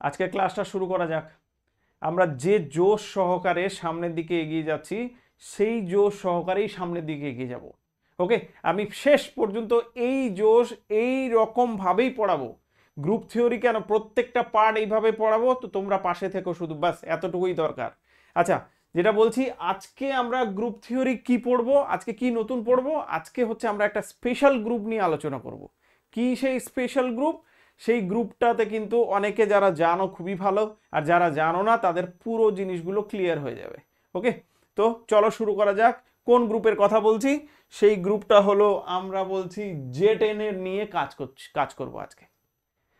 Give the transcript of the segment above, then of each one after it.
আজকে ক্লাসটা শুরু করা যাক। আমরা যে জোশ সহকারে সামনের দিকে এগিয়ে যাচ্ছি সেই জোশ সহকারেই সামনের দিকে এগিয়ে যাব। ওকে, আমি শেষ পর্যন্ত এই জোশ এই রকম ভাবেই পড়াবো। গ্রুপ থিওরি কেন প্রত্যেকটা পার্ট এইভাবে পড়াবো, তো তোমরা পাশে থেকো শুধু, বাস এতটুকুই দরকার। আচ্ছা, যেটা বলছি, আজকে আমরা গ্রুপ থিওরি কি পড়বো, আজকে কি নতুন পড়বো, আজকে হচ্ছে আমরা একটা স্পেশাল গ্রুপ নিয়ে আলোচনা করব। কি সেই স্পেশাল গ্রুপ? সেই গ্রুপটাতে কিন্তু অনেকে যারা জানো খুবই ভালো, আর যারা জানো না তাদের পুরো জিনিসগুলো ক্লিয়ার হয়ে যাবে। ওকে, তো চলো শুরু করা যাক। কোন গ্রুপের কথা বলছি? সেই গ্রুপটা হলো, আমরা বলছি Z10 এর নিয়ে কাজ করব আজকে।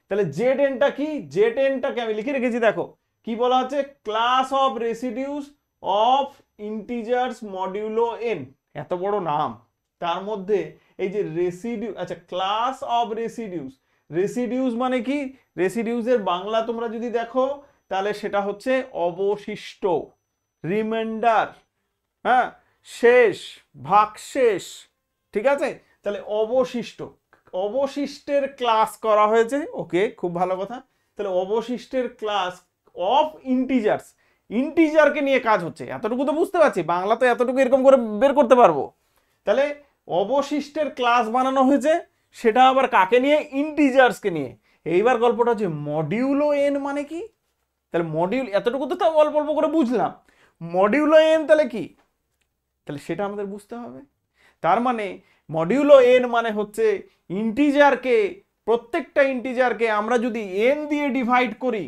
তাহলে Z10টা কি? Z10টাকে আমি লিখে রেখেছি, দেখো কি বলা হচ্ছে, class of residues of integers modulo n। এত বড় নাম, তার মধ্যে এই যে রেসিডিউ, আচ্ছা ক্লাস অফ রেসিডিউস। রেসিডিউস মানে কি? রেসিডিউসের বাংলা তোমরা যদি দেখো তাহলে সেটা হচ্ছে অবশিষ্ট, রিমাইন্ডার, হ্যাঁ, শেষ, ভাগশেষ, ঠিক আছে? তাহলে অবশিষ্ট, অবশিষ্টের ক্লাস করা হয়েছে। ওকে, খুব ভালো কথা। তাহলে অবশিষ্টের ক্লাস অফ ইন্টিজার্স, ইন্টিজারকে নিয়ে কাজ হচ্ছে, এতটুকু তো বুঝতে পারছি, বাংলা তো এতটুকু এরকম করে বের করতে পারবো। তাহলে অবশিষ্টের ক্লাস বানানো হয়েছে, সেটা আবার কাকে নিয়ে? ইন্টিজার্সকে নিয়ে। এইবার গল্পটা হচ্ছে মডিউলো এন মানে কি? তাহলে মডিউল, এতটুকু তো অল্প অল্প করে বুঝলাম, মডিউলো এন তাহলে কি? তাহলে সেটা আমাদের বুঝতে হবে। তার মানে মডিউলো এন মানে হচ্ছে ইন্টিজারকে, প্রত্যেকটা ইন্টিজারকে আমরা যদি এন দিয়ে ডিভাইড করি,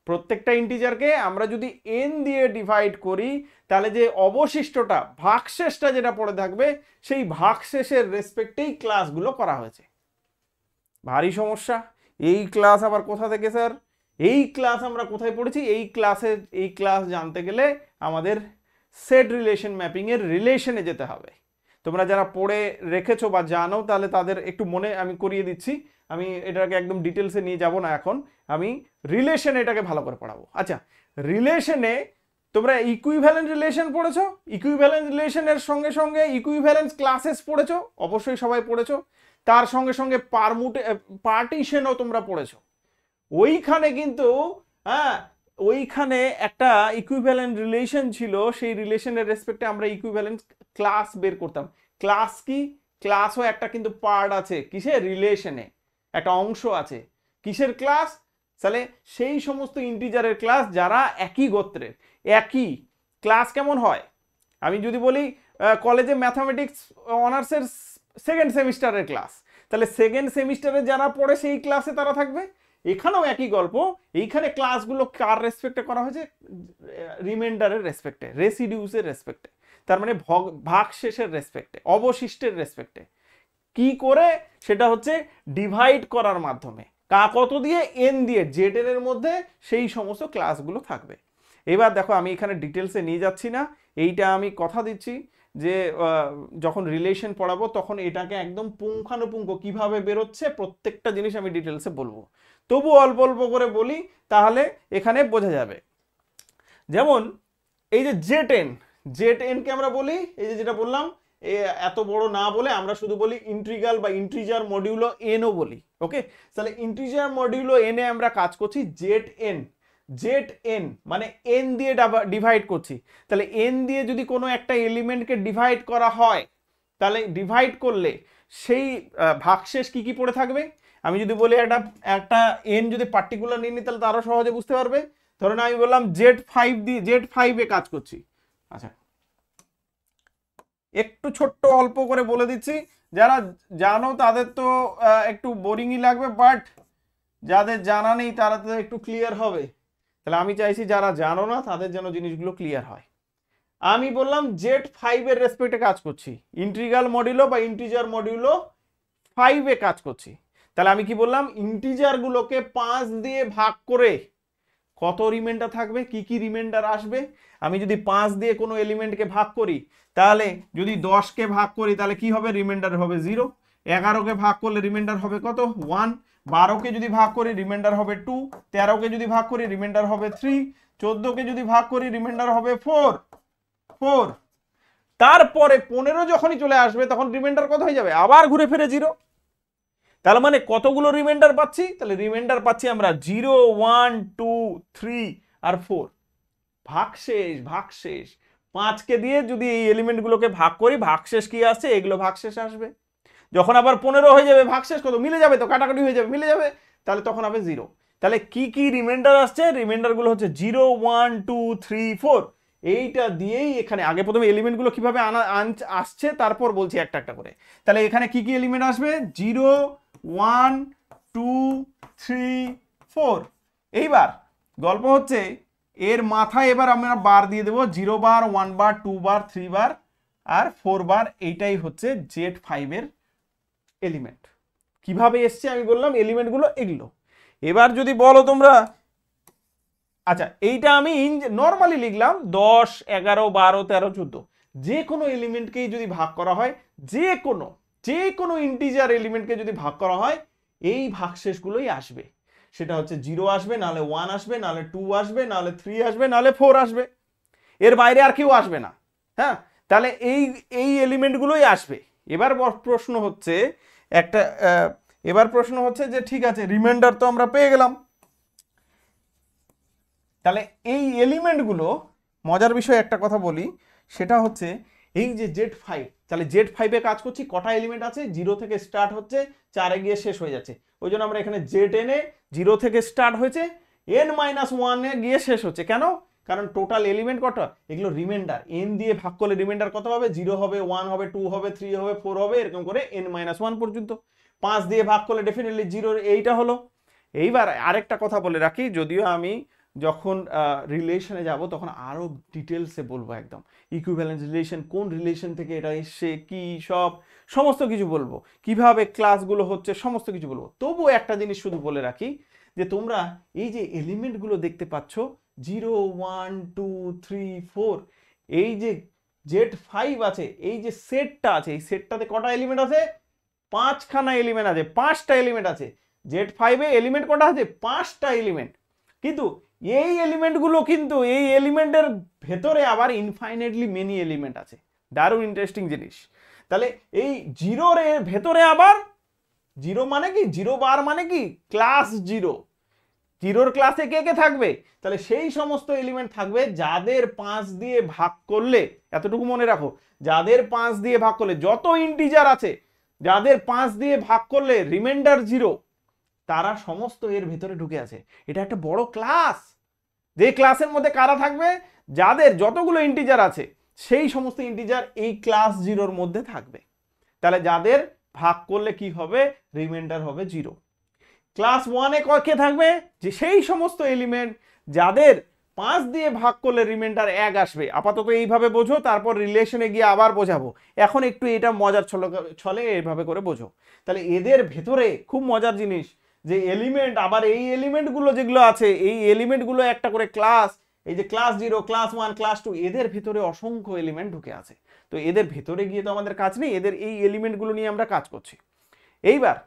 প্রত্যেকটা ইন্টিজারকে আমরা যদি এন দিয়ে ডিভাইড করি, তাহলে যে অবশিষ্টটা, ভাগশেষটা যেটা পড়ে থাকবে, সেই ভাগশেষের রেসপেক্টেই ক্লাসগুলো করা হয়েছে। ভারী সমস্যা। এই ক্লাস আবার কোথা থেকে স্যার? এই ক্লাস আমরা কোথায় পড়েছি? এই ক্লাস জানতে গেলে আমাদের সেট রিলেশন ম্যাপিং এর রিলেশনে যেতে হবে। তোমরা যারা পড়ে রেখেছো বা জানো, তাহলে তাদের একটু মনে আমি করিয়ে দিচ্ছি। আমি এটাকে একদম ডিটেলসে নিয়ে যাব না এখন, আমি রিলেশন এটাকে ভালো করে পড়াবো। আচ্ছা, রিলেশনে তোমরা ইকুইভ্যালেন্ট রিলেশন পড়েছো, ইকুইভ্যালেন্ট রিলেশনের সঙ্গে সঙ্গে ইকুইভ্যালেন্স ক্লাসেস পড়েছো, অবশ্যই সবাই পড়েছো। তার সঙ্গে সঙ্গে পার্টিশনও তোমরা পড়েছো। ওইখানে কিন্তু, হ্যাঁ, ওইখানে একটা ইকুইভ্যালেন্ট রিলেশন ছিল, সেই রিলেশনের রেসপেক্টে আমরা ইকুইভ্যালেন্ট ক্লাস বের করতাম। ক্লাস কি? ক্লাসও একটা কিন্তু পার্ট আছে, কিসের? রিলেশনে একটা অংশ আছে। কিসের ক্লাস? তাহলে সেই সমস্ত ইন্টিজারের ক্লাস যারা একই গোত্রের। একই ক্লাস কেমন হয়? আমি যদি বলি কলেজে ম্যাথামেটিক্স অনার্সের সেকেন্ড সেমিস্টারের ক্লাস, তাহলে সেকেন্ড সেমিস্টারে যারা পড়ে সেই ক্লাসে তারা থাকবে। এখানেও একই গল্প, এইখানে ক্লাসগুলো কার রেসপেক্টে করা হয়েছে? রিমাইন্ডারের রেসপেক্টে, রেসিডিউসের রেসপেক্টে, তার মানে ভাগশেষের রেসপেক্টে, অবশিষ্টের রেসপেক্টে। কি করে? সেটা হচ্ছে ডিভাইড করার মাধ্যমে। কত দিয়ে? এন দিয়ে। জেড এর মধ্যে সেই সমস্ত ক্লাসগুলো থাকবে। এবার দেখো, আমি এখানে ডিটেলসে নিয়ে যাচ্ছি না, এইটা আমি কথা দিচ্ছি যে যখন রিলেশন পড়াবো তখন এটাকে একদম পুঙ্খানুপুঙ্খ কিভাবে বেরোচ্ছে প্রত্যেকটা জিনিস আমি ডিটেলসে বলবো। তবু অল্প অল্প করে বলি, তাহলে এখানে বোঝা যাবে। যেমন এই যে Z10 কে আমরা বলি, এই যে যেটা বললাম, এত বড় না বলে আমরা শুধু বলি ইন্টিগ্রাল বা ইন্টিজার মডিউলো এনও বলি। ওকে, তাহলে ইন্টিজার মডিউলো এনে আমরা কাজ করছি Z10 মানে এন দিয়ে ডিভাইড করছি। তাহলে এন দিয়ে যদি কোনো একটা এলিমেন্টকে ডিভাইড করা হয়, তাহলে ডিভাইড করলে সেই ভাগশেষ কি কি পড়ে থাকবে? আমি যদি বলি একটা এন যদি পার্টিকুলার নিয়ে নিই, তাহলে তো আরো সহজে বুঝতে পারবে। ধরুন আমি বললাম Z5 দিয়ে, Z5 এ কাজ করছি। আচ্ছা, একটু ছোট্ট অল্প করে বলে দিচ্ছি, যারা জানো তাদের তো একটু বোরিংই লাগবে, বাট যাদের জানা নেই তারা তো একটু ক্লিয়ার হবে। তাহলে আমি চাইছি যারা জানো না তাদের যেন জিনিসগুলো ক্লিয়ার হয়। আমি বললাম Z5 এর রেসপেক্টে কাজ করছি, ইন্টিগ্রাল মডিউলো বা ইন্টিজার মডিউলো 5 এ কাজ করছি। তাহলে আমি কি বললাম? ইন্টিজার গুলোকে 5 দিয়ে ভাগ করে কত রিমাইন্ডার থাকবে, কি কি রিমাইন্ডার আসবে? আমি যদি 5 দিয়ে কোনো এলিমেন্টকে ভাগ করি, তাহলে যদি 10 কে ভাগ করি তাহলে কি হবে? রিমাইন্ডার হবে 0। 11 কে ভাগ করলে রিমাইন্ডার হবে কত? 1। 12 কে যদি ভাগ করি রিমাইন্ডার হবে 2। 13 কে যদি ভাগ করি রিমাইন্ডার হবে 3। 14 কে যদি ভাগ করি রিমাইন্ডার হবে 4। তারপরে 15 যখনই চলে আসবে তখন রিমাইন্ডার কত হয়ে যাবে? আবার ঘুরে ফিরে 0। তার মানে কতগুলো রিমাইন্ডার পাচ্ছি? তাহলে রিমাইন্ডার পাচ্ছি আমরা 0, 1, 2, 3 আর 4। ভাগশেষ, ভাগশেষ 5কে দিয়ে যদি এই এলিমেন্টগুলোকে ভাগ করি, ভাগশেষ কি আসছে? এগুলো ভাগশেষ আসবে। যখন আবার 15 হয়ে যাবে, ভাগশেষ কত? মিলে যাবে তো, কাটাকাটি হয়ে যাবে, মিলে যাবে, তাহলে তখন হবে 0। তাহলে কি কি রিমাইন্ডার আসছে? রিমাইন্ডারগুলো হচ্ছে 0, 1, 2, 3, 4। এইটা দিয়েই এখানে আগে প্রথমে এলিমেন্টগুলো কিভাবে আসছে তারপর বলছি একটা একটা করে। তাহলে এখানে কি কি এলিমেন্ট আসবে? 0, 1, 2, 3, 4। এইবার গল্প হচ্ছে এর মাথায় এবার আমরা বার দিয়ে দেবো, 0 বার, 1 বার, 2 বার, 3 বার আর 4 বার। এইটাই হচ্ছে Z5 এর এলিমেন্ট। কিভাবে এসছে আমি বললাম, এলিমেন্টগুলো এগুলো। এবার যদি বলো তোমরা, আচ্ছা এইটা আমি নর্মালি লিখলাম 10, 11, 12, 13, 14। যে কোনো এলিমেন্টকেই যদি ভাগ করা হয়, যে কোনো ইন্টিজার এলিমেন্টকে যদি ভাগ করা হয়, এই ভাগশেষগুলোই আসবে। সেটা হচ্ছে 0 আসবে, নাহলে 1 আসবে, নাহলে 2 আসবে, নাহলে 3 আসবে, নাহলে 4 আসবে। এর বাইরে আর কেউ আসবে না। হ্যাঁ, তাহলে এই এলিমেন্টগুলোই আসবে। এবার প্রশ্ন হচ্ছে একটা, এবার প্রশ্ন হচ্ছে যে ঠিক আছে, রিমাইন্ডার তো আমরা পেয়ে গেলাম, তাহলে এই এলিমেন্টগুলো, মজার বিষয় একটা কথা বলি, সেটা হচ্ছে এই যে Z5, তাহলে Z5 এ কাজ করছি, কটা এলিমেন্ট আছে? 0 থেকে স্টার্ট হচ্ছে, 4 এ গিয়ে শেষ হয়ে যাচ্ছে। ওই জন্য আমরা এখানে ZN এ 0 থেকে স্টার্ট হয়েছে, n-1 এ গিয়ে শেষ হচ্ছে। কেন? কারণ টোটাল এলিমেন্ট কটা? এগুলো রিমাইন্ডার। n দিয়ে ভাগ করলে রিমাইন্ডার কত হবে? 0 হবে, 1 হবে, 2 হবে, 3 হবে, 4 হবে, এরকম করে n-1 পর্যন্ত। 5 দিয়ে ভাগ করলে ডেফিনেটলি 0, এইটা হলো। এইবার আরেকটা কথা বলে রাখি, যদিও আমি যখন রিলেশনে যাব তখন আরো ডিটেলসে বলবো, একদম ইকুইভ্যালেন্স রিলেশন, কোন রিলেশন থেকে এটা এসছে, কি সব সমস্ত কিছু বলবো, কিভাবে ক্লাসগুলো হচ্ছে সমস্ত কিছু বলবো। তবু একটা জিনিস শুধু বলে রাখি, যে তোমরা এই যে এলিমেন্টগুলো দেখতে পাচ্ছ 0, 1, 2, 3, 4, এই যে Z5 আছে, এই যে সেটটা আছে, এই সেটটাতে কটা এলিমেন্ট আছে? 5খানা এলিমেন্ট আছে, 5টা এলিমেন্ট আছে। Z5 এ এলিমেন্ট কটা আছে? 5টা এলিমেন্ট। কিন্তু এই এলিমেন্টগুলো কিন্তু এই এলিমেন্টের ভেতরে আবার ইনফাইনাইটলি মেনি এলিমেন্ট আছে। দারুণ ইন্টারেস্টিং জিনিস। তাহলে এই 0 এর ভেতরে আবার 0 মানে কি? 0 বার মানে কি? ক্লাস 0। 0-র ক্লাসে কে কে থাকবে? তাহলে সেই সমস্ত এলিমেন্ট থাকবে যাদের 5 দিয়ে ভাগ করলে, এতটুকু মনে রাখো, যাদের 5 দিয়ে ভাগ করলে, যত ইন্টিজার আছে যাদের 5 দিয়ে ভাগ করলে রিমাইন্ডার 0, তারা সমস্ত এর ভেতরে ঢুকে আছে। এটা একটা বড় ক্লাস। যে ক্লাসের মধ্যে কারা থাকবে? যাদের যতগুলো ইন্টিজার আছে সেই সমস্ত ইন্টিজার এই ক্লাস 0-র মধ্যে থাকবে। তাহলে যাদের ভাগ করলে কি হবে? রিমাইন্ডার হবে 0। ক্লাস 1-এ কে থাকবে? যে সেই সমস্ত এলিমেন্ট যাদের 5 দিয়ে ভাগ করলে রিমাইন্ডার 1 আসবে। আপাতত এইভাবে বোঝো, তারপর রিলেশনে গিয়ে আবার বোঝাবো। এখন একটু এটা মজার ছলে এইভাবে করে বোঝো। তাহলে এদের ভেতরে খুব মজার জিনিস, যে এলিমেন্ট, আবার এই এলিমেন্টগুলো যেগুলো আছে, এই এলিমেন্টগুলো একটা করে ক্লাস, এই যে ক্লাস 0, ক্লাস 1, ক্লাস 2, এদের ভেতরে অসংখ্য এলিমেন্ট ঢুকে আছে। তো এদের ভেতরে গিয়ে তো আমাদের কাজ নেই, এদের এই এলিমেন্টগুলো নিয়ে আমরা কাজ করছি। এইবার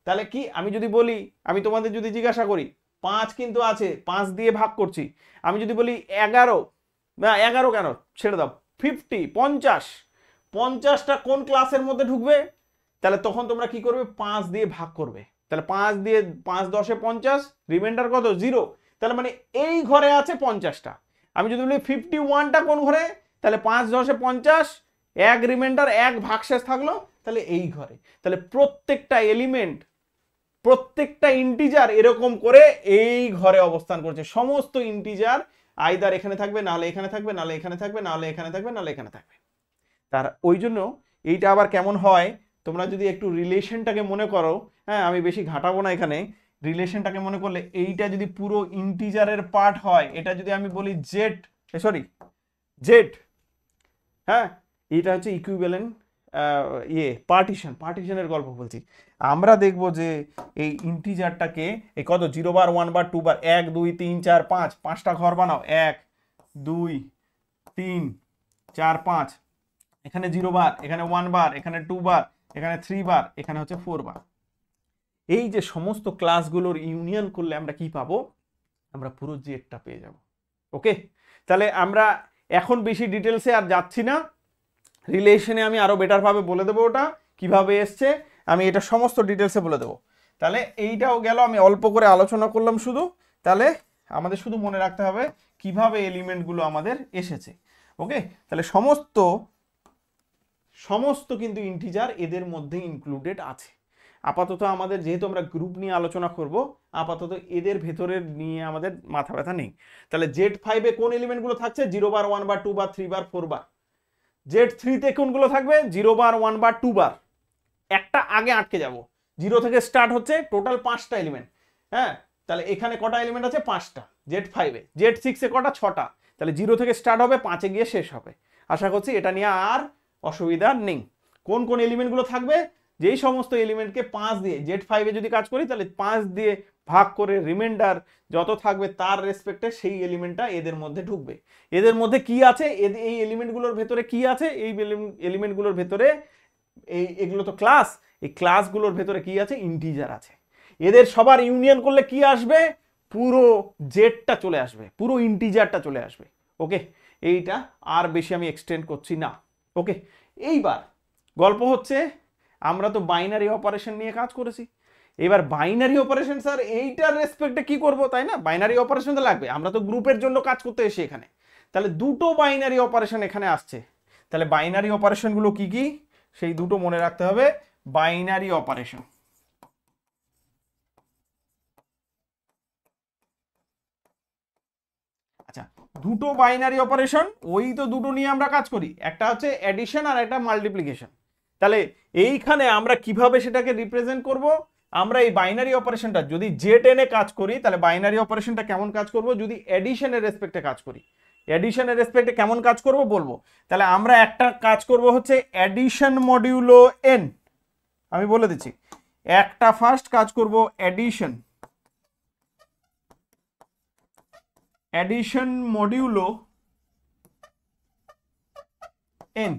তাহলে কি, আমি যদি বলি, আমি তোমাদের যদি জিজ্ঞাসা করি, 5 কিন্তু আছে, 5 দিয়ে ভাগ করছি, আমি যদি বলি 11, না 11 কেন, ছেড়ে দাও, 50, 50টা কোন ক্লাসের মধ্যে ঢুকবে? তাহলে তখন তোমরা কি করবে? 5 দিয়ে ভাগ করবে। তাহলে 5 দিয়ে 5 10 50, রিমাইন্ডার কত? 0। তাহলে মানে এই ঘরে আছে 50টা। আমি যদি বলি 51টা কোন ঘরে? তাহলে 5 10 50, 1 রিমাইন্ডার, 1 ভাগশেষ থাকলো, তাহলে এই ঘরে। তাহলে প্রত্যেকটা এলিমেন্ট, প্রত্যেকটা ইন্টিজার এরকম করে এই ঘরে অবস্থান করছে। সমস্ত ইন্টিজার আইদার এখানে থাকবে, নাহলে এখানে থাকবে, নাহলে এখানে থাকবে, নাহলে এখানে থাকবে, নাহলে এখানে থাকবে। তার ওই জন্য এইটা আবার কেমন হয়, তোমরা যদি একটু রিলেশনটাকে মনে করো, হ্যাঁ আমি বেশি ঘাটাবো না এখানে, রিলেশনটাকে মনে করলে এইটা যদি পুরো ইন্টিজারের পার্ট হয়, এটা যদি আমি বলি জেড, হ্যাঁ এটা হচ্ছে ইকুইভ্যালেন্ট পার্টিশনের গল্প বলছি। আমরা দেখব যে এই ইন্টিজারটাকে এই কত 0 বার, 1 বার, 2 বার, 1 2 3 4 5, 5টা ঘর বানাও, 1 2 3 4 5, এখানে 0 বার, এখানে 1 বার, এখানে 2 বার, এখানে 3 বার, এখানে হচ্ছে 4 বার। এই যে সমস্ত ক্লাসগুলোর ইউনিয়ন করলে আমরা কি পাবো? আমরা পুরো জেডটা পেয়ে যাব। ওকে, তাহলে আমরা এখন বেশি ডিটেলসে আর যাচ্ছি না, রিলেশনে আমি আরো বেটার ভাবে বলে দেবো ওটা কিভাবে এসছে। আমি এটা সমস্ত ডিটেলসে বলে দেবো। তাহলে এইটাও গেল, আমি অল্প করে আলোচনা করলাম শুধু। তাহলে আমাদের শুধু মনে রাখতে হবে কিভাবে এলিমেন্টগুলো আমাদের এসেছে। ওকে, তাহলে সমস্ত কিন্তু ইন্টিজার এদের মধ্যে ইনক্লুডেড আছে। আপাতত আমাদের যেহেতু আমরা গ্রুপ নিয়ে আলোচনা করব, আপাতত এদের ভেতরের নিয়ে আমাদের মাথা ব্যথা নেই। তাহলে Z5 এ কোন এলিমেন্টগুলো থাকছে? 0 বার, 1 বার, 2 বার, 3 বার, 4 বার। Z3 তে কোনগুলো থাকবে? 0 বার, 1 বার, 2 বার। একটা আগে আটকে যাব, 0 থেকে স্টার্ট হচ্ছে, টোটাল 5টা এলিমেন্ট। হ্যাঁ, তাহলে এখানে কটা এলিমেন্ট আছে? 5টা Z5 এ। Z6 এ কটা? 6টা। তাহলে 0 থেকে স্টার্ট হবে, 5 এ গিয়ে শেষ হবে। আশা করছি এটা নিয়ে আর অসুবিধা নেই। কোন কোন এলিমেন্টগুলো থাকবে? যেই সমস্ত এলিমেন্টকে 5 দিয়ে, Z5 এ যদি কাজ করি তাহলে 5 দিয়ে ভাগ করে রিমাইন্ডার যত থাকবে তার রেসপেক্টে সেই এলিমেন্টটা এদের মধ্যে ঢুকবে। এদের মধ্যে কি আছে? এই এলিমেন্টগুলোর ভেতরে কি আছে? এই এলিমেন্টগুলোর ভেতরে এগুলো তো ক্লাস, এই ক্লাসগুলোর ভেতরে কি আছে? ইন্টিজার আছে। এদের সবার ইউনিয়ন করলে কি আসবে? পুরো জেডটা চলে আসবে, পুরো ইন্টিজারটা চলে আসবে। ওকে, এইটা আর বেশি আমি এক্সটেন্ড করছি না। ওকে, এইবার গল্প হচ্ছে আমরা তো বাইনারি অপারেশন নিয়ে কাজ করেছি। এবার বাইনারি অপারেশন স্যার এইটার রেসপেক্টে কি করব, তাই না? বাইনারি অপারেশন তো লাগবে, আমরা তো গ্রুপের জন্য কাজ করতে এসে এখানে। তাহলে দুটো বাইনারি অপারেশন এখানে আসছে। তাহলে বাইনারি অপারেশনগুলো কি কি সেই দুটো মনে রাখতে হবে। বাইনারি অপারেশন, আচ্ছা দুটো বাইনারি অপারেশন, ওই তো দুটো নিয়ে আমরা কাজ করি, একটা হচ্ছে অ্যাডিশন আর একটা মাল্টিপ্লিকেশন। তাহলে এইখানে আমরা কিভাবে সেটাকে রিপ্রেজেন্ট করব? আমরা এই বাইনারি অপারেশনটা যদি Z10 এ কাজ করি তাহলে বাইনারি অপারেশনটা কেমন কাজ করব? যদি অ্যাডিশনের রেসপেক্টে কাজ করি, অ্যাডিশনের রেসপেক্টে কেমন কাজ করব বলবো। তাহলে আমরা একটা কাজ করব হচ্ছে অ্যাডিশন মডিউলো n। আমি বলে দিচ্ছি, একটা ফার্স্ট কাজ করব অ্যাডিশন মডিউলো n।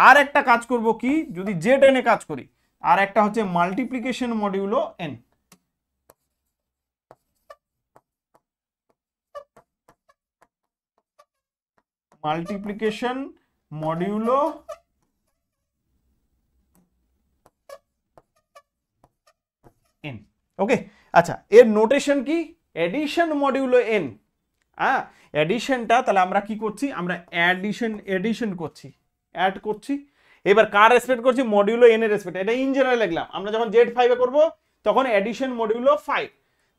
আর একটা কাজ করব কি যদি Z10 এ কাজ করি, আর একটা হচ্ছে multiplication modulo n। Multiplication modulo n। Okay, আচ্ছা এর নোটেশন কি? Addition modulo n। হ্যাঁ, এডিশনটা তাহলে আমরা কি করছি? আমরা এডিশন করছি, অ্যাড করছি। এবার কার রেসপেক্ট করছি? মডিউলো n এর রেসপেক্ট। এটা ইন জেনারেল লিখলাম। আমরা যখন Z5 এ করব তখন এডিশন মডিউলো 5।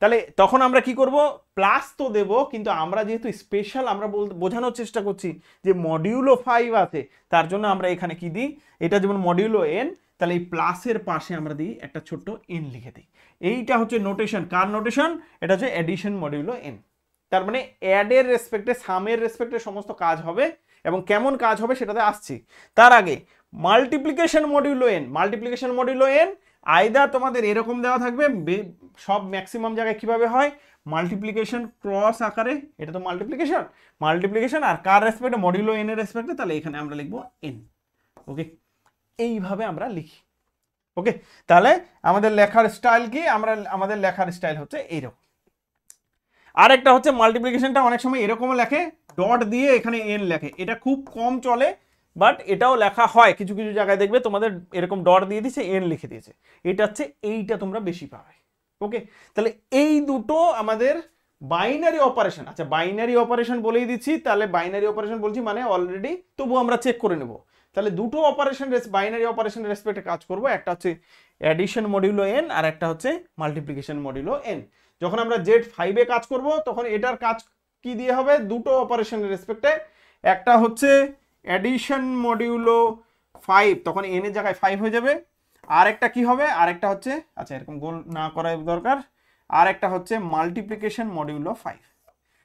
তাহলে তখন আমরা কি করব? প্লাস তো দেব, কিন্তু আমরা যেহেতু স্পেশাল আমরা বোঝানোর চেষ্টা করছি যে মডিউলো 5 আছে, তার জন্য আমরা এখানে কি দিই? এটা যেমন মডিউলো n, তাহলে এই প্লাসের পাশে আমরা দিই একটা ছোট্ট n লিখে দিই। এইটা হচ্ছে নোটেশন। কার নোটেশন? এটা হচ্ছে এডিশন মডিউলো n। তার মানে অ্যাডের রেসপেক্টে, সামের রেসপেক্টে সমস্ত কাজ হবে, এবং কেমন কাজ হবে সেটাতে আসছি। তার আগে multiplication modulo n, multiplication modulo n either তোমাদের এরকম দেওয়া থাকবে, সব ম্যাক্সিমাম জায়গায় কিভাবে হয়? মাল্টিপ্লিকেশন ক্রস আকারে, এটা তো মাল্টিপ্লিকেশন আর কার রেসপেক্টে? মডিউলো n এর রেসপেক্টে। তাহলে এখানে আমরা লিখবো n। ওকে, এইভাবে আমরা লিখি। ওকে, তাহলে আমাদের লেখার স্টাইল কি? আমাদের লেখার স্টাইল হচ্ছে এইরকম। আর একটা হচ্ছে মাল্টিপ্লিকেশনটা অনেক সময় এরকমও লেখে, ডট দিয়ে এখানে n লেখে। এটা খুব কম চলে, বাট এটাও লেখা হয় কিছু কিছু জায়গায়, দেখবে তোমাদের এরকম ডট দিয়ে দিয়েছে, n লিখে দিয়েছে। এটা হচ্ছে এইটা তোমরা বেশি পাবে। ওকে, তাহলে এই দুটো আমাদের বাইনারি অপারেশন। আচ্ছা বাইনারি অপারেশন বলেই দিচ্ছি, তাহলে বাইনারি অপারেশন বলছি মানে অলরেডি, তবু আমরা চেক করে নেব। তাহলে দুটো অপারেশন বাইনারি অপারেশনের রেসপেক্টে কাজ করব, একটা হচ্ছে অ্যাডিশন মডিউলো n আর একটা হচ্ছে মাল্টিপ্লিকেশন মডিউলো n। যখন আমরা Z5 এ কাজ করব তখন এটার কাজ কি দিয়ে হবে? দুটো অপারেশনের রেসপেক্টে, একটা হচ্ছে অ্যাডিশন মডিউলো 5, তখন n এর জায়গায় 5 হয়ে যাবে। আর একটা কি হবে? আর একটা হচ্ছে, আচ্ছা এরকম গোল না করাই দরকার, আর একটা হচ্ছে মাল্টিপ্লিকেশন মডিউলো 5।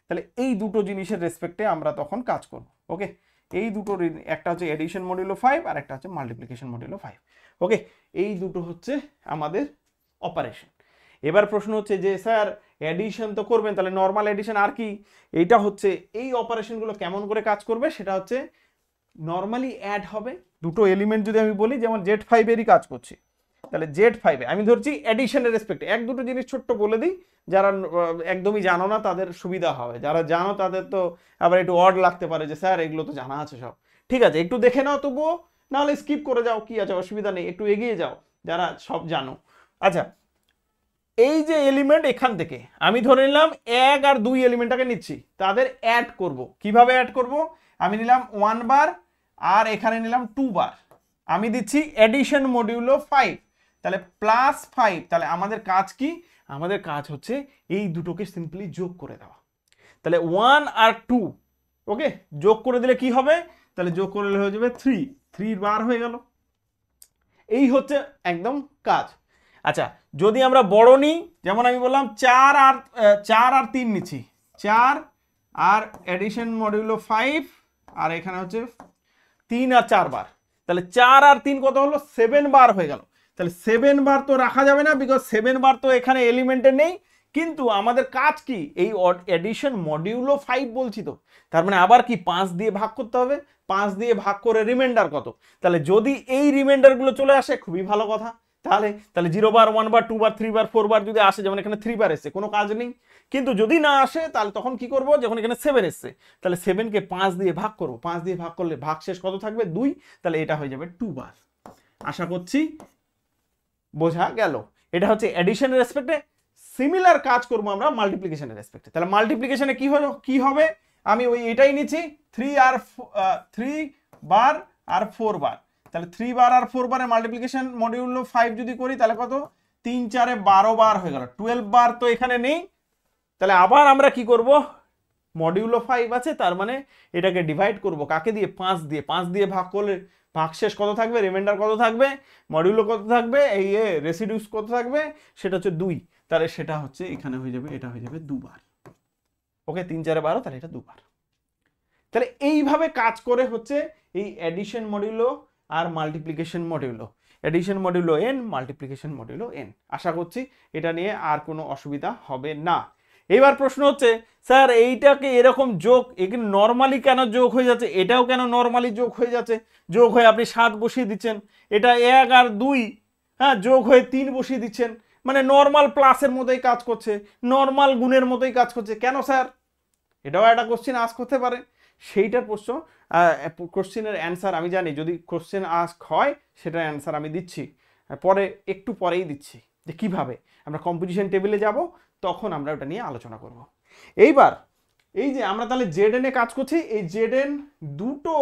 তাহলে এই দুটো জিনিসের রেসপেক্টে আমরা তখন কাজ করব। ওকে, এই দুটো, একটা হচ্ছে এডিশন মডিউলো 5 আর একটা হচ্ছে মাল্টিপ্লিকেশন মডিউলো 5। ওকে, এই দুটো হচ্ছে আমাদের অপারেশন। এবার প্রশ্ন হচ্ছে যে স্যার এডিশন তো করবেন, তাহলে নর্মাল এডিশন আর কি? এইটা হচ্ছে এই অপারেশনগুলো কেমন করে কাজ করবে সেটা হচ্ছে নর্মালি অ্যাড হবে দুটো এলিমেন্ট। যদি আমি বলি যেমন Z5 এরই কাজ করছি, তাহলে Z5 এ আমি ধরছি এডিশনের রেসপেক্টে। এক দুটো জিনিস ছোট্ট বলে দিই, যারা একদমই জানো না তাদের সুবিধা হবে, যারা জানো তাদের তো আবার একটু অড লাগতে পারে যে স্যার এগুলো তো জানা আছে সব। ঠিক আছে, একটু দেখে নাও তবুও, নাহলে স্কিপ করে যাও, কি আছে, অসুবিধা নেই, একটু এগিয়ে যাও। যারা সব জানো। আচ্ছা, এই যে এলিমেন্ট এখান থেকে আমি ধরে নিলাম 1 আর 2 এলিমেন্টটাকে নিচ্ছি, তাদের অ্যাড করব। কিভাবে অ্যাড করব? আমি নিলাম 1 বার আর এখানে নিলাম 2 বার, আমি দিচ্ছি এডিশন মডিউলো 5, তাহলে +5। তাহলে আমাদের কাজ কি? আমাদের কাজ হচ্ছে এই দুটোকে সিম্পলি যোগ করে দেওয়া। তাহলে 1 আর 2 ওকে যোগ করে দিলে কি হবে? তাহলে যোগ করলে হয়ে যাবে 3 বার হয়ে গেল। এই হচ্ছে একদম কাজ। আচ্ছা, যদি আমরা বড় নিই, যেমন আমি বললাম 4 আর 3 নিচ্ছি, 4 আর এডিশন মডিউলো 5, আর এখানে হচ্ছে 3 আর 4 বার, তাহলে 4 আর 3 কত হলো? 7 বার হয়ে গেল। তাহলে 7 বার তো রাখা যাবে না, বিকজ 7 বার তো এখানে এলিমেন্টে নেই, কিন্তু আমাদের কাজ কি? এই এডিশন মডিউলো 5 বলছি তো, তার মানে আবার কি 5 দিয়ে ভাগ করতে হবে, 5 দিয়ে ভাগ করে রিমাইন্ডার কত? তাহলে যদি এই রিমাইন্ডারগুলো চলে আসে খুবই ভালো কথা। তাহলে 0 বার, 1 বার, 2 বার, 3 বার, 4 বার যদি আসে, যেমন এখানে 3 বার এসছে, কোনো কাজ নেই। কিন্তু যদি না আসে তাহলে তখন কি করব? যখন এখানে 7 এসছে, তাহলে 7কে 5 দিয়ে ভাগ করব, 5 দিয়ে ভাগ করলে ভাগশেষ কত থাকবে? 2, তাহলে এটা হয়ে যাবে 2 বার। আশা করছি বোঝা গেল। এটা হচ্ছে এডিশনের রেসপেক্টে। সিমিলার কাজ করব আমরা মাল্টিপ্লিকেশনের রেসপেক্টে। তাহলে মাল্টিপ্লিকেশনে কি হবে? আমি ওই এটাই নিচ্ছি, 3 বার আর 4 বার, তাহলে 3 বার আর 4 বারের মাল্টিপ্লিকেশন মডিউলো 5 যদি করি, তাহলে কত? 3 4 12 বার হয়ে গেল। 12 বার তো এখানে নেই, তাহলে আবার আমরা কি করব? মডিউলো 5 আছে, তার মানে এটাকে ডিভাইড করব কাকে দিয়ে? 5 দিয়ে। 5 দিয়ে ভাগ করলে ভাগশেষ কত থাকবে? রিমাইন্ডার কত থাকবে? মডিউলো কত থাকবে? এই রেসিডিউস কত থাকবে? সেটা হচ্ছে 2, তাহলে সেটা হচ্ছে এখানে হয়ে যাবে, এটা হয়ে যাবে 2 বার। ওকে, 3 4 12, তাহলে এটা 2 বার। তাহলে এইভাবে কাজ করে হচ্ছে এই এডিশন মডিউলো আর multiplication modulo. Addition modulo n, multiplication modulo n। আশা করছি এটা নিয়ে আর কোনো অসুবিধা হবে না। এবার প্রশ্ন হচ্ছে, স্যার এইটাকে এরকম যোগ, এখানে নর্মালি কেন যোগ হয়ে যাচ্ছে? এটাও কেন নর্মালি যোগ হয়ে যাচ্ছে? যোগ হয়ে আপনি 7 বসিয়ে দিচ্ছেন, এটা 1 আর 2 হ্যাঁ যোগ হয়ে 3 বসিয়ে দিচ্ছেন, মানে নর্মাল প্লাসের মতোই কাজ করছে, নর্মাল গুণের মতোই কাজ করছে, কেন স্যার? এটাও একটা কোশ্চেন আস্ক করতে পারে। সেইটার প্রশ্ন কোশ্চেনের অ্যান্সার আমি জানি, যদি কোশ্চেন আস্ক হয় সেটার অ্যান্সার আমি দিচ্ছি পরে, একটু পরেই দিচ্ছি, যে কিভাবে আমরা কম্পোজিশন টেবিলে যাব, তখন আমরা ওটা নিয়ে আলোচনা করব। এইবার এই যে আমরা তাহলে জেড এ কাজ করছি, এই জেড এন দুটো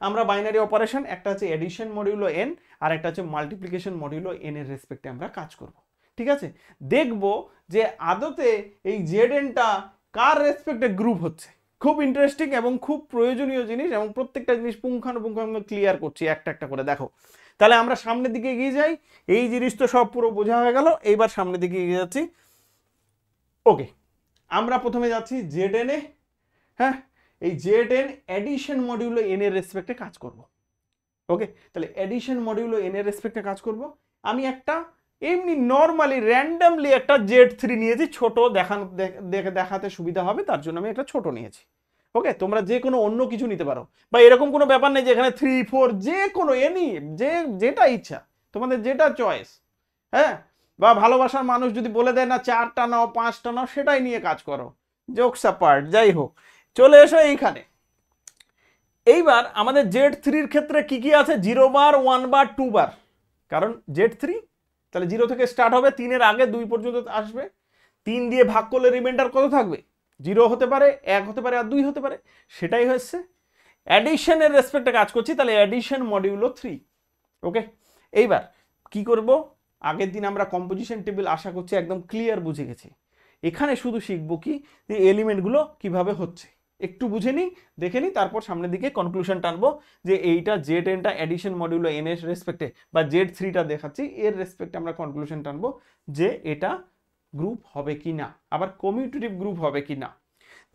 আমরা বাইনারি অপারেশন, একটা হচ্ছে এডিশন মডিউলো এন আর একটা হচ্ছে মাল্টিপ্লিকেশন মডিউলো এন এর রেসপেক্টে আমরা কাজ করব। ঠিক আছে, দেখব যে আদতে এই জেড এনটা কার রেসপেক্টে গ্রুপ হচ্ছে। খুব ইন্টারেস্টিং এবং খুব প্রয়োজনীয় জিনিস, এবং প্রত্যেকটা জিনিস পুঙ্খানুপুঙ্খ ক্লিয়ার করছি একটা একটা করে। দেখো, তাহলে আমরা সামনের দিকে এগিয়ে যাই। এই জিনিস তো সব পুরো বোঝা হয়ে গেল, এইবার সামনের দিকে এগিয়ে যাচ্ছি। ওকে, আমরা প্রথমে যাচ্ছি জেড এন এ। হ্যাঁ, এই Z N addition modulo N এর রেসপেক্টে কাজ করব। ওকে, তাহলে এডিশন মডিউলো এন এর রেসপেক্টে কাজ করব। আমি একটা এমনি নর্মালি র্যান্ডামলি একটা Z3 নিয়েছি, ছোট দেখাতে সুবিধা হবে তার জন্য আমি একটা ছোট নিয়েছি। ওকে, তোমরা যে কোনো অন্য কিছু নিতে পারো, বা এরকম কোনো ব্যাপার নেই যে এখানে 3 4 যে কোনো এনি, যেটা ইচ্ছা তোমাদের, যেটা চয়েস। হ্যাঁ, বা ভালোবাসার মানুষ যদি বলে দেয় না 4টা নাও 5টা নাও, সেটাই নিয়ে কাজ করো, জোকস অ্যাপার্ট। যাই হোক, চলে এসো এইখানে। এইবার আমাদের Z3-র ক্ষেত্রে কি কি আছে? 0 বার, 1 বার, 2 বার, কারণ Z3 তাহলে 0 থেকে স্টার্ট হবে, 3-এর আগে 2 পর্যন্ত আসবে। 3 দিয়ে ভাগ করলে রিমাইন্ডার কত থাকবে? 0 হতে পারে, 1 হতে পারে, আর 2 হতে পারে। সেটাই হচ্ছে অ্যাডিশনের রেসপেক্টে কাজ করছি, তাহলে অ্যাডিশন মডিউলো 3। ওকে, এইবার কি করব? আগের দিন আমরা কম্পোজিশন টেবিল আশা করছি একদম ক্লিয়ার বুঝে গেছি। এখানে শুধু শিখবো কি, যে এলিমেন্টগুলো কিভাবে হচ্ছে একটু বুঝে নিই, দেখে নিই, তারপর সামনের দিকে কনক্লুশন টানবো যে এইটা জেড এনটা এডিশন মডিউলো এন এর রেসপেক্টে, বা Z3টা দেখাচ্ছি এর রেসপেক্টে আমরা কনক্লুশন টানবো যে এটা গ্রুপ হবে কি না, আবার কমিউটেটিভ গ্রুপ হবে কি না।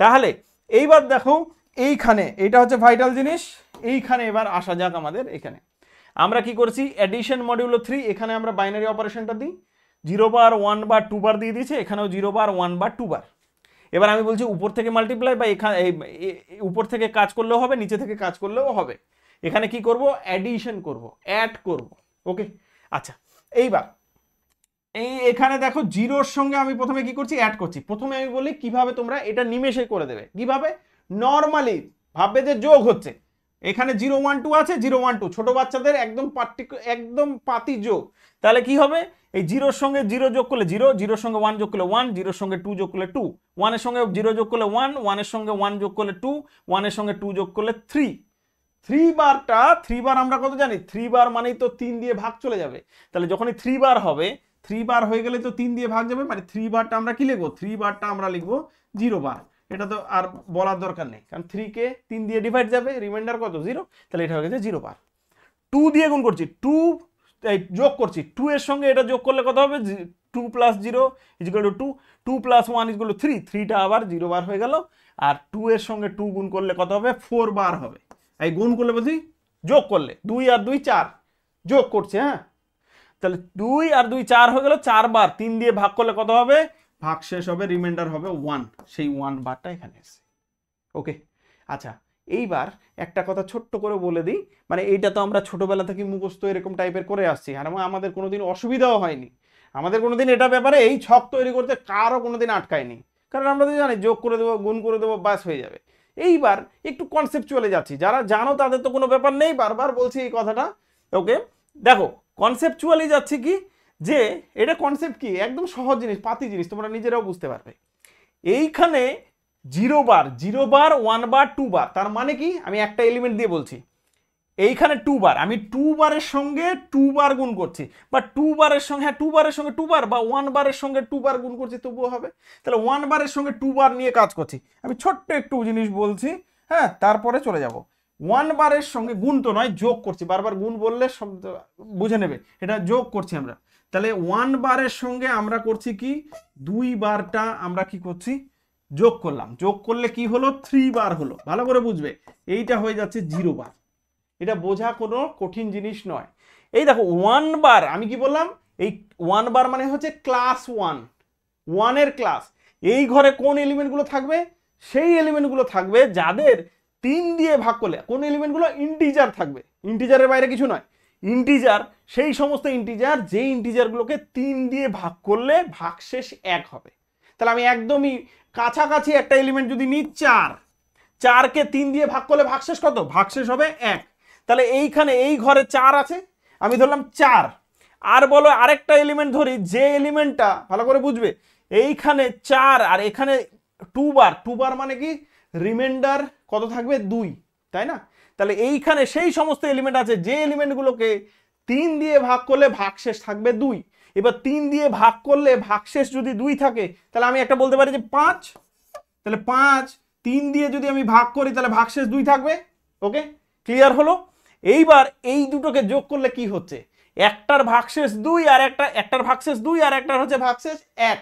তাহলে এইবার দেখো, এইখানে এটা হচ্ছে ভাইটাল জিনিস। এইখানে এবার আসা যাক আমাদের এখানে। আমরা কি করছি? এডিশন মডিউলো 3, এখানে আমরা বাইনারি অপারেশনটা দিই, 0 বার, 1 বার, 2 বার দিয়ে দিয়েছি, এখানেও 0 বার, 1 বার, 2 বার। এবার আমি বলছি উপর থেকে মাল্টিপ্লাই, বা এখানে উপর থেকে কাজ করলেও হবে, নিচে থেকে কাজ করলেও হবে। এখানে কি করব? অ্যাডিশন করব, অ্যাড করব। ওকে, আচ্ছা, এইবার এখানে দেখো 0-র সঙ্গে আমি প্রথমে কি করছি? অ্যাড করছি। প্রথমে আমি বলি কিভাবে তোমরা এটা নিমেষে করে দেবে। কিভাবে? নর্মালি ভাববে যে যোগ হচ্ছে, এখানে 0 1 2 আছে, 0 1 2 ছোট বাচ্চাদের একদম পাতি যোগ। তাহলে কি হবে, এই 0 এর সঙ্গে 0 যোগ করলে 0, 0 এর সঙ্গে 1 যোগ করলে 1, 0 এর সঙ্গে 2 যোগ করলে 2, 1 এর সঙ্গে 0 যোগ করলে 1, 1 এর সঙ্গে 1 যোগ করলে 2, 1 এর সঙ্গে 2 যোগ করলে 3। 3 বারটা 3 বার আমরা কত জানি, 3 বার মানেই তো 3 দিয়ে ভাগ চলে যাবে। তাহলে যখনই 3 বার হবে, 3 বার হয়ে গেলে তো 3 দিয়ে ভাগ যাবে, মানে 3 বারটা আমরা কি লিখবো, 3 বারটা আমরা লিখবো 0 বার। এটা তো আর বলার দরকার নেই, কারণ 3 কে 3 দিয়ে ডিভাইড যাবে, রিমাইন্ডার কত 0, তাহলে এটা হয়ে গেছে 0 বার। 2 দিয়ে গুণ করছি, 2 যোগ করছি, 2 এর সঙ্গে এটা যোগ করলে কত হবে, 2 plus 0 is equal two 2, 2 plus 1 is equal two 3, 3টা আবার 0 বার হয়ে গেল। আর 2 এর সঙ্গে 2 গুণ করলে কত হবে, 4 বার হবে। এই গুণ করলে বলছি, যোগ করলে 2 আর 2 4, যোগ করছে, হ্যাঁ। তাহলে 2 আর 2 4 হয়ে গেল, 4 বার। 3 দিয়ে ভাগ করলে কত হবে, ভাগ শেষ হবে, রিমাইন্ডার হবে 1, সেই 1 বারটা এখানে এসেছে। ওকে, আচ্ছা এইবার একটা কথা ছোট্ট করে বলে দিই, মানে এইটা তো আমরা ছোটবেলা থেকে মুখস্থ এরকম টাইপের করে আসছি, আর আমাদের কোনোদিন অসুবিধাও হয়নি, আমাদের কোনোদিন এটা ব্যাপারে এই ছক তৈরি করতে কারো কোনোদিন আটকায়নি, কারণ আমরা তো জানি যোগ করে দেবো, গুণ করে দেবো, বাস হয়ে যাবে। এইবার একটু কনসেপচুয়ালে যাচ্ছি, যারা জানো তাদের তো কোনো ব্যাপার নেই, বারবার বলছি এই কথাটা। ওকে, দেখো কনসেপচুয়ালি যাচ্ছি কি, যে এটা কনসেপ্ট কি, একদম সহজ জিনিস, পাতি জিনিস, তোমরা নিজেরাও বুঝতে পারবে। এইখানে 0 বার, 0 বার, 1 বার, 2 বার, তার মানে কি, আমি একটা এলিমেন্ট দিয়ে বলছি, এইখানে 2 বার, আমি 2 বারের সঙ্গে 2 বার গুণ করছি, বা 2 বারের সঙ্গে, হ্যাঁ 2 বারের সঙ্গে 2 বার, বা 1 বারের সঙ্গে 2 বার গুণ করছি তবুও হবে। তাহলে 1 বারের সঙ্গে 2 বার নিয়ে কাজ করছি, আমি ছোট্ট একটু জিনিস বলছি, হ্যাঁ, তারপরে চলে যাব। 1 বারের সঙ্গে গুণ তো নয়, যোগ করছি, বারবার গুণ বললে শব্দ বুঝে নেবে, এটা যোগ করছি আমরা। তাহলে 1 বারের সঙ্গে আমরা করছি কি, 2 বারটা আমরা কি করছি, যোগ করলাম, যোগ করলে কি হলো, 3 বার হলো, ভালো করে বুঝবে, এইটা হয়ে যাচ্ছে 0 বার। এটা বোঝা কোনো কঠিন জিনিস নয়। এই দেখো 1 বার, আমি কি বললাম, এই 1 বার মানে হচ্ছে ক্লাস 1 এর ক্লাস। এই ঘরে কোন এলিমেন্টগুলো থাকবে, সেই এলিমেন্টগুলো থাকবে যাদের 3 দিয়ে ভাগ করলে, কোন এলিমেন্টগুলো, ইন্টিজার থাকবে, ইন্টিজারের বাইরে কিছু নয়, ইন্টিজার, সেই সমস্ত ইন্টিজার যে ইন্টিজারগুলোকে 3 দিয়ে ভাগ করলে ভাগশেষ 1 হবে। তাহলে আমি একদমই কাছাকাছি একটা এলিমেন্ট যদি নিই 4, 4কে 3 দিয়ে ভাগ করলে ভাগশেষ কত, ভাগশেষ হবে 1। তাহলে এইখানে এই ঘরে 4 আছে, আমি ধরলাম 4। আর বলো আরেকটা এলিমেন্ট ধরি, যে এলিমেন্টটা ভালো করে বুঝবে, এইখানে 4 আর এখানে 2 বার, 2 বার মানে কি, রিমাইন্ডার কত থাকবে, 2, তাই না। তাহলে এইখানে সেই সমস্ত এলিমেন্ট আছে যে এলিমেন্টগুলোকে 3 দিয়ে ভাগ করলে ভাগশেষ থাকবে 2। এবার 3 দিয়ে ভাগ করলে ভাগশেষ যদি 2 থাকে, তাহলে আমি একটা বলতে পারি যে 5। তাহলে 5 3 দিয়ে যদি আমি ভাগ করি, তাহলে ভাগশেষ 2 থাকবে। ওকে, ক্লিয়ার হলো। এইবার এই দুটোকে যোগ করলে কি হচ্ছে, একটার ভাগশেষ 2 আর একটার ভাগশেষ 2 আর একটার হচ্ছে ভাগশেষ 1,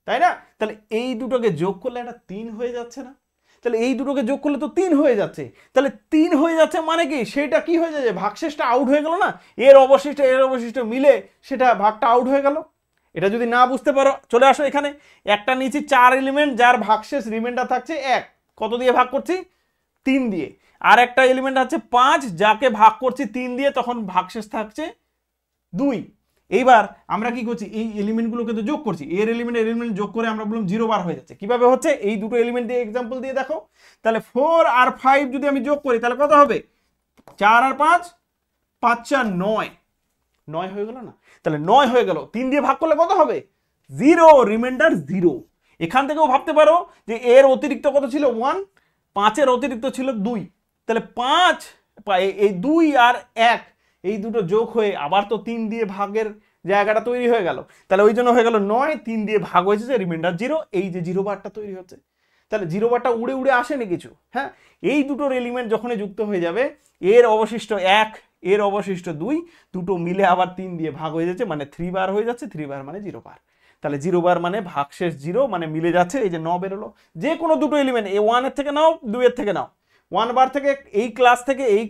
তাই না। তাহলে এই দুটোকে যোগ করলে একটা 3 হয়ে যাচ্ছে না, তাহলে এই দুটোকে যোগ করলে তো 3 হয়ে যাচ্ছে, তাহলে 3 হয়ে যাচ্ছে মানে কি, সেটা কি হয়ে যাচ্ছে, ভাগশেষটা আউট হয়ে গেল না, এর অবশিষ্ট মিলে সেটা ভাগটা আউট হয়ে গেল। এটা যদি না বুঝতে পারো, চলে আসো এখানে, একটা নিচে 4 এলিমেন্ট যার ভাগশেষ রিমাইন্ডার থাকছে 1, কত দিয়ে ভাগ করছি, 3 দিয়ে। আর একটা এলিমেন্ট আছে 5, যাকে ভাগ করছি 3 দিয়ে, তখন ভাগশেষ থাকছে 2। এইবার আমরা কি করছি, এই এলিমেন্টগুলোকে তো যোগ করছি, এর এলিমেন্ট যোগ করে আমরা বললাম 0 বার হয়ে যাচ্ছে। কিভাবে হচ্ছে, এই দুটো এলিমেন্ট দিয়ে এক্সাম্পল দিয়ে দেখো। তাহলে 4 আর 5 যদি আমি যোগ করি, তাহলে কত হবে, 4 আর 5, 5 4 9, 9 হয়ে গেল না। তাহলে 9 হয়ে গেল, 3 দিয়ে ভাগ করলে কত হবে, 0, রিমাইন্ডার 0। এখান থেকেও ভাবতে পারো যে এর অতিরিক্ত কত ছিল, 1, 5-এর অতিরিক্ত ছিল 2, তাহলে 5, এই 2 আর 1 এই দুটো যোগ হয়ে আবার তো 3 দিয়ে ভাগের জায়গাটা তৈরি হয়ে গেল, তাহলে ওই জন্য হয়ে গেল 9, 3 দিয়ে ভাগ হয়েছে যে রিমাইন্ডার 0, এই যে 0 বারটা তৈরি হচ্ছে। তাহলে 0 বারটা উড়ে উড়ে আসেনি কিছু, হ্যাঁ। এই দুটোর এলিমেন্ট যখনই যুক্ত হয়ে যাবে, এর অবশিষ্ট 1, এর অবশিষ্ট 2, দুটো মিলে আবার 3 দিয়ে ভাগ হয়ে যাচ্ছে, মানে 3 বার হয়ে যাচ্ছে, 3 বার মানে 0 বার। তাহলে 0 বার মানে ভাগশেষ 0, মানে মিলে যাচ্ছে, এই যে 9 বেরোলো। যে কোনো দুটো এলিমেন্ট, এই 1 এর থেকে নাও, 2 এর থেকে নাও, 1 বার থেকে এই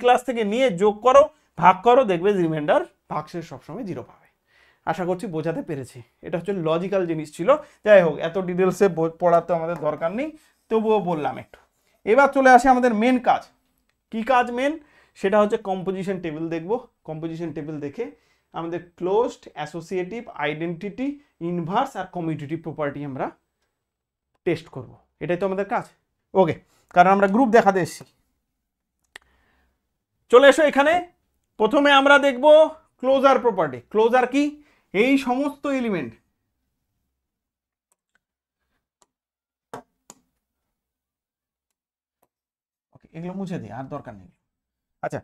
ক্লাস থেকে নিয়ে যোগ করো, ভাগ করো, দেখবে রিমাইন্ডার ভাগশেষ সবসময় 0 পাবে। আশা করছি বোঝাতে পেরেছি, এটা হচ্ছে লজিক্যাল জিনিস ছিল। যাই হোক, এত ডিটেলসে পড়াতে আমাদের দরকার নেই, তবুও বললাম একটু। এবার চলে আসে আমাদের মেন কাজ। কি কাজ মেন, সেটা হচ্ছে কম্পোজিশন টেবিল দেখব। কম্পোজিশন টেবিল দেখে আমাদের ক্লোজড, অ্যাসোসিয়েটিভ, আইডেন্টিটি, ইনভার্স আর কমিউটেটিভ প্রপার্টি আমরা টেস্ট করব। এটাই তো আমাদের কাজ। ওকে, কারণ আমরা গ্রুপ দেখাতে এসেছি। চলে এসো এখানে। প্রথমে আমরা দেখব ক্লোজার প্রপার্টি। ক্লোজার কি? এই সমস্ত এলিমেন্ট, এগুলো মুছে দিই, আর দরকার নেই। আচ্ছা,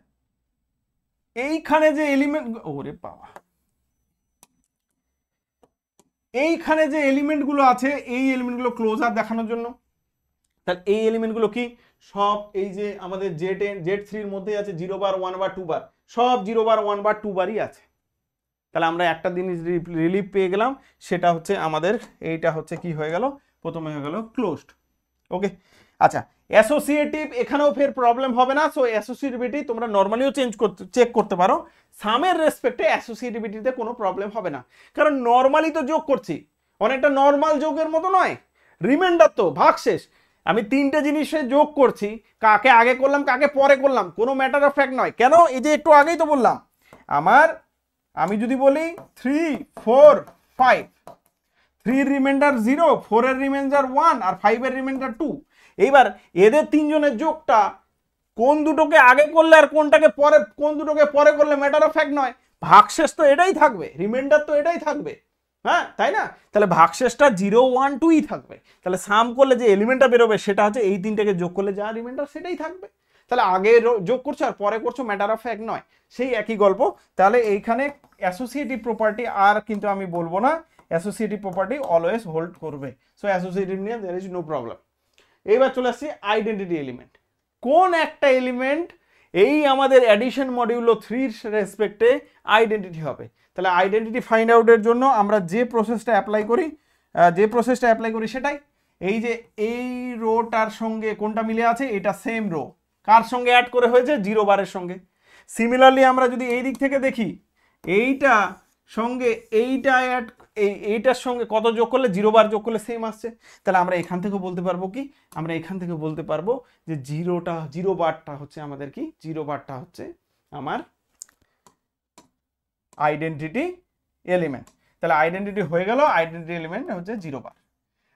এইখানে যে এলিমেন্ট, ওরে বাবা, এইখানে যে এলিমেন্টগুলো আছে এই এলিমেন্টগুলো ক্লোজার দেখানোর জন্য। তাহলে এই এলিমেন্টগুলো কি? সব এই যে আমাদের Z3 এর মধ্যে আছে 0 বার 1 বার 2 বার, সব 0 বার 1 বার 2 বারই আছে। তাহলে আমরা একটা জিনিস রিলিফ পেয়ে গেলাম, সেটা হচ্ছে আমাদের এইটা হচ্ছে কি হয়ে গেল, প্রথমে হয়ে গেল ক্লোজড। ওকে, আচ্ছা, অ্যাসোসিয়েটিভ এখানেও ফের প্রবলেম হবে না। সো অ্যাসোসিয়েটিভিটি তোমরা নর্মালিও চেক করতে পারো। সামের রেসপেক্টে অ্যাসোসিয়েটিভিটিতে কোনো প্রবলেম হবে না, কারণ নর্মালি তো যোগ করছি, অনেকটা নর্মাল যোগের মতো নয়, রিমাইন্ডার তো, ভাগশেষ। আমি তিনটে জিনিসে যোগ করছি, কাকে আগে করলাম কাকে পরে করলাম কোনো ম্যাটার অফ ফ্যাক্ট নয়। কেন? এই যে একটু আগেই তো বললাম, আমি যদি বলি 3 4 5, 3 এর রিমাইন্ডার 0, 4 এর রিমাইন্ডার 1 আর 5 এর রিমাইন্ডার 2। এইবার এদের তিনজনের যোগটা কোন দুটোকে আগে করলে আর কোন দুটোকে পরে করলে ম্যাটার অফ ফ্যাক্ট নয়, ভাগশেষ তো এটাই থাকবে, রিমাইন্ডার তো এটাই থাকবে, হ্যাঁ তাই না? তাহলে ভাগশেষটা 0 1 2ই থাকবে। তাহলে সাম করলে যে এলিমেন্টটা বেরোবে সেটা হচ্ছে এই তিনটাকে যোগ করলে যা রিমাইন্ডার সেটাই থাকবে। তাহলে আগে যোগ করছো আর পরে করছো, ম্যাটার অফ ফ্যাক্ট নয়, সেই একই গল্প। তাহলে এইখানে অ্যাসোসিয়েটিভ প্রপার্টি আর কিন্তু আমি বলবো না, অ্যাসোসিয়েটিভ প্রপার্টি অলওয়েজ হোল্ড করবে। সো অ্যাসোসিয়েটিভ নিয়ে দেয়ার ইজ নো প্রবলেম। এইবার চলে আসছি আইডেন্টিটি এলিমেন্ট। কোন একটা এলিমেন্ট এই আমাদের অ্যাডিশন মডিউলো 3 রেসপেক্টে আইডেন্টিটি হবে? তাহলে আইডেন্টিটি ফাইন্ড আউটের জন্য আমরা যে প্রসেসটা অ্যাপ্লাই করি সেটাই, এই যে এই রোটার সঙ্গে কোনটা মিলে আছে, এটা সেম রো, কার সঙ্গে অ্যাড করে হয়েছে? 0 বারের সঙ্গে। সিমিলারলি আমরা যদি এই দিক থেকে দেখি, এইটা সঙ্গে এইটা এইটার সঙ্গে কত যোগ করলে, 0 বার যোগ করলে সেম আসছে। তাহলে আমরা এখান থেকে বলতে পারবো কি, আমরা এখান থেকে বলতে পারবো যে 0 বারটা হচ্ছে আমাদের কি, 0 বারটা হচ্ছে আমার আইডেন্টিটি এলিমেন্ট। তাহলে আইডেন্টিটি হয়ে গেল, আইডেন্টিটি এলিমেন্ট হচ্ছে 0 বার।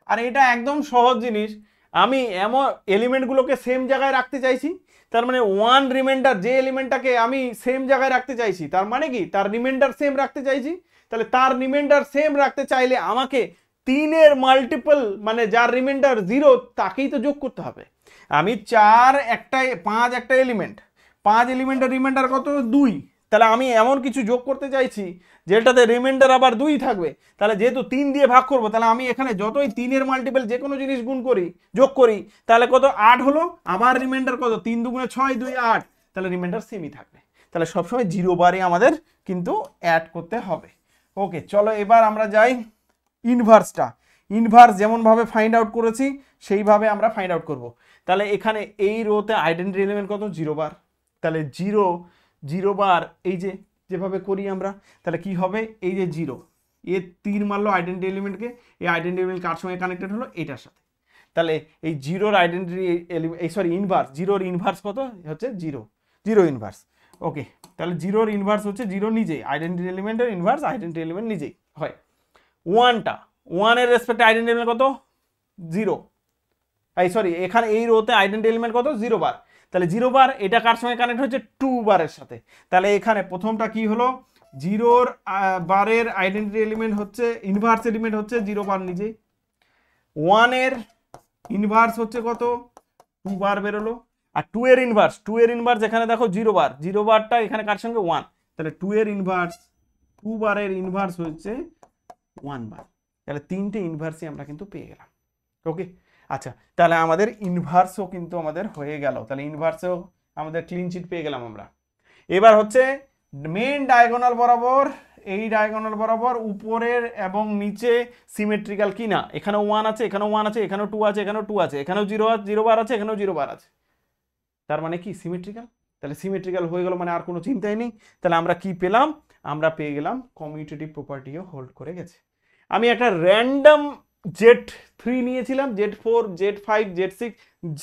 আর এটা একদম সহজ জিনিস, আমি এমন এলিমেন্টগুলোকে সেম জায়গায় রাখতে চাইছি, তার মানে 1 রিমাইন্ডার, যে এলিমেন্টটাকে আমি সেম জায়গায় রাখতে চাইছি তার মানে কি, তার রিমাইন্ডার সেম রাখতে চাইছি। তাহলে তার রিমাইন্ডার সেম রাখতে চাইলে আমাকে 3 এর মাল্টিপল, মানে যার রিমাইন্ডার 0 তাকেই তো যোগ করতে হবে। আমি 5 একটা এলিমেন্ট, 5 এলিমেন্টের রিমাইন্ডার কত? 2। তাহলে আমি এমন কিছু যোগ করতে চাইছি যেটাতে রিমাইন্ডার আবার 2 থাকবে। তাহলে যেহেতু 3 দিয়ে ভাগ করব, তাহলে আমি এখানে যতই 3 এর মাল্টিপল যে কোনো জিনিস যোগ করি, তাহলে কত? 8 হলো। আবার রিমাইন্ডার কত? 3 দুগুণে 6, 2 8, তাহলে রিমাইন্ডার সেমই থাকবে। তাহলে সবসময় 0 বারে আমাদের কিন্তু অ্যাড করতে হবে। ওকে, চলো এবার আমরা যাই ইনভার্সটা। ইনভার্স যেমনভাবে ফাইন্ড আউট করেছি সেইভাবে আমরা ফাইন্ড আউট করব। তাহলে এখানে এই রোতে আইডেন্টিটি এলিমেন্ট কত? 0 বার। তাহলে 0 বার এই যে যেভাবে করি আমরা, তাহলে কি হবে? এই যে 0, এ তীর মারলো আইডেন্টিটি এলিমেন্টকে, এই আইডেন্টিটি এলিমেন্ট কার সঙ্গে কানেক্টেড হলো? এটার সাথে। তাহলে এই 0-র আইডেন্টিটি ইনভার্স, 0-র ইনভার্স কত হচ্ছে? 0 ইনভার্স। ওকে, তাহলে 0-র ইনভার্স হচ্ছে 0 নিজেই, আইডেন্টিটি এলিমেন্টের ইনভার্স আইডেন্টিটি এলিমেন্ট নিজেই হয়। 1 এর রেসপেক্টে আইডেন্টিটি এলিমেন্ট কত? 0। এখানে এই রোতে আইডেন্টিটি এলিমেন্ট কত? 0 বার। তাহলে 0 বার, এটা কার সঙ্গে কানেক্ট হচ্ছে? 2 বারের সাথে। তাহলে এখানে প্রথমটা কি হলো? 0-র বারের আইডেন্টিটি এলিমেন্ট হচ্ছে, ইনভার্স এলিমেন্ট হচ্ছে 0 বার নিজেই। 1 এর ইনভার্স হচ্ছে কত? 2 বার বেরোলো। আর 2 এর ইনভার্স এখানে দেখো 0 বার, 0 বারটা এখানে কার সঙ্গে? 1। তাহলে 2 এর ইনভার্স, 2 বারের ইনভার্স হচ্ছে 1 বার। তাহলে 3টে ইনভার্সই আমরা কিন্তু পেয়ে গেলাম। ওকে, আচ্ছা, তাহলে আমাদের ইনভার্সও কিন্তু আমাদের হয়ে গেল। তাহলে ইনভার্সেও আমাদের ক্লিন চিট পেয়ে গেলাম আমরা। এবার হচ্ছে মেন ডায়াগোনাল বরাবর, এই ডায়াগোনাল বরাবর উপরের এবং নিচে সিমেট্রিক্যাল কি না। এখানেও 1 আছে, এখানেও 1 আছে, এখানেও 2 আছে, এখানেও 2 আছে, এখানেও 0 বার আছে, এখানেও 0 বার আছে। তার মানে কি? সিমেট্রিক্যাল। তাহলে সিমেট্রিক্যাল হয়ে গেল মানে আর কোনো চিন্তাই নেই। তাহলে আমরা কি পেলাম? আমরা পেয়ে গেলাম কমিউটেটিভ প্রপার্টিও হোল্ড করে গেছে। আমি একটা র্যান্ডম Z3 নিয়েছিলাম, Z4, Z5, Z6,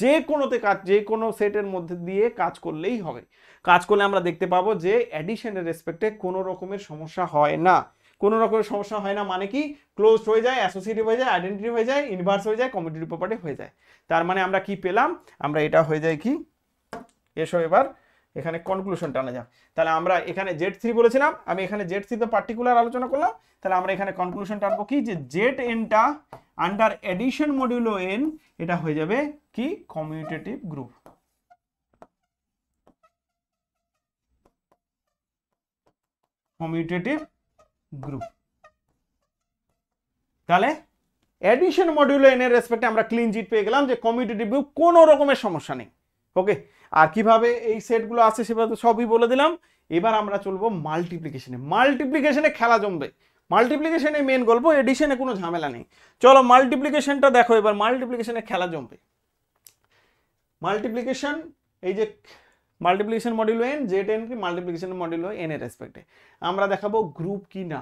যে কোনোতে কাজ, যে কোনো সেটের মধ্যে দিয়ে কাজ করলেই হবে। কাজ করলে আমরা দেখতে পাবো যে অ্যাডিশনের রেসপেক্টে কোনো রকমের সমস্যা হয় না। কোনো রকমের সমস্যা হয় না মানে কি? ক্লোজড হয়ে যায়, অ্যাসোসিয়েটিভ হয়ে যায়, আইডেন্টিটি হয়ে যায়, ইনভার্স হয়ে যায়, কমিউটেটিভ প্রপার্টি হয়ে যায়। তার মানে আমরা কি পেলাম? আমরা এটা হয়ে যায় কি, এসো এবার এখানে কনক্লুশন টানা যাক। তাহলে আমরা এখানে Z3 বলেছিলাম, আমি এখানে Z3 তো পার্টিকুলার আলোচনা করলাম, তাহলে আমরা এখানে কনক্লুশন টানবো কি, যে Zn-টা আন্ডার এডিশন মডিউলো n এটা হয়ে যাবে কি কমিউটেটিভ গ্রুপ। Commutative group. তাহলে এডিশন মডিউলো n এর রেসপেক্টে আমরা ক্লিন চিট পেয়ে গেলাম যে কমিউটেটিভ গ্রুপ, কোনো রকমের সমস্যা নেই। ওকে, আর কিভাবে এই সেটগুলো আছে সেভাবে সবই বলে দিলাম। এবার আমরা চলবো মাল্টিপ্লিকেশনে। মাল্টিপ্লিকেশনে খেলা জমবে, মাল্টিপ্লিকেশনে মেন গল্প, এডিশনে কোনো ঝামেলা নেই। চলো মাল্টিপ্লিকেশনটা দেখো, এবার মাল্টিপ্লিকেশনে খেলা জমবে। মাল্টিপ্লিকেশন, এই যে মাল্টিপ্লিকেশন মডিউল n, Zn কি মাল্টিপ্লিকেশন মডিউল n এর রেসপেক্টে আমরা দেখাবো গ্রুপ কি না।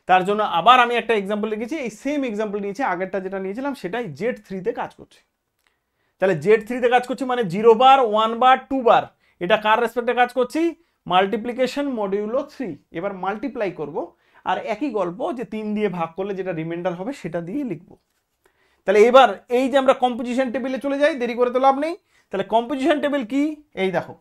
তার জন্য আবার আমি একটা এক্সাম্পল লিখেছি, এই সেম এক্সাম্পল নিয়েছি, আগেরটা যেটা নিয়েছিলাম সেটাই Z3 তে কাজ করছে। তাহলে Z3 তে কাজ করছি মানে 0 বার 1 বার 2 বার, এটা কার রেসপেক্টে কাজ করছি, মাল্টিপ্লিকেশন মডিউলো 3। এবার মাল্টিপ্লাই করব, আর একই গল্প যে 3 দিয়ে ভাগ করলে যেটা রিমাইন্ডার হবে সেটা দিয়ে লিখবো। তাহলে এবার এই যে আমরা কম্পোজিশন টেবিলে চলে যাই, দেরি করে তো লাভ নেই। তাহলে কম্পোজিশন টেবিল কি, এই দেখো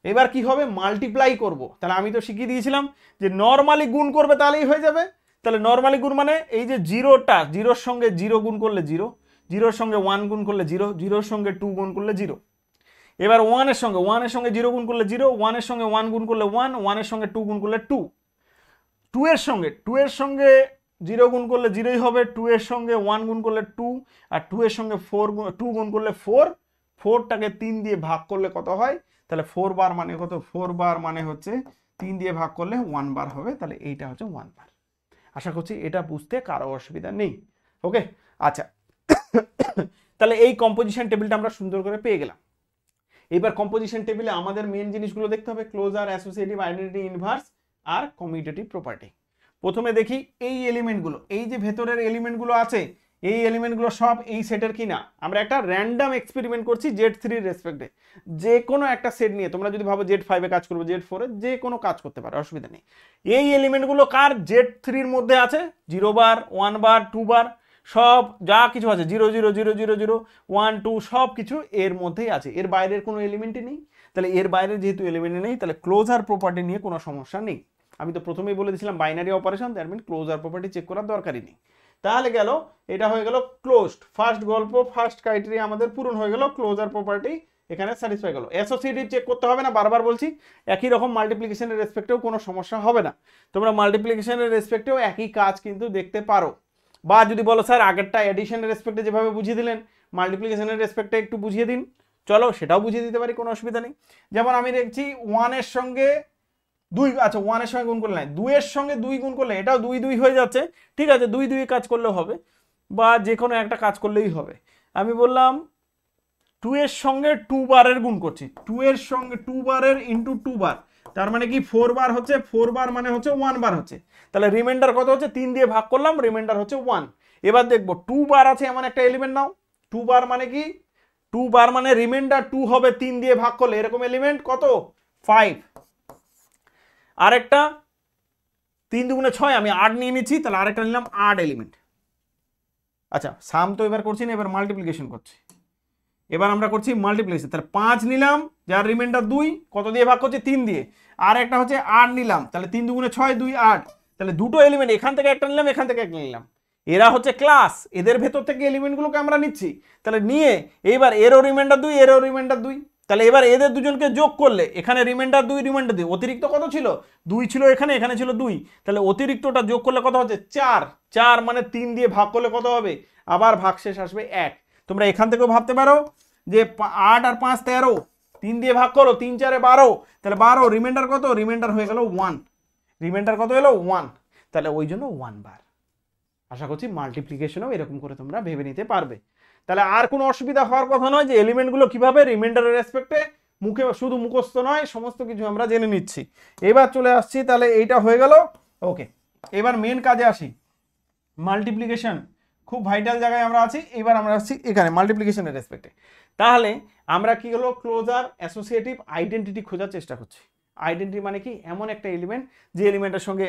এবার কি হবে, মাল্টিপ্লাই করব। তাহলে আমি তো শিখিয়ে দিয়েছিলাম যে নরমালি গুণ করবে তাহলেই হয়ে যাবে। তাহলে নরমালি গুণ মানে এই যে জিরোটা, জিরোর সঙ্গে 0 গুণ করলে 0, 0-এর সঙ্গে 1 গুণ করলে 0, 0-এর সঙ্গে 2 গুণ করলে 0। এবার 1-এর সঙ্গে 0 গুণ করলে 0, 1-এর সঙ্গে 1 গুণ করলে 1, 1-এর সঙ্গে 2 গুণ করলে 2, 2-এর সঙ্গে 0 গুণ করলে 0ই হবে, 2-এর সঙ্গে 1 গুণ করলে 2, আর 2-এর সঙ্গে 2 গুণ করলে 4, 4টাকে 3 দিয়ে ভাগ করলে কত হয়, তাহলে 4 বার মানে কত, 4 বার মানে হচ্ছে 3 দিয়ে ভাগ করলে 1 বার হবে, তাহলে এইটা হচ্ছে 1 বার। আশা করছি এটা বুঝতে কারো অসুবিধা নেই। ওকে, আচ্ছা তাহলে এই কম্পোজিশন টেবিলটা আমরা সুন্দর করে পেয়ে গেলাম। এবার কম্পোজিশন টেবিলে আমাদের মেন জিনিসগুলো দেখতে হবে, ক্লোজার, অ্যাসোসিয়েটিভ, আইডেন্টিটি, ইনভার্স আর কমিউটেটিভ প্রপার্টি। প্রথমে দেখি এই এলিমেন্টগুলো, এই যে ভেতরের এলিমেন্টগুলো আছে, এই এলিমেন্টগুলো সব এই সেটের কিনা। আমরা একটা র্যান্ডম এক্সপেরিমেন্ট করছি Z3 এর রেসপেক্টে, যে কোনো একটা সেট নিয়ে, তোমরা যদি ভাবো Z5 এ কাজ করবো, Z4 এ যে কোনো কাজ করতে পারে, অসুবিধা নেই। এই এলিমেন্টগুলো কার, Z3 এর মধ্যে আছে, 0 বার 1 বার 2 বার সব যা কিছু আছে, 0 0 0 0 0 1 2 সব কিছু এর মধ্যেই আছে, এর বাইরের কোনো এলিমেন্টই নেই। তাহলে এর বাইরে যেহেতু এলিমেন্ট নেই, তাহলে ক্লোজার প্রপার্টি নিয়ে কোনো সমস্যা নেই। আমি তো প্রথমেই বলে দিয়েছিলাম binary operation, that mean closure property check করার দরকারই নেই। তাহলে গেল, এটা হয়ে গেল ক্লোজড, ফার্স্ট গল্প, ফার্স্ট ক্রাইটেরিয়া আমাদের পূরণ হয়ে গেল, ক্লোজার প্রপার্টি এখানে স্যাটিসফাই গেল। অ্যাসোসিয়েটিভ চেক করতে হবে না, বারবার বলছি, একই রকম মাল্টিপ্লিকেশনের রেসপেক্টেও কোনো সমস্যা হবে না। তোমরা মাল্টিপ্লিকেশনের রেসপেক্টেও একই কাজ কিন্তু দেখতে পারো। বা যদি বলো স্যার আগেরটা এডিশনের রেসপেক্টে যেভাবে বুঝিয়ে দিলেন, মাল্টিপ্লিকেশনের রেসপেক্টে একটু বুঝিয়ে দিন, চলো সেটাও বুঝিয়ে দিতে পারি, কোনো অসুবিধা নেই। যেমন আমি দেখছি 1-এর সঙ্গে 2, আচ্ছা 1-এর সঙ্গে গুণ করলে নাই, 2-এর সঙ্গে 2 গুণ করলে এটাও 2 2 হয়ে যাচ্ছে, ঠিক আছে, 2 2 কাজ করলেও হবে, বা যে কোনো একটা কাজ করলেই হবে। আমি বললাম 2-এর সঙ্গে 2 বারের গুণ করছি, 2-এর সঙ্গে 2 বারের ইন্টু 2 বার, তার মানে কি 4 বার হচ্ছে, 4 বার মানে হচ্ছে 1 বার হচ্ছে। তাহলে রিমাইন্ডার কত হচ্ছে, 3 দিয়ে ভাগ করলাম, রিমাইন্ডার হচ্ছে 1। এবার দেখবো 2 বার আছে এমন একটা এলিমেন্ট নাও, 2 বার মানে কি, 2 বার মানে রিমাইন্ডার 2 হবে 3 দিয়ে ভাগ করলে, এরকম এলিমেন্ট কত 5। আরেকটা 3 2 6, আমি 8 নিয়ে নিচ্ছি, তাহলে আরেকটা নিলাম 8 এলিমেন্ট। আচ্ছা সাম তো এবার করছি না, এবার মাল্টিপ্লিকেশন করছি। এবার আমরা করছি মাল্টিপ্লিকেশন, তাহলে 5 নিলাম, যার রিমাইন্ডার 2, কত দিয়ে ভাগ করছে, 3 দিয়ে। আর একটা হচ্ছে 8 নিলাম, তাহলে 3 2 6 2 8, তাহলে দুটো এলিমেন্ট, এখান থেকে একটা নিলাম, এখান থেকে একটা নিলাম। এরা হচ্ছে ক্লাস, এদের ভেতর থেকে এলিমেন্টগুলোকে আমরা নিচ্ছি, তাহলে নিয়ে এইবার এরও রিমাইন্ডার 2, এরও রিমাইন্ডার 2, তাহলে এবার এদের দুজনকে যোগ করলে এখানে রিমাইন্ডার 2 রিমাইন্ডার 2, অতিরিক্ত কত ছিল, 2 ছিল এখানে, এখানে ছিল 2, তাহলে অতিরিক্তটা যোগ করলে কত হচ্ছে 4, 4 মানে 3 দিয়ে ভাগ করলে কত হবে, আবার ভাগশেষ আসবে 1। তোমরা এখান থেকেও ভাবতে পারো যে 8 আর 5 13, 3 দিয়ে ভাগ করো, 3 4 12, তাহলে 12, রিমাইন্ডার কত, রিমাইন্ডার হয়ে গেল 1, রিমাইন্ডার কত হলো 1, তাহলে ওই জন্য 1 বার। আশা করছি মাল্টিপ্লিকেশনও এরকম করে তোমরা ভেবে নিতে পারবে। তাহলে আর কোনো অসুবিধা হওয়ার কথা নয় যে এলিমেন্টগুলো কিভাবে রিমাইন্ডারের রেসপেক্টে মুখে শুধু মুখস্থ নয়, সমস্ত কিছু আমরা জেনে নিচ্ছি। এবার চলে আসছি, তাহলে এইটা হয়ে গেল। ওকে, এবার মেন কাজে আসি, মাল্টিপ্লিকেশন খুব ভাইটাল জায়গায় আমরা আছি। এবার আমরা আসছি এখানে মাল্টিপ্লিকেশনের রেসপেক্টে। তাহলে আমরা কি হলো, ক্লোজার, অ্যাসোসিয়েটিভ, আইডেন্টিটি খোঁজার চেষ্টা করছি। আইডেন্টিটি মানে কি, এমন একটা এলিমেন্ট যে এলিমেন্টের সঙ্গে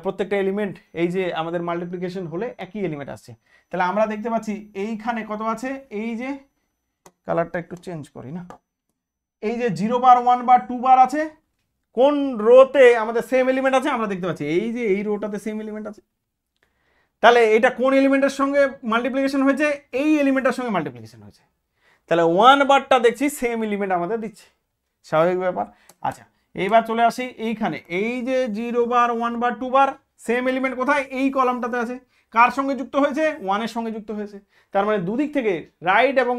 প্রত্যেকটা এলিমেন্ট এই যে আমাদের মাল্টিপ্লিকেশন হলে একই এলিমেন্ট আসছে। তাহলে আমরা দেখতে পাচ্ছি এইখানে কত আছে, এই যে কালারটা একটু চেঞ্জ করি না, এই যে 0 বার 1 বার 2 বার আছে, কোন রোতে আমাদের সেম এলিমেন্ট আছে আমরা দেখতে পাচ্ছি, এই যে এই রোটাতে সেম এলিমেন্ট আছে। তাহলে এটা কোন এলিমেন্টের সঙ্গে মাল্টিপ্লিকেশন হয়েছে, এই এলিমেন্টের সঙ্গে মাল্টিপ্লিকেশন হয়েছে, তাহলে 1 বারটা দেখছি সেম এলিমেন্ট আমাদের দিচ্ছে, স্বাভাবিক ব্যাপার। আচ্ছা এইবার চলে আসি এইখানে, এই যে 0 বার 1 বার 2 বার সেম এলিমেন্ট কোথায়, এই কলামটাতে আছে, কার সঙ্গে যুক্ত হয়েছে, 1 এর সঙ্গে যুক্ত হয়েছে, তার মানে দুদিক থেকে রাইট এবং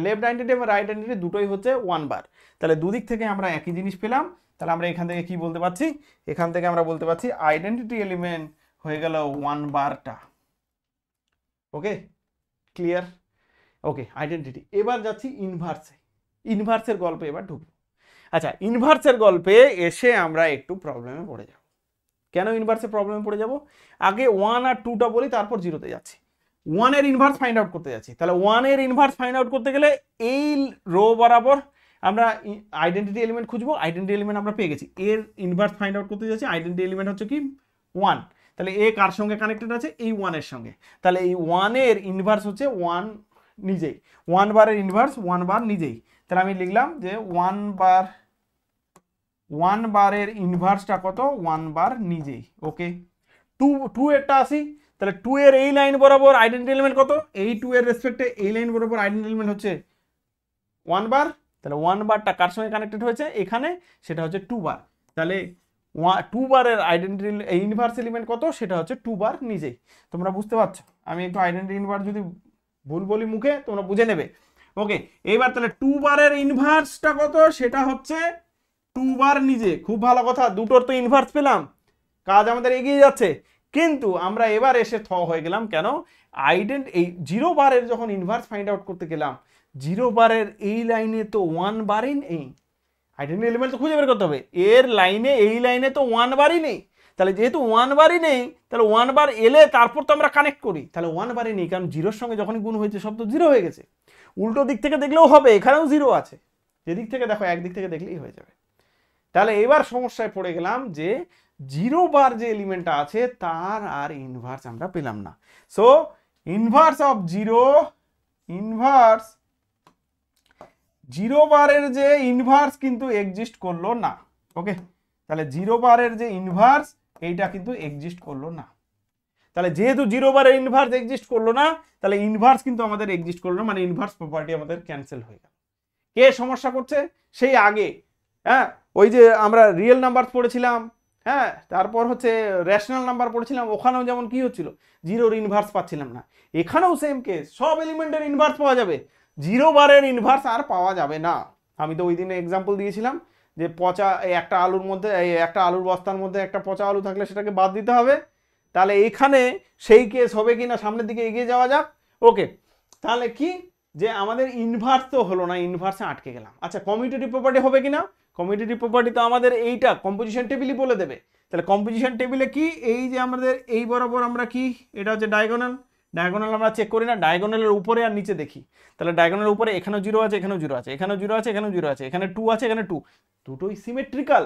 লেফট আইডেন্টিটি এবং রাইট আইডেন্টিটি দুটোই হচ্ছে 1 বার, তাহলে দুদিক থেকে আমরা একই জিনিস পেলাম। তাহলে আমরা এখান থেকে কি বলতে পারছি, এখান থেকে আমরা বলতে পারছি আইডেন্টিটি এলিমেন্ট হয়ে গেল 1 বারটা। ওকে ক্লিয়ার, ওকে আইডেন্টিটি। এবার যাচ্ছি ইনভার্সে, ইনভার্সের গল্পে এবার ঢুকবো। আচ্ছা ইনভার্সের গল্পে এসে আমরা একটু প্রবলেমে পড়ে যাব। কেন ইনভার্সে প্রবলেমে পড়ে যাব, আগে 1 আর 2টা বলি তারপর 0তে যাচ্ছি। 1 এর ইনভার্স ফাইন্ড আউট করতে যাচ্ছি, তাহলে 1 এর ইনভার্স ফাইন্ড আউট করতে গেলে এই রো বরাবর আমরা আইডেন্টিটি এলিমেন্ট খুঁজবো, আইডেন্টিটি এলিমেন্ট আমরা পেয়ে গেছি, এর ইনভার্স ফাইন্ড আউট করতে যাচ্ছি, আইডেন্টিটি এলিমেন্ট হচ্ছে কি 1, তাহলে এ কার সঙ্গে কানেক্টেড আছে, এই 1 এর সঙ্গে, তাহলে এই 1 এর ইনভার্স হচ্ছে 1 নিজেই, 1 বারের ইনভার্স 1 বার নিজেই, তাহলে আমি লিখলাম যে 1 বারের ইনভার্সটা কত, 1 বার নিজেই। ওকে 2 এরটা আসি, তাহলে 2 এর এই লাইন বরাবর আইডেন্টিটি এলিমেন্ট কত, এই 2 এর রেসপেক্টে এই লাইন বরাবর আইডেন্টিটি এলিমেন্ট হচ্ছে 1 বার, তাহলে 1 বারটা কার সঙ্গে কানেক্টেড হয়েছে এখানে, সেটা হচ্ছে 2 বার, তাহলে 2 বারের আইডেন্টিটি ইনভার্স এলিমেন্ট কত, সেটা হচ্ছে 2 বার নিজেই। তোমরা বুঝতে পারছো, আমি একটু আইডেন্টিটি ইনভার্স যদি ভুল বলি মুখে তোমরা বুঝে নেবে। ওকে এইবার তাহলে 2 বারের ইনভার্সটা কত, সেটা হচ্ছে 2 বার নিজে, খুব ভালো কথা, দুটোর তো ইনভার্স পেলাম, কাজ আমাদের এগিয়ে যাচ্ছে। কিন্তু আমরা এবার এসে হয়ে গেলাম, কেন এই 0 বারের যখন ইনভার্স ফাইন্ড আউট করতে গেলাম, 0 বারের এই লাইনে তো 1 বারই নেই, আইডেন্টিটি এলিমেন্ট তো খুঁজে বের করতে হবে, এর লাইনে এই লাইনে তো 1 বারই নেই, তাহলে যেহেতু 1 বারই নেই, তাহলে 1 বার এলে তারপর তো আমরা কানেক্ট করি, তাহলে 1 বারই নেই, কারণ 0 এর সঙ্গে যখনই গুণ হয়েছে সব তো 0 হয়ে গেছে। উল্টো দিক থেকে দেখলেও হবে, এখানেও 0 আছে, যেদিক থেকে দেখো একদিক থেকে দেখলেই হয়ে যাবে। তাহলে এবার সমস্যায় পড়ে গেলাম যে 0 বার যে এলিমেন্টটা আছে তার আর ইনভার্স আমরা পেলাম না। সো ইনভার্স অফ 0 বারের যে ইনভার্স কিন্তু এক্সিস্ট করলো না। ওকে তাহলে 0 বারের যে ইনভার্স এইটা কিন্তু এক্সিস্ট করলো না, তাহলে যেহেতু 0 বারের ইনভার্স এক্সিস্ট করলো না, তাহলে ইনভার্স কিন্তু আমাদের এক্সিস্ট করলো না, মানে ইনভার্স প্রপার্টি আমাদের ক্যান্সেল হয়ে গেল। কে সমস্যা করছে, সেই আগে, হ্যাঁ ওই যে আমরা রিয়েল নাম্বার পড়েছিলাম, হ্যাঁ তারপর হচ্ছে রেশনাল নাম্বার পড়েছিলাম, ওখানেও যেমন কি হচ্ছিল, 0 ইনভার্স পাচ্ছিলাম না, এখানেও সেম কেস, সব এলিমেন্টের ইনভার্স পাওয়া যাবে, 0 বারের ইনভার্স আর পাওয়া যাবে না। আমি তো ওই দিনে এক্সাম্পল দিয়েছিলাম যে পচা একটা আলুর মধ্যে, একটা আলুর বস্তার মধ্যে একটা পচা আলু থাকলে সেটাকে বাদ দিতে হবে, তাহলে এখানে সেই কেস হবে কি না, সামনের দিকে এগিয়ে যাওয়া যাক। ওকে তাহলে কি, যে আমাদের ইনভার্স তো হলো না, ইনভার্সে আটকে গেলাম। আচ্ছা কমিউটেটিভ প্রপার্টি হবে কিনা, কমিউটেটিভ প্রপার্টি তো আমাদের এইটা কম্পোজিশন টেবিলই বলে দেবে। তাহলে কম্পোজিশন টেবিলে কি, এই যে আমাদের এই বরাবর আমরা কি, এটা হচ্ছে ডায়াগোনাল, ডায়াগোনাল আমরা চেক করি না, ডায়াগোনালের উপরে আর নিচে দেখি, তাহলে ডায়াগোনালের উপরে এখানেও 0 আছে, এখানেও 0 আছে, এখানেও 0 আছে, এখানেও 0 আছে, এখানে 2 আছে, এখানে 2, দুটোই সিমেট্রিক্যাল,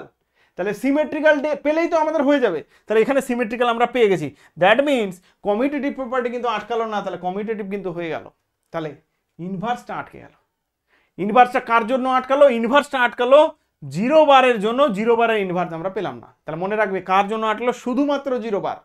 তাহলে সিমেট্রিক্যাল পেলেই তো আমাদের হয়ে যাবে, তাহলে এখানে সিমেট্রিক্যাল আমরা পেয়ে গেছি, দ্যাট মিনস কমিউটেটিভ প্রপার্টি কিন্তু আটকালো না, তাহলে কমিউটেটিভ কিন্তু হয়ে গেল, তাহলে ইনভার্সটা আটকে গেল। ইনভার্সটা কার জন্য আটকালো, ইনভার্সটা আটকালো 0 বারের জন্য, 0 বারের ইনভার্স আমরা পেলাম না, তাহলে মনে রাখবে কার জন্য আটকালো, শুধুমাত্র 0 বার,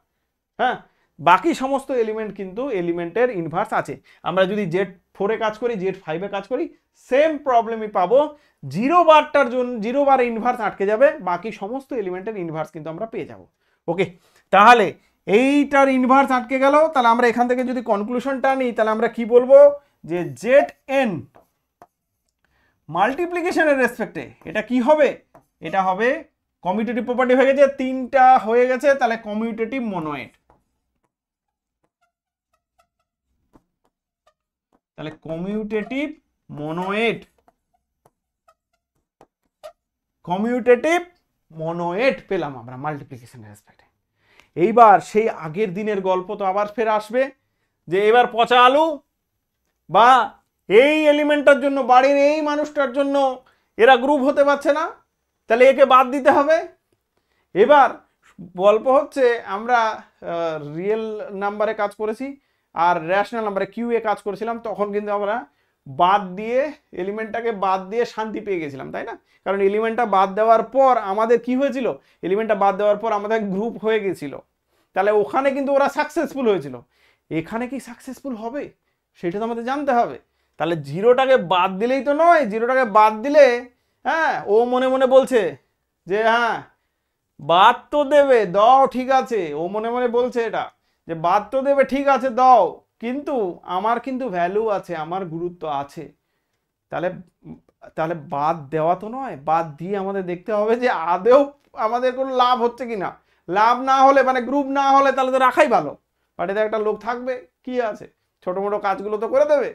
হ্যাঁ বাকি সমস্ত এলিমেন্ট কিন্তু এলিমেন্টের ইনভার্স আছে। আমরা যদি Z4 এ কাজ করি, Z5 এ কাজ করি, সেম প্রবলেমই পাবো, 0 বারটার জন্য 0 বারে ইনভার্স আটকে যাবে, বাকি সমস্ত এলিমেন্টের ইনভার্স কিন্তু আমরা পেয়ে যাব। ওকে তাহলে এইটার ইনভার্স আটকে গেল, তাহলে আমরা এখান থেকে যদি কনক্লুশনটা নিই, তাহলে আমরা কি বলবো, যে Zn মাল্টিপ্লিকেশনের রেসপেক্টে এটা কি হবে, এটা হবে কমিউটেটিভ প্রপার্টি হয়ে গেছে, 3টা হয়ে গেছে, তাহলে কমিউটেটিভ মনোয়েড, তাহলে কমিউটেটিভ মনোয়েড, কমিউটেটিভ মনোয়েড পেলাম আমরা মাল্টিপ্লিকেশনের রেসপেক্টে। এইবার সেই আগের দিনের গল্প তো আবার ফের আসবে, যে এবার পচা আলু বা এই এলিমেন্টটার জন্য, বাড়ির এই মানুষটার জন্য এরা গ্রুপ হতে পারছে না, তাহলে একে বাদ দিতে হবে। এবার গল্প হচ্ছে আমরা রিয়েল নাম্বারে কাজ করেছি আর রেশনাল নাম্বারে কিউ এ কাজ করেছিলাম, তখন কিন্তু আমরা বাদ দিয়ে এলিমেন্টটাকে বাদ দিয়ে শান্তি পেয়ে গেছিলাম, তাই না? কারণ এলিমেন্টটা বাদ দেওয়ার পর আমাদের কি হয়েছিল, এলিমেন্টটা বাদ দেওয়ার পর আমাদের গ্রুপ হয়ে গেছিল, তাহলে ওখানে কিন্তু ওরা সাকসেসফুল হয়েছিল। এখানে কি সাকসেসফুল হবে সেটা তো আমাদের জানতে হবে। তাহলে জিরোটাকে বাদ দিলেই তো নয়, জিরোটাকে বাদ দিলে হ্যাঁ ও মনে মনে বলছে যে হ্যাঁ বাদ তো দেবে, দাও ঠিক আছে, ও মনে মনে বলছে এটা যে বাদ তো দেবে ঠিক আছে দাও, কিন্তু আমার কিন্তু ভ্যালু আছে, আমার গুরুত্ব আছে। তাহলে তাহলে বাদ দেওয়া তো নয়, বাদ দিয়ে আমাদের দেখতে হবে যে আদেও আমাদের কোনো লাভ হচ্ছে কিনা। লাভ না হলে মানে গ্রুপ না হলে তাহলে তো রাখাই ভালো, বাড়িতে একটা লোক থাকবে, কি আছে, ছোট মোটো কাজগুলো তো করে দেবে।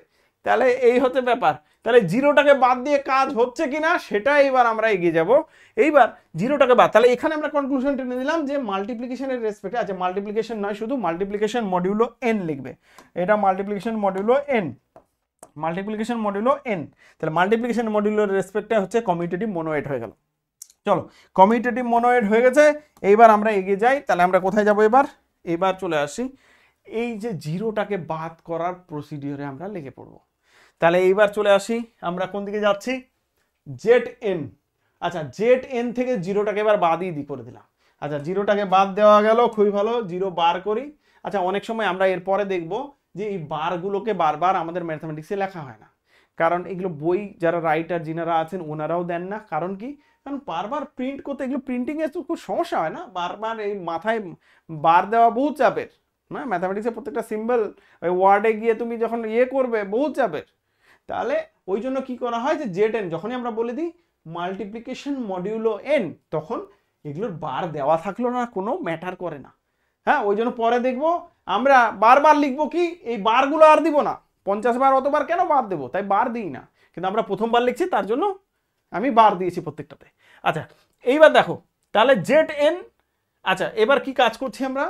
তাহলে এই হচ্ছে ব্যাপার। তাহলে জিরোটাকে বাদ দিয়ে কাজ হচ্ছে কিনা সেটা এবার আমরা এগিয়ে যাব। এইবার জিরোটাকে বাদ, তাহলে এখানে আমরা কনক্লুশন টেনে দিলাম যে মাল্টিপ্লিকেশনের রেসপেক্টে, আচ্ছা মাল্টিপ্লিকেশন নয় শুধু মাল্টিপ্লিকেশন মডিউলো এন লিখবে, এটা multiplication modulo N, multiplication modulo N. তাহলে মাল্টিপ্লিকেশন মডিউলোর রেসপেক্টে হচ্ছে কমিউটেটিভ মনোয়েড হয়ে গেল। চলো কমিউটেটিভ মনোয়েড হয়ে গেছে, এইবার আমরা এগিয়ে যাই। তাহলে আমরা কোথায় যাব এবার, এবার চলে আসি এই যে জিরোটাকে বাদ করার প্রসিডিওরে আমরা লেগে পড়বো। তাহলে এইবার চলে আসি আমরা কোন দিকে যাচ্ছি, জেড এন। আচ্ছা জেড এন থেকে জিরোটাকে এবার বাদই করে দিলাম। আচ্ছা জিরোটাকে বাদ দেওয়া গেল, খুবই ভালো, জিরো বার করি। আচ্ছা অনেক সময় আমরা এরপরে দেখব যে এই বারগুলোকে বারবার আমাদের ম্যাথমেটিক্সে লেখা হয় না, কারণ এগুলো বই যারা রাইটার যিনারা আছেন ওনারাও দেন না। কারণ কি, কারণ বারবার প্রিন্ট করতে এগুলো প্রিন্টিংয়ে তো খুব সমস্যা হয় না, বারবার এই মাথায় বার দেওয়া বহুত চাপের না, ম্যাথামেটিক্সের প্রত্যেকটা সিম্বল ওই ওয়ার্ডে গিয়ে তুমি যখন করবে বহুত চাপের। তাহলে ওই জন্য কি করা হয় যে জেড এন যখনই আমরা বলে দিই মাল্টিপ্লিকেশন মডিউলো এন, তখন এগুলোর বার দেওয়া থাকলো না কোনো ম্যাটার করে না। হ্যাঁ ওই জন্য পরে দেখবো আমরা বারবার লিখবো কি এই বারগুলো আর দিব না, 50 বার অতবার কেন বার দেবো, তাই বার দিই না, কিন্তু আমরা প্রথমবার লিখছি তার জন্য আমি বার দিয়েছি প্রত্যেকটাতে। আচ্ছা এইবার দেখো তাহলে জেড এন, আচ্ছা এবার কি কাজ করছি আমরা,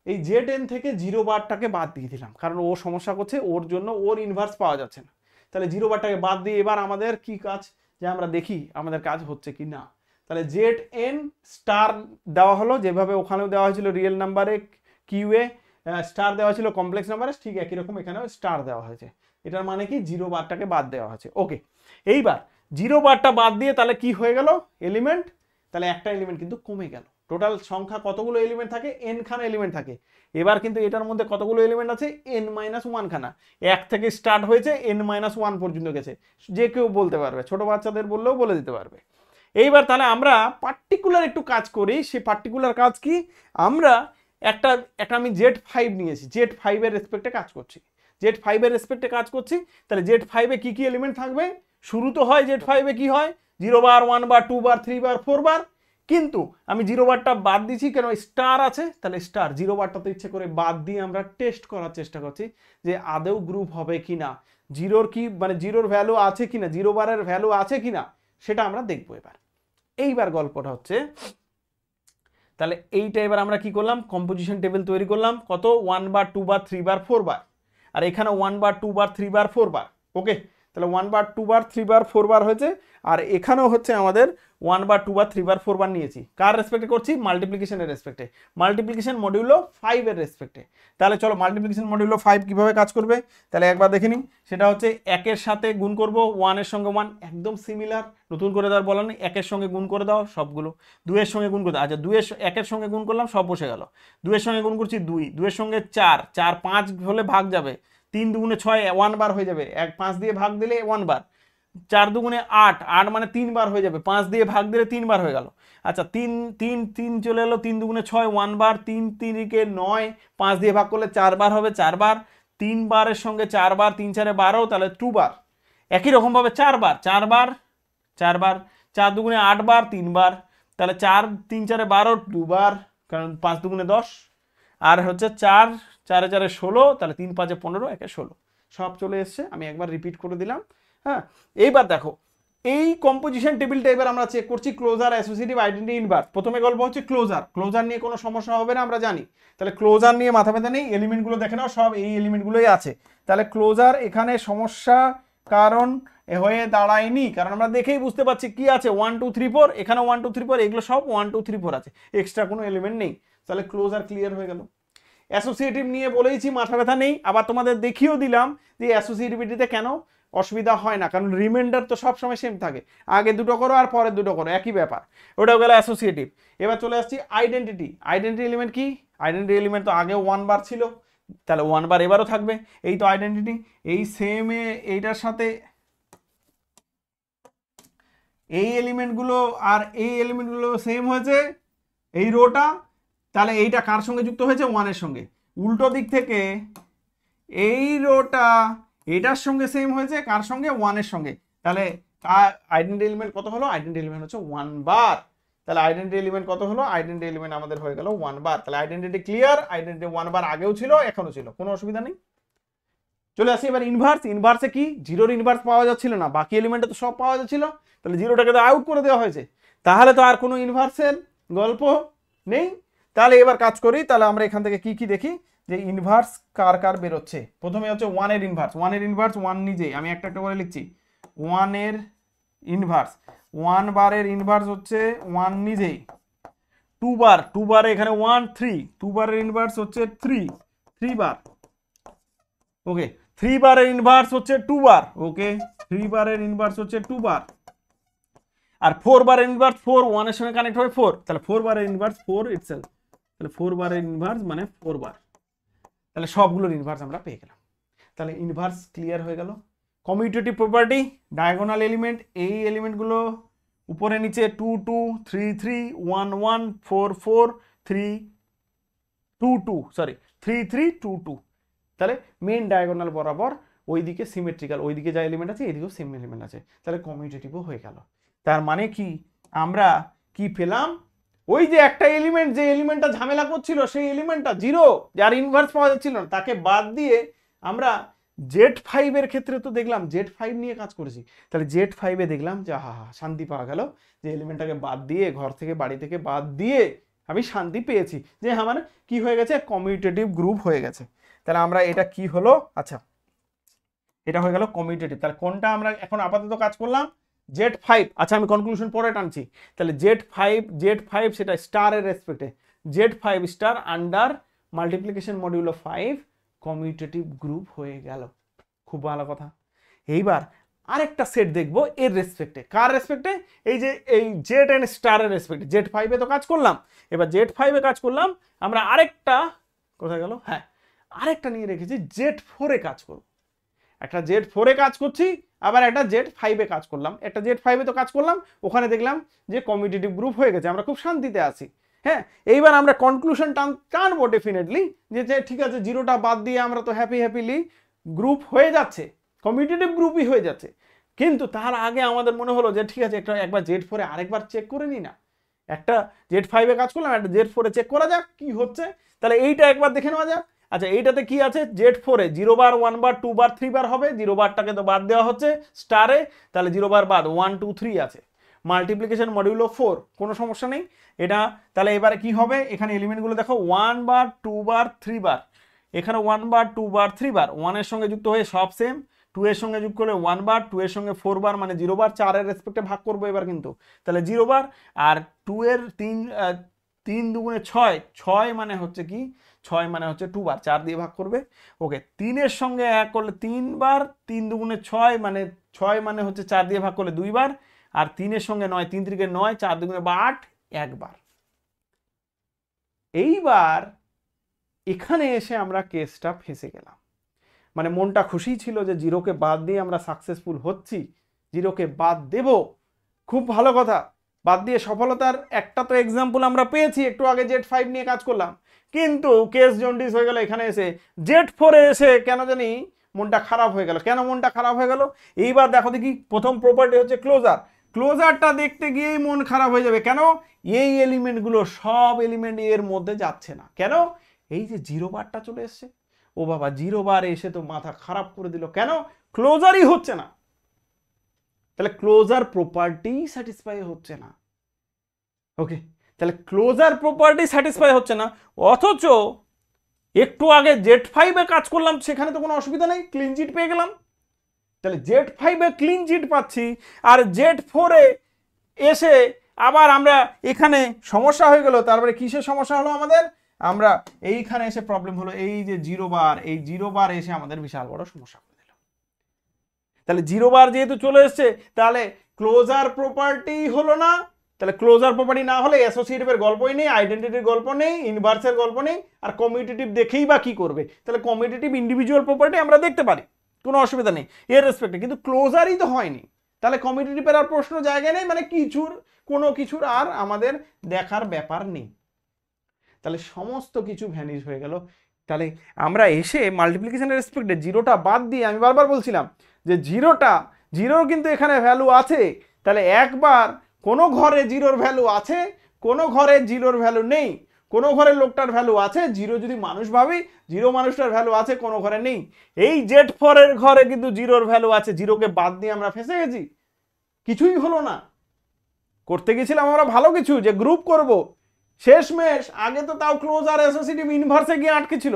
এই জেড এন থেকে জিরো বারটাকে বাদ দিয়ে দিলাম, কারণ ও সমস্যা করছে, ওর জন্য ওর ইনভার্স পাওয়া যাচ্ছে না। তাহলে জিরো বারটাকে বাদ দিয়ে এবার আমাদের কি কাজ, যে আমরা দেখি আমাদের কাজ হচ্ছে কি না। তাহলে জেড এন স্টার দেওয়া হলো, যেভাবে ওখানেও দেওয়া হয়েছিল রিয়েল নাম্বারে কিউএ স্টার দেওয়া ছিল কমপ্লেক্স নাম্বারে, ঠিক একই রকম এখানেও স্টার দেওয়া হয়েছে। এটার মানে কি জিরো বারটাকে বাদ দেওয়া হয়েছে। ওকে এইবার জিরো বারটা বাদ দিয়ে তাহলে কি হয়ে গেল এলিমেন্ট, তাহলে একটা এলিমেন্ট কিন্তু কমে গেল। টোটাল সংখ্যা কতগুলো এলিমেন্ট থাকে, এন খানা এলিমেন্ট থাকে। এবার কিন্তু এটার মধ্যে কতগুলো এলিমেন্ট আছে, এন মাইনাস ওয়ান খানা। এক থেকে স্টার্ট হয়েছে এন মাইনাস ওয়ান পর্যন্ত গেছে, যে কেউ বলতে পারবে, ছোট বাচ্চাদের বললেও বলে দিতে পারবে। এইবার তাহলে আমরা পার্টিকুলার একটু কাজ করি, সেই পার্টিকুলার কাজ কি, আমরা একটা আমি জেড ফাইভ নিয়েছি, জেড ফাইভের রেসপেক্টে কাজ করছি, জেড ফাইভের রেসপেক্টে কাজ করছি। তাহলে জেড ফাইভে কি কি এলিমেন্ট থাকবে, শুরু তো হয় জেড ফাইভে কি হয়, জিরো বার, ওয়ান বার, টু বার, থ্রি বার, ফোর বার, কিন্তু আমি জিরো বারটা বাদ দিচ্ছি কেন, স্টার আছে, তাহলে স্টার জিরো বারটা তো ইচ্ছে করে বাদ দিয়ে আমরা টেস্ট করার চেষ্টা করছি যে আদৌ গ্রুপ হবে কিনা, জিরোর কি মানে জিরোর ভ্যালু আছে কিনা, জিরো বারের ভ্যালু আছে কিনা সেটা আমরা দেখবো। এইবার গল্পটা হচ্ছে, তাহলে এইটা এবার আমরা কি করলাম, কম্পোজিশন টেবিল তৈরি করলাম, কত, ওয়ান বার, টু বার, থ্রি বার, ফোর বার, আর এখানে ওয়ান বার, টু বার, থ্রি বার, ফোর বার। ওকে তাহলে ওয়ান বার, টু বার, থ্রি বার, ফোর বার হয়েছে, আর এখানেও হচ্ছে আমাদের ওয়ান বার, টু বার, থ্রি বার, ফোর বার নিয়েছি। কার রেসপেক্টে করছি, মাল্টিপ্লিকেশনের রেসপেক্টে, মাল্টিপ্লিকেশন মডিউলো ফাইভের রেসপেক্টে। তাহলে চলো মাল্টিপ্লিকেশন মডিউলো ফাইভ কীভাবে কাজ করবে তাহলে একবার দেখে নিই। সেটা হচ্ছে একের সাথে গুণ করব, ওয়ানের সঙ্গে ওয়ান, একদম সিমিলার, নতুন করে দেওয়ার বলা নেই, একের সঙ্গে গুণ করে দাও সবগুলো, দুইয়ের সঙ্গে গুণ করে দাও, আচ্ছা দুইয়ের একের সঙ্গে গুণ করলাম সব বসে গেল, দুইয়ের সঙ্গে গুণ করছি দুই, দুইয়ের সঙ্গে চার, চার পাঁচ হলে ভাগ যাবে, তিন দুগুণে ছয়, ওয়ান বার হয়ে যাবে, এক পাঁচ দিয়ে ভাগ দিলে ওয়ান বার, চার দুগুণে আট, আট মানে তিনবার হয়ে যাবে, পাঁচ দিয়ে ভাগ দিলে তিনবার হয়ে গেল। আচ্ছা তিন তিন তিন চলে এলো, তিন দুগুণে ছয়, ওয়ান বার, তিন তিনকে নয়, পাঁচ দিয়ে ভাগ করলে চারবার হবে, চারবার, তিনবারের সঙ্গে চারবার, তিন চারে বারো, তাহলে টু বার, একই রকমভাবে চারবার, চারবার, চারবার, চার দুগুণে আটবার, তিনবার, তাহলে চার তিন চারে বারো, দুবার, কারণ পাঁচ দুগুণে 10, আর হচ্ছে চার চারে চারে 16, তাহলে তিন পাঁচে 15, একে 16, সব চলে এসছে। আমি একবার রিপিট করে দিলাম। হ্যাঁ এইবার দেখো এই কম্পোজিশন টেবিলটা এবার আমরা চেক করছি ক্লোজার, অ্যাসোসিয়েটিভ, আইডেন্টিটি, ইনভার্স। প্রথমে গল্প হচ্ছে ক্লোজার, ক্লোজার নিয়ে কোনো সমস্যা হবে না আমরা জানি, তাহলে ক্লোজার নিয়ে মাথা ব্যথা নেই, এলিমেন্টগুলো দেখে নাও সব এই এলিমেন্টগুলোই আছে। তাহলে ক্লোজার এখানে সমস্যা কারণ হয়ে দাঁড়ায়নি, কারণ আমরা দেখেই বুঝতে পারছি কি আছে, 1 2 3 4, এখানে 1 2 3 4, এগুলো সব 1 2 3 4 আছে, এক্সট্রা কোনো এলিমেন্ট নেই, তাহলে ক্লোজার ক্লিয়ার হয়ে গেল। অ্যাসোসিয়েটিভ নিয়ে বলেইছি মাথা ব্যথা নেই, আবার তোমাদের দেখিয়েও দিলাম যে অ্যাসোসিয়েটিভিটিতে কেন অসুবিধা হয় না, কারণ রিমাইন্ডার তো সবসময় সেম থাকে, আগে দুটো করো আর পরে দুটো করো, একই ব্যাপার। ওটাও গেল অ্যাসোসিয়েটিভ। এবার চলে আসছি আইডেন্টিটি। আইডেন্টিটি এলিমেন্ট কি? আইডেন্টিটি এলিমেন্ট তো আগেও 1 বার ছিল, তাহলে 1 বার এবারও থাকবে। এই তো আইডেন্টিটি, এই সেম এইটার সাথে এই এলিমেন্টগুলো আর এই এলিমেন্টগুলো সেম হয়েছে, এই রোটা, তাহলে এইটা কার সঙ্গে যুক্ত হয়েছে? 1 এর সঙ্গে। উল্টো দিক থেকে এই রোটা এটার সঙ্গে সেম হয়েছে, কার সঙ্গে? 1 এর সঙ্গে। তাহলে আইডেন্টিটি এলিমেন্ট কত হলো? আইডেন্টিটি এলিমেন্ট হচ্ছে 1 বার। তাহলে আইডেন্টিটি এলিমেন্ট কত হলো? আইডেন্টিটি এলিমেন্ট আমাদের হয়ে গেল 1 বার। তাহলে আইডেন্টিটি ক্লিয়ার, আইডেন্টিটি 1 বার আগেও ছিল এখনো ছিল, কোনো অসুবিধা নেই। চলে আসি এবার ইনভার্স। ইনভার্সে কি? জিরোর ইনভার্স পাওয়া যাচ্ছিল না, বাকি এলিমেন্টে তো সব পাওয়া যাচ্ছিল, তাহলে জিরোটাকে তো আউট করে দেওয়া হয়েছে, তাহলে তো আর কোনো ইনভার্সের গল্প নেই। তাহলে এবার কাজ করি, তাহলে আমরা এখান থেকে কি কি দেখি যে ইনভার্স কার কার বেরোচ্ছে। প্রথমে হচ্ছে 1 এর ইনভার্স। 1 এর ইনভার্স 1 নিজেই, আমি একটা একটা করে লিখছি। 1 এর ইনভার্স, 1 বারের ইনভার্স হচ্ছে 1 নিজেই। 2 বার, 2 বারে এখানে 1 3, 2 বারের ইনভার্স হচ্ছে 3 বার। ওকে, 3 বারের ইনভার্স হচ্ছে 2 বার। ওকে, 3 বারের ইনভার্স হচ্ছে 2 বার। আর 4 বারের ইনভার্স 4, 1 এর সঙ্গে কানেক্ট হয় 4, তাহলে 4 বারের ইনভার্স 4 ইটসেলফ, তাহলে 4 বারের ইনভার্স মানে 4 বার। তাহলে সবগুলোর ইনভার্স আমরা পেয়ে গেলাম। তাহলে ইনভার্স ক্লিয়ার হয়ে গেল। কমিউটেটিভ প্রপার্টি, ডায়াগোনাল এলিমেন্ট, এই এলিমেন্টগুলো উপরে নিচে 2 2 3 3 1 1 4 4 3 2 2 সরি 3 3 2 2। তাহলে মেন ডায়াগোনাল বরাবর ওইদিকে সিমেট্রিক্যাল, ওইদিকে যা এলিমেন্ট আছে এদিকেও সেম এলিমেন্ট আছে, তাহলে কমিউটেটিভও হয়ে গেল। তার মানে কি আমরা কি পেলাম? ওই যে একটা এলিমেন্ট, যে এলিমেন্টটা ঝামেলা করছিল সেই এলিমেন্টটা জিরো, যার ইনভার্স পাওয়া যাচ্ছিল না, তাকে বাদ দিয়ে আমরা Z5 এর ক্ষেত্রে তো দেখলাম Z5 নিয়ে কাজ করেছি, তাহলে Z5 এ দেখলাম যে হা হা শান্তি পাওয়া গেল, যে এলিমেন্টটাকে বাদ দিয়ে, ঘর থেকে বাড়ি থেকে বাদ দিয়ে আমি শান্তি পেয়েছি, যে হ্যাঁ মানে কি হয়ে গেছে? কমিউটেটিভ গ্রুপ হয়ে গেছে। তাহলে আমরা এটা কি হলো? আচ্ছা, এটা হয়ে গেল কমিউটেটিভ। তাহলে কোনটা আমরা এখন আপাতত কাজ করলাম? Z5। আচ্ছা, আমি কনক্লুশন পরে টানছি। তাহলে Z5 সেটা স্টারের রেসপেক্টে, Z5 star under multiplication modulo 5 commutative group হয়ে গেল। খুব ভালো কথা। এইবার আরেকটা সেট দেখবো এর রেসপেক্টে। কার রেসপেক্টে? এই যে এই জেড এন্ড স্টারের রেসপেক্টে। Z5 এ তো কাজ করলাম, এবার Z5 এ কাজ করলাম, আমরা আরেকটা, কোথায় গেল? হ্যাঁ, আরেকটা নিয়ে রেখেছি, Z4 এ কাজ করব। একটা Z4 এ কাজ করছি, আবার একটা Z5 এ কাজ করলাম। একটা Z5 এ তো কাজ করলাম, ওখানে দেখলাম যে কমিউটেটিভ গ্রুপ হয়ে গেছে, আমরা খুব শান্তিতে আছি। হ্যাঁ, এইবার আমরা কনক্লুশন টানবো ডেফিনেটলি, যে ঠিক আছে জিরোটা বাদ দিয়ে আমরা তো হ্যাপিলি গ্রুপ হয়ে যাচ্ছে, কমিউটেটিভ গ্রুপই হয়ে যাচ্ছে। কিন্তু তার আগে আমাদের মনে হলো যে ঠিক আছে একবার Z4 এ আরেকবার চেক করে নিই না। একটা Z5 এ কাজ করলাম, একটা Z4 এ চেক করা যাক কি হচ্ছে। তাহলে এইটা একবার দেখে নেওয়া যাক। আচ্ছা, এইটাতে কি আছে? Z4 এ 0 বার 1 বার 2 বার 3 বার হবে, 0 বারটাকে তো বাদ দেওয়া হচ্ছে স্টারে, তাহলে 0 বার বাদ 1 2 3 আছে। মাল্টিপ্লিকেশন মডিউলো 4, কোনো সমস্যা নেই এটা। তাহলে এবারে কি হবে? এখানে এলিমেন্টগুলো দেখো 1 বার 2 বার 3 বার, এখানে 1 বার 2 বার 3 বার, 1 এর সঙ্গে যুক্ত হয়ে সব সেম, 2 এর সঙ্গে যুক্ত করলে 1 বার, 2 এর সঙ্গে 4 বার মানে 0 বার, 4 এর রেসপেক্টে ভাগ করবো এবার কিন্তু, তাহলে 0 বার। আর 2 এর 3 দুগুণে 6, 6 মানে হচ্ছে কি? 6 মানে হচ্ছে 2 বার, 4 দিয়ে ভাগ করবে। ওকে, 3 এর সঙ্গে 1 করলে 3 বার, 3 দুগুণে 6 মানে 6 মানে হচ্ছে 4 দিয়ে ভাগ করলে 2 বার, আর 3 এর সঙ্গে 9, 3 3 9, 4 দুগুণে 8, 1 বার। এইবার এখানে এসে আমরা কেসটা ফেঁসে গেলাম, মানে মনটা খুশি ছিল যে জিরোকে বাদ দিয়ে আমরা সাকসেসফুল হচ্ছি, জিরোকে বাদ দেব, খুব ভালো কথা। বাদ দিয়ে সফলতার একটা তো এক্সাম্পল আমরা পেয়েছি, একটু আগে Z5 নিয়ে কাজ করলাম, কিন্তু কেস জন্ডিস হয়ে গেল এখানে এসে। Z4 এ এসে কেন জানি মনটা খারাপ হয়ে গেল। কেন মনটা খারাপ হয়ে গেল? এইবার দেখো দেখি, প্রথম প্রপার্টি হচ্ছে ক্লোজার। ক্লোজারটা দেখতে গিয়েই মন খারাপ হয়ে যাবে। কেন? এই এলিমেন্টগুলো সব এলিমেন্ট এর মধ্যে যাচ্ছে না। কেন? এই যে 0 বারটা চলে এসছে, ও বাবা 0 বার এসে তো মাথা খারাপ করে দিল। কেন? ক্লোজারই হচ্ছে না। তাহলে ক্লোজার প্রপার্টি স্যাটিসফাই হচ্ছে না। ওকে, তাহলে ক্লোজার প্রপার্টি স্যাটিসফাই হচ্ছে না, অথচ একটু আগে Z5 এ কাজ করলাম, সেখানে তো কোনো অসুবিধা নেই, ক্লিন চিট পেয়ে গেলাম। তাহলে Z5 এ ক্লিন চিট পাচ্ছি, আর Z4 এ এসে আবার আমরা এখানে সমস্যা হয়ে গেল। তারপরে কিসের সমস্যা হলো আমাদের? আমরা এইখানে এসে প্রবলেম হলো, এই যে 0 বার, এই 0 বার এসে আমাদের বিশাল বড় সমস্যা করে দিল। তাহলে 0 বার যেহেতু চলে এসছে, তাহলে ক্লোজার প্রপার্টি হলো না। তাহলে ক্লোজার প্রপার্টি না হলে অ্যাসোসিয়েটিভের গল্পই নেই, আইডেন্টিটির গল্প নেই, ইনভার্সের গল্প নেই, আর কমিউটেটিভ দেখেই বা কি করবে। তাহলে কমিউটেটিভ ইন্ডিভিজুয়াল প্রপার্টি আমরা দেখতে পারি, কোনো অসুবিধা নেই এর রেসপেক্টে, কিন্তু ক্লোজারই তো হয়নি। তাহলে কমিউটেটিভের আর প্রশ্ন জায়গায় নেই, মানে কোনো কিছুর আর আমাদের দেখার ব্যাপার নেই। তাহলে সমস্ত কিছু ভ্যানিশ হয়ে গেল। তাহলে আমরা এসে মাল্টিপ্লিকেশনের রেসপেক্টে জিরোটা বাদ দিয়ে, আমি বারবার বলছিলাম যে জিরোর কিন্তু এখানে ভ্যালু আছে। তাহলে একবার কোনো ঘরে জিরোর ভ্যালু আছে, কোনো ঘরে জিরোর ভ্যালু নেই। কোনো ঘরের লোকটার ভ্যালু আছে, জিরো যদি মানুষ ভাবি, জিরো মানুষটার ভ্যালু আছে, কোনো ঘরে নেই। এই Z4 এর ঘরে কিন্তু জিরোর ভ্যালু আছে, জিরোকে বাদ দিয়ে আমরা ফেঁসে গেছি, কিছুই হলো না। করতে গেছিলাম আমরা ভালো কিছু, যে গ্রুপ করব, শেষমেশ আগে তো তাও ক্লোজার অ্যাসোসিয়েটিভ ইনভার্সে গিয়ে আটকে ছিল।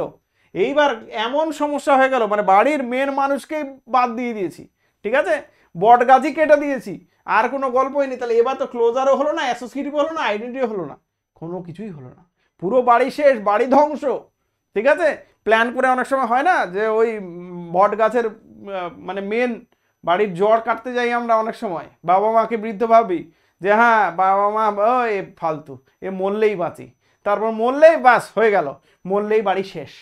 এইবার এমন সমস্যা হয়ে গেল, মানে বাড়ির মেন মানুষকেই বাদ দিয়ে দিয়েছি, ঠিক আছে, বটগাছি কেটে দিয়েছি, আর কোনো গল্পই নেই। তাহলে এবার তো ক্লোজারও হলো না, অ্যাসোসিয়েটিভ হলো না, আইডেন্টিটিও হলো না, কোনো কিছুই হলো না, পুরো বাড়ি শেষ, বাড়ি ধ্বংস। ঠিক আছে, প্ল্যান করে অনেক সময় হয় না যে ওই বট গাছের মানে মেন বাড়ির জড় কাটতে যাই আমরা অনেক সময়, বাবা মাকে বৃদ্ধ ভাবি যে হ্যাঁ বাবা মা এ ফালতু, এ মরলেই বাঁচি, তারপর মরলেই বাস হয়ে গেল, মরলেই বাড়ি শেষ,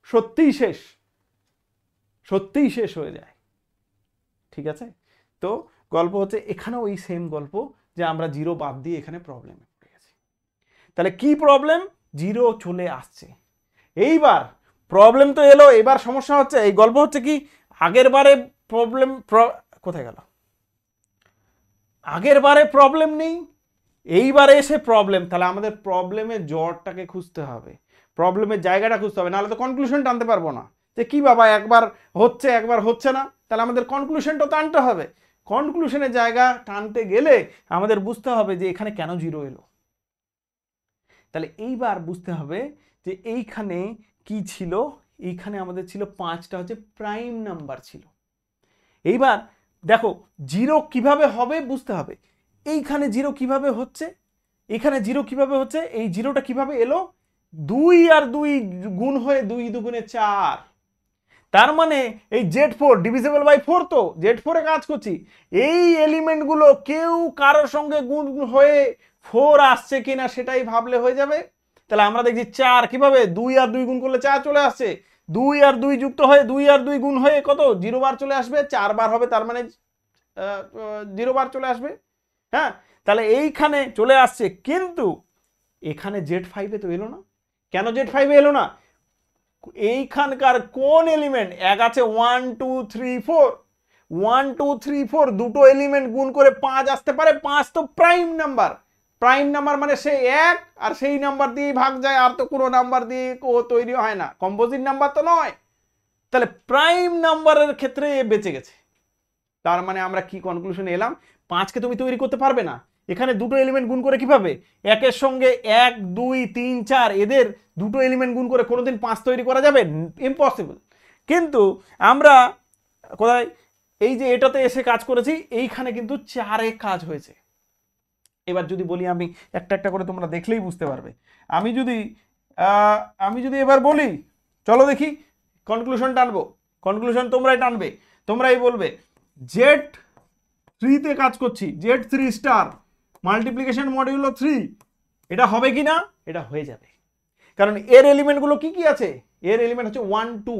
সত্যিই শেষ, সত্যিই শেষ হয়ে যায়। ঠিক আছে, তো গল্প হচ্ছে এখানেও ওই সেম গল্প, যে আমরা জিরো বাদ দিয়ে এখানে প্রবলেমে পড়ে গেছি। তাহলে কি প্রবলেম? জিরো চলে আসছে। এইবার প্রবলেম তো এলো, এবার সমস্যা হচ্ছে, এই গল্প হচ্ছে কি, আগের বারে প্রবলেম কোথায় গেল, আগের বারে প্রবলেম নেই, এইবারে এসে প্রবলেম। তাহলে আমাদের প্রবলেমের জড়টাকে খুঁজতে হবে, প্রবলেমের জায়গাটা খুঁজতে হবে, নাহলে তো কনক্লুশন টানতে পারবো না যে কি বাবা একবার হচ্ছে একবার হচ্ছে না। তাহলে আমাদের কনক্লুশনটা টানতে হবে। কনক্লুশনের জায়গা টানতে গেলে আমাদের বুঝতে হবে যে এখানে কেন জিরো এলো। তাহলে এইবার বুঝতে হবে যে এইখানে কি ছিল, এইখানে আমাদের ছিল 5টা হচ্ছে প্রাইম নাম্বার ছিল। এইবার দেখো জিরো কিভাবে হবে বুঝতে হবে, এইখানে জিরো কিভাবে হচ্ছে, এখানে জিরো কিভাবে হচ্ছে, এই জিরোটা কিভাবে এলো, 2 আর 2 গুণ হয়ে 2 দুগুণে 4, তার মানে এই Z4 ডিভিজিবল বাই 4, তো Z4 এ কাজ করছি, এই এলিমেন্টগুলো কেউ কারোর সঙ্গে গুণ হয়ে 4 আসছে কিনা সেটাই ভাবলে হয়ে যাবে। তাহলে আমরা দেখছি 4 কিভাবে, 2 আর 2 গুণ করলে 4 চলে আসছে, 2 আর 2 যুক্ত হয়ে 2 আর 2 গুণ হয়ে কত 0 বার চলে আসবে, 4 বার হবে, তার মানে 0 বার চলে আসবে। হ্যাঁ, তাহলে এইখানে চলে আসছে, কিন্তু এখানে Z5 এ তো এলো না। কেন Z5 এ এলো না? এইখানকার কোন এলিমেন্ট, এক আছে 1 2 3 4, 1 2 3 4 দুটো এলিমেন্ট গুণ করে 5 আসতে পারে, 5 তো প্রাইম নাম্বার, প্রাইম নাম্বার মানে সেই এক, আর সেই নাম্বার দিয়ে ভাগ যায়, আর তো কোনো নাম্বার দিয়ে তৈরি হয় না, কম্পোজিট নাম্বার তো নয়। তাহলে প্রাইম নাম্বারের ক্ষেত্রে বেঁচে গেছে। তার মানে আমরা কি কনক্লুশনে এলাম, 5কে তুমি তৈরি করতে পারবে না। এখানে দুটো এলিমেন্ট গুণ করে কিভাবে, একের সঙ্গে 1 2 3 4 এদের দুটো এলিমেন্ট গুণ করে কোনোদিন 5 তৈরি করা যাবে? ইম্পসিবল। কিন্তু আমরা কোথায় এই যে এটাতে এসে কাজ করেছি, এইখানে কিন্তু 4-এ কাজ হয়েছে। এবার যদি বলি, আমি একটা একটা করে তোমরা দেখলেই বুঝতে পারবে। আমি যদি এবার বলি, চলো দেখি কনক্লুশন টানবো, কনক্লুশন তোমরাই টানবে, তোমরাই বলবে Z3 তে কাজ করছি, Z3 স্টার মাল্টিপ্লিকেশন মডিউলো 3, এটা হবে কি না? এটা হয়ে যাবে, কারণ এর এলিমেন্টগুলো কি কি আছে, এর এলিমেন্ট হচ্ছে 1 2,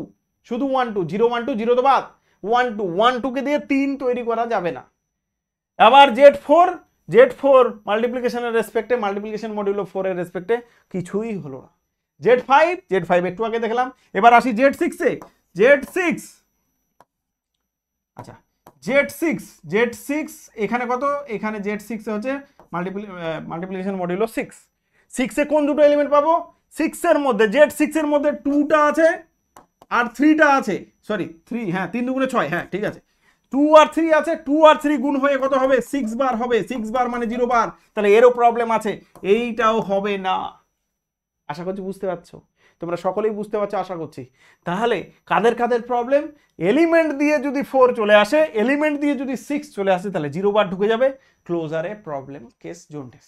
শুধু 1 2, 0 1 2, 0 তো বাদ, 1 2, 1 2 কে দিয়ে 3 তৈরি করা যাবে না। আবার Z4 মাল্টিপ্লিকেশনের রেসপেক্টে, মাল্টিপ্লিকেশন মডিউলো 4 এর রেসপেক্টে কিছুই হলো না। Z5 একটু আগে দেখলাম। এবার আসি Z6 এ, Z6, আচ্ছা Z6 এখানে কত, এখানে Z6 এ হচ্ছে মাল্টিপ্লিকেশন মডিউলো 6, 6 এ কোন দুটো এলিমেন্ট পাবো, 6 এর মধ্যে Z6 এর মধ্যে 2টা আছে আর 3টা আছে, সরি 3, হ্যাঁ 3 দুগুণে 6, হ্যাঁ ঠিক আছে, 2 আর 3 আছে, 2 আর 3 গুণ হয়ে কত হবে, 6 বার হবে, 6 বার মানে 0 বার, তাহলে এরও প্রবলেম আছে, এইটাও হবে না। আশা করছি বুঝতে পারছো, তোমরা সকলেই বুঝতে পারছো আশা করছি। তাহলে কাদের কাদের প্রবলেম, এলিমেন্ট দিয়ে যদি 4 চলে আসে, এলিমেন্ট দিয়ে যদি 6 চলে আসে, তাহলে 0 বার ঢুকে যাবে, ক্লোজারে প্রবলেম কেস জন্ডিস।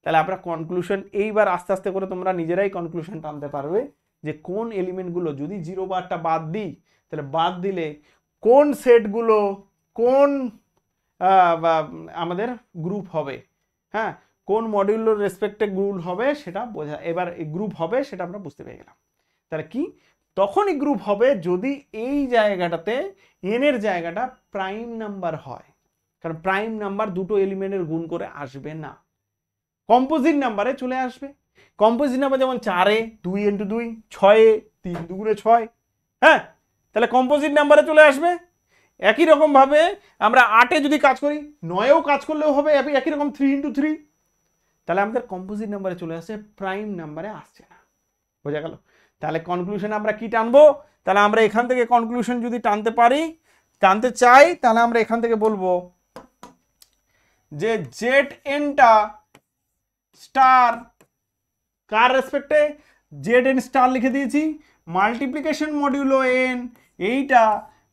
তাহলে আমরা কনক্লুশন এইবার আস্তে আস্তে করে তোমরা নিজেরাই কনক্লুশন টানতে পারবে যে কোন এলিমেন্টগুলো যদি 0 বারটা বাদ দিই, তাহলে বাদ দিলে কোন সেটগুলো কোন আমাদের গ্রুপ হবে, হ্যাঁ, কোন মডিউলের রেসপেক্টে গ্রুপ হবে সেটা বোঝা, এবার গ্রুপ হবে সেটা আমরা বুঝতে পেরে গেলাম। তাহলে কি, তখনই গ্রুপ হবে যদি এই জায়গাটাতে এন এর জায়গাটা প্রাইম নাম্বার হয়, কারণ প্রাইম নাম্বার দুটো এলিমেন্টের গুণ করে আসবে না, কম্পোজিট নাম্বারে চলে আসবে। কম্পোজিট নাম্বার যেমন 4 2 × 2 6 3 2 × 6, হ্যাঁ, তাহলে কম্পোজিট নাম্বারে চলে আসবে। একই রকম ভাবে আমরা 8 যদি কাজ করি 9 কাজ করলেও হবে একই রকম 3 × 3, তাহলে আমাদের কম্পোজিট নাম্বারে চলে আসছে, প্রাইম নাম্বারে আসছে না। বোঝা গেল? তাহলে কনক্লুশন আমরা কি টানবো? তাহলে আমরা এখান থেকে কনক্লুশন যদি টানতে পারি, টানতে চাই, তাহলে আমরা এখান থেকে বলবো যে জেড এনটা স্টার কার রেসপেক্টে, জেড এন স্টার লিখে দিয়েছি, মাল্টিপ্লিকেশন মডিউলো এন, এইটা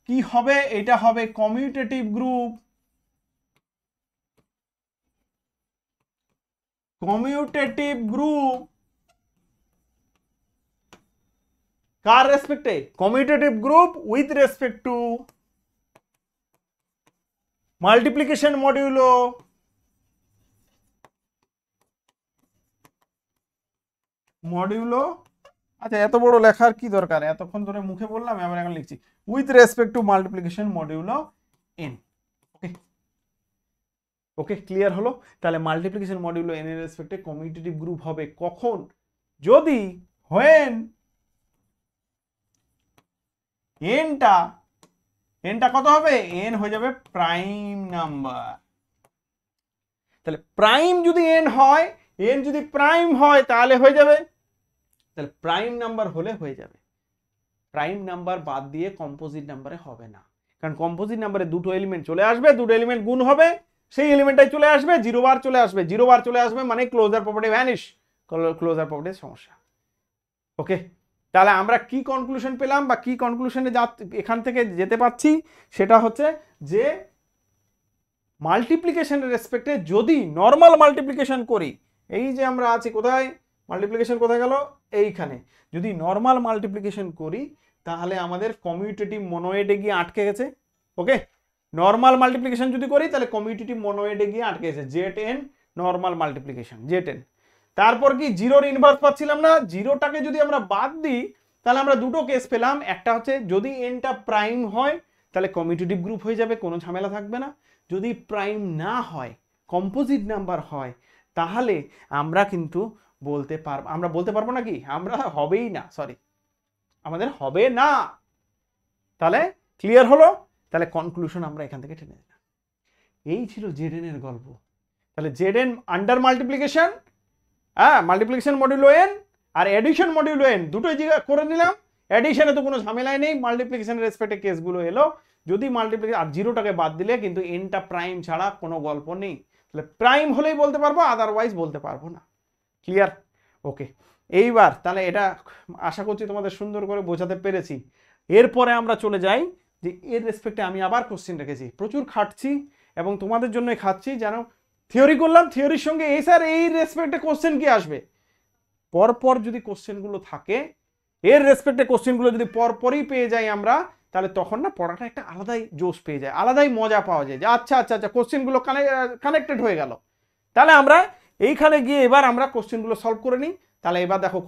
কি হবে, এটা হবে কমিউটেটিভ গ্রুপ, কমিউটেটিভ গ্রুপ কার রেসপেক্টে, commutative group with respect to multiplication modulo আচ্ছা এত বড় লেখার কি দরকার, এতক্ষণ ধরে মুখে বললাম, এবার এখন লিখছি with respect to multiplication modulo N. Okay okay, clear হলো? তাহলে মাল্টিপ্লিকেশন মডিউলো এন এর রেসপেক্টে কমিউটেটিভ গ্রুপ হবে কখন, যদি হোয়েন এনটা কত হবে, এন হয়ে যাবে প্রাইম নাম্বার। তাহলে প্রাইম যদি এন হয়, এন যদি প্রাইম হয় তাহলে হয়ে যাবে, তাহলে প্রাইম নাম্বার হলে হয়ে যাবে। প্রাইম নাম্বার বাদ দিয়ে কম্পোজিট নাম্বারে হবে না, কারণ কম্পোজিট নাম্বারে দুটো এলিমেন্ট চলে আসবে, দুটো এলিমেন্ট গুণ হবে, সেই এলিমেন্টটাই চলে আসবে, 0 বার চলে আসবে, 0 বার চলে আসবে মানে ক্লোজার প্রপার্টি ভ্যানিশ, ক্লোজার প্রপার্টির সমস্যা। ওকে, তাহলে আমরা কি কনক্লুশন পেলাম বা কি কনক্লুশনে এখান থেকে যেতে পাচ্ছি, সেটা হচ্ছে যে মাল্টিপ্লিকেশনের রেসপেক্টে যদি নর্মাল মাল্টিপ্লিকেশন করি, এই যে আমরা আছি কোথায়, মাল্টিপ্লিকেশন কোথায় গেল, এইখানে, যদি নর্মাল মাল্টিপ্লিকেশন করি তাহলে আমাদের কমিউটেটিভ মনোয়েডে গিয়ে আটকে গেছে। ওকে, নর্মাল মাল্টিপ্লিকেশন যদি করি তাহলে কমিউটেটিভ মনোয়েডে গিয়ে আটকে গেছে, Z N normal multiplication Z N. তারপর কি জিরোর ইনভার্স পাচ্ছিলাম না, জিরোটাকে যদি আমরা বাদ দিই তাহলে আমরা দুটো কেস পেলাম, একটা হচ্ছে যদি এনটা প্রাইম হয় তাহলে কমিউটেটিভ গ্রুপ হয়ে যাবে, কোনো ঝামেলা থাকবে না, যদি প্রাইম না হয় কম্পোজিট নাম্বার হয় তাহলে আমরা কিন্তু বলতে পারবো না কি, আমরা হবেই না, সরি আমাদের হবে না। তাহলে ক্লিয়ার হলো? তাহলে কনক্লুশন আমরা এখান থেকে টেনে দিলাম। এই ছিল জেডএন এর গল্প। তাহলে জেডএন আন্ডার মাল্টিপ্লিকেশন, হ্যাঁ, মাল্টিপ্লিকেশন মডিউলো এন আর এডিশন মডিউলো এন দুটোই জায়গা করে নিলাম। এডিশনে তো কোনো ঝামেলাই নেই, মাল্টিপ্লিকেশনের রেসপেক্টে কেসগুলো এলো, যদি মাল্টিপ্লিকেশন আর জিরোটাকে বাদ দিলে কিন্তু এনটা প্রাইম ছাড়া কোনো গল্প নেই। তাহলে প্রাইম হলেই বলতে পারবো, আদারওয়াইজ বলতে পারবো না। ক্লিয়ার? ওকে, এইবার তাহলে এটা আশা করছি তোমাদের সুন্দর করে বোঝাতে পেরেছি। এরপরে আমরা চলে যাই যে এর রেসপেক্টে আমি আবার কোশ্চেন রেখেছি, প্রচুর খাটছি এবং তোমাদের জন্যই খাচ্ছি, যেন থিওরি করলাম, থিওরির সঙ্গে এই স্যার এই রেসপেক্টে কোশ্চেন কি আসবে, পরপর যদি কোশ্চেনগুলো থাকে, এর রেসপেক্টে কোশ্চেনগুলো যদি পরপরই পেয়ে যাই আমরা, তাহলে তখন না পড়াটা একটা আলাদাই জোশ পেয়ে যায়, আলাদাই মজা পাওয়া যায়, যে আচ্ছা আচ্ছা আচ্ছা কোশ্চেনগুলো কানেক্টেড হয়ে গেল। তাহলে আমরা এইখানে গিয়ে এবার আমরা কোশ্চেনগুলো সলভ করে নিই। তাহলে এবার দেখো